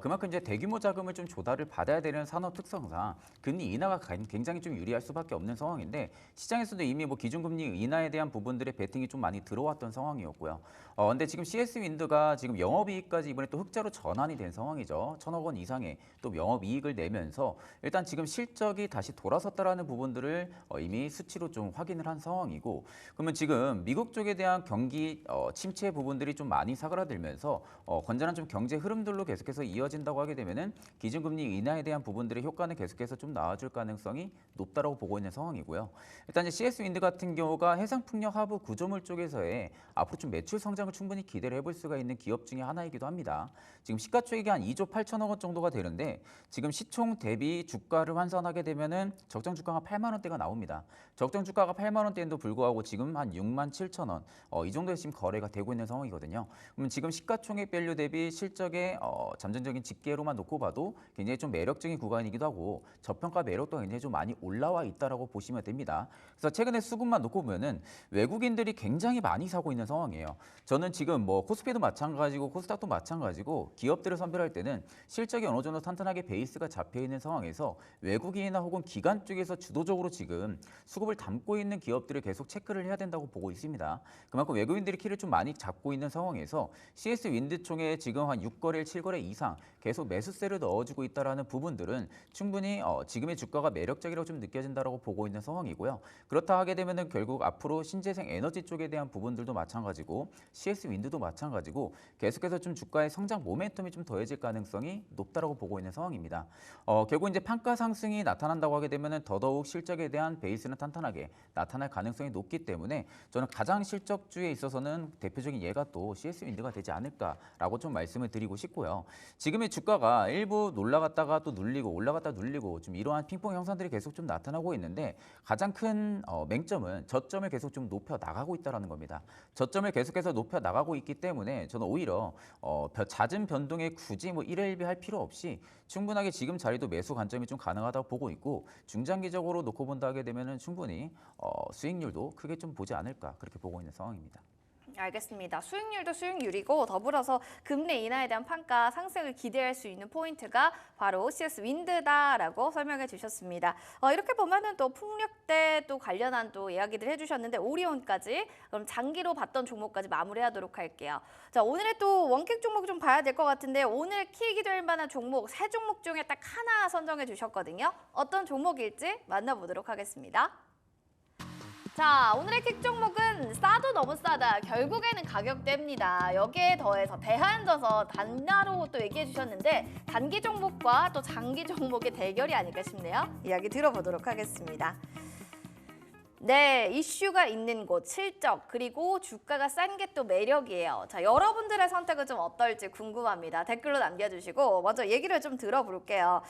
그만큼 이제 대규모 자금을 좀 조달을 받아야 되는 산업 특성상 금리 인하가 굉장히 좀 유리할 수밖에 없는 상황인데 시장에서도 이미 뭐 기준금리 인하에 대한 부분들의 베팅이 좀 많이 들어왔던 상황이었고요. 근데 지금 CS 윈드가 지금 영업이익까지 이번에 또 흑자로 전환이 된 상황. 상황이죠. 1,000억 원 이상의 또 영업이익을 내면서 일단 지금 실적이 다시 돌아섰다라는 부분들을 이미 수치로 좀 확인을 한 상황이고, 그러면 지금 미국 쪽에 대한 경기 침체 부분들이 좀 많이 사그라들면서 건전한 좀 경제 흐름들로 계속해서 이어진다고 하게 되면은 기준금리 인하에 대한 부분들의 효과는 계속해서 좀 나아질 가능성이 높다라고 보고 있는 상황이고요. 일단 이제 CS 윈드 같은 경우가 해상풍력 하부 구조물 쪽에서의 앞으로 좀 매출 성장을 충분히 기대를 해볼 수가 있는 기업 중에 하나이기도 합니다. 지금 시가총액이 한 2조 8천억 원 정도가 되는데 지금 시총 대비 주가를 환산하게 되면은 적정 주가가 8만 원대가 나옵니다. 적정 주가가 8만 원대인데도 불구하고 지금 한 6만 7천 원, 이 정도에 지금 거래가 되고 있는 상황이거든요. 그러면 지금 시가총액 밸류 대비 실적의 잠정적인 집계로만 놓고 봐도 굉장히 좀 매력적인 구간이기도 하고 저평가 매력도 굉장히 좀 많이 올라와 있다라고 보시면 됩니다. 그래서 최근에 수급만 놓고 보면은 외국인들이 굉장히 많이 사고 있는 상황이에요. 저는 지금 뭐 코스피도 마찬가지고 코스닥도 마찬가지고 기업들을 선별할 때는 실적이 어느 정도 탄탄하게 베이스가 잡혀 있는 상황에서 외국인이나 혹은 기관 쪽에서 주도적으로 지금 수급을 담고 있는 기업들을 계속 체크를 해야 된다고 보고 있습니다. 그만큼 외국인들이 키를 좀 많이 잡고 있는 상황에서 CS 윈드총에 지금 한 6거래일 7거래 이상 계속 매수세를 넣어주고 있다는 부분들은 충분히 지금의 주가가 매력적이라고 좀 느껴진다고 보고 있는 상황이고요. 그렇다 하게 되면은 결국 앞으로 신재생 에너지 쪽에 대한 부분들도 마찬가지고 CS 윈드도 마찬가지고 계속해서 좀 주가의 성장 모멘텀이 좀 더해질 가능성이 높다라고 보고 있는 상황입니다. 결국 이제 판가 상승이 나타난다고 하게 되면은 더더욱 실적에 대한 베이스는 탄탄하게 나타날 가능성이 높기 때문에 저는 가장 실적주에 있어서는 대표적인 예가 또 CS 윈드가 되지 않을까라고 좀 말씀을 드리고 싶고요. 지금의 주가가 일부 올라갔다가 또 눌리고 올라갔다 눌리고 좀 이러한 핑퐁 형상들이 계속 좀 나타나고 있는데 가장 큰 맹점은 저점을 계속 좀 높여 나가고 있다는 겁니다. 저점을 계속해서 높여 나가고 있기 때문에 저는 오히려 잦은 변동에 굳이 뭐 1회 1비 할 필요 없이 충분하게 지금 자리도 매수 관점이 좀 가능하다고 보고 있고 중장기적으로 놓고 본다 하게 되면은 충분히 수익률도 크게 좀 보지 않을까 그렇게 보고 있는 상황입니다. 알겠습니다. 수익률도 수익률이고 더불어서 금리 인하에 대한 판가 상승을 기대할 수 있는 포인트가 바로 CS 윈드다라고 설명해 주셨습니다. 이렇게 보면은 또 풍력대 또 관련한 또 이야기들 해주셨는데 오리온까지 그럼 장기로 봤던 종목까지 마무리하도록 할게요. 자, 오늘의 또 원킥 종목 좀 봐야 될 것 같은데 오늘 킥이 될 만한 종목 세 종목 중에 딱 하나 선정해 주셨거든요. 어떤 종목일지 만나보도록 하겠습니다. 자, 오늘의 킥 종목은 싸도 너무 싸다. 결국에는 가격대입니다. 여기에 더해서 대한전선 단나로 또 얘기해 주셨는데 단기 종목과 또 장기 종목의 대결이 아닐까 싶네요. 이야기 들어보도록 하겠습니다. 네, 이슈가 있는 곳, 실적, 그리고 주가가 싼 게 또 매력이에요. 자, 여러분들의 선택은 좀 어떨지 궁금합니다. 댓글로 남겨주시고 먼저 얘기를 좀 들어볼게요.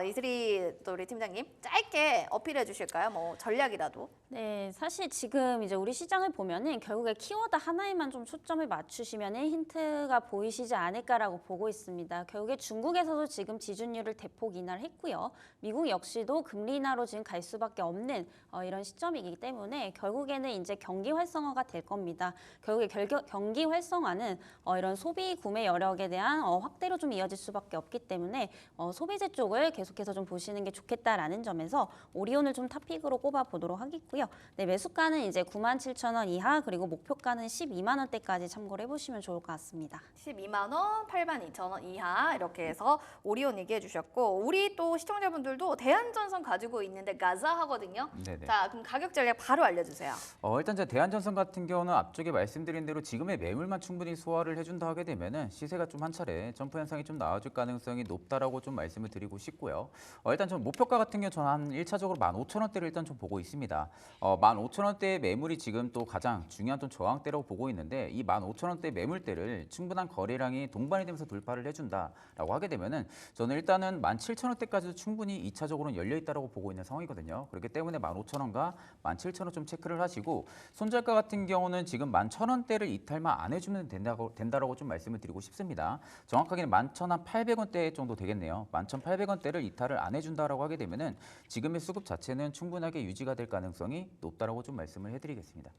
이슬이 또 우리 팀장님 짧게 어필해 주실까요? 뭐 전략이라도. 네, 사실 지금 이제 우리 시장을 보면은 결국에 키워드 하나에만 좀 초점을 맞추시면은 힌트가 보이시지 않을까라고 보고 있습니다. 결국에 중국에서도 지금 지준율을 대폭 인하를 했고요. 미국 역시도 금리 인하로 지금 갈 수밖에 없는 이런 시점이기 때문에 결국에는 이제 경기 활성화가 될 겁니다. 결국에 경기 활성화는 이런 소비 구매 여력에 대한 확대로 좀 이어질 수밖에 없기 때문에 소비재 쪽을 계속해서 좀 보시는 게 좋겠다라는 점에서 오리온을 좀 탑픽으로 꼽아 보도록 하겠고요. 네, 매수가는 이제 97,000원 이하 그리고 목표가는 12만 원대까지 참고를 해보시면 좋을 것 같습니다. 12만 원, 82,000원 이하 이렇게 해서 오리온 얘기해 주셨고 우리 또 시청자분들도 대한전선 가지고 있는데 가자 하거든요. 네네. 자, 그럼 가격 전략 바로 알려주세요. 일단 저 대한전선 같은 경우는 앞쪽에 말씀드린 대로 지금의 매물만 충분히 소화를 해준다 하게 되면은 시세가 좀 한 차례 점프 현상이 좀 나와줄 가능성이 높다라고 좀 말씀을 드리고 싶고요. 일단 좀 목표가 같은 경우 저는 한 1차적으로 15,000원대를 일단 좀 보고 있습니다. 15,000원대의 매물이 지금 또 가장 중요한 좀 저항대라고 보고 있는데 이 15,000원대 매물대를 충분한 거래량이 동반이 되면서 돌파를 해준다라고 하게 되면은 저는 일단은 17,000원대까지도 충분히 2차적으로는 열려 있다라고 보고 있는 상황이거든요. 그렇기 때문에 15,000원과 17,000원 좀 체크를 하시고 손절가 같은 경우는 지금 11,000원대를 이탈만 안 해주면 된다라고 좀 말씀을 드리고 싶습니다. 정확하게는 11,800원대 정도 되겠네요. 11,800원대를 이탈을 안 해준다라고 하게 되면은 지금의 수급 자체는 충분하게 유지가 될 가능성이 높다라고 좀 말씀을 해드리겠습니다.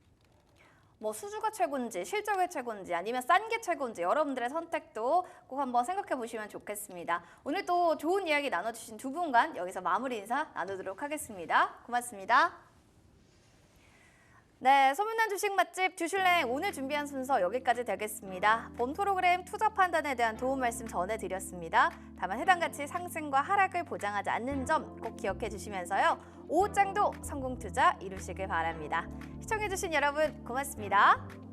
뭐 수주가 최고인지 실적이 최고인지 아니면 싼 게 최고인지 여러분들의 선택도 꼭 한번 생각해 보시면 좋겠습니다. 오늘 또 좋은 이야기 나눠주신 두 분간 여기서 마무리 인사 나누도록 하겠습니다. 고맙습니다. 네, 소문난 주식 맛집 주슐랭 오늘 준비한 순서 여기까지 되겠습니다. 본 프로그램 투자 판단에 대한 도움 말씀 전해드렸습니다. 다만 해당 가치 상승과 하락을 보장하지 않는 점 꼭 기억해 주시면서요. 오후장도 성공 투자 이루시길 바랍니다. 시청해주신 여러분 고맙습니다.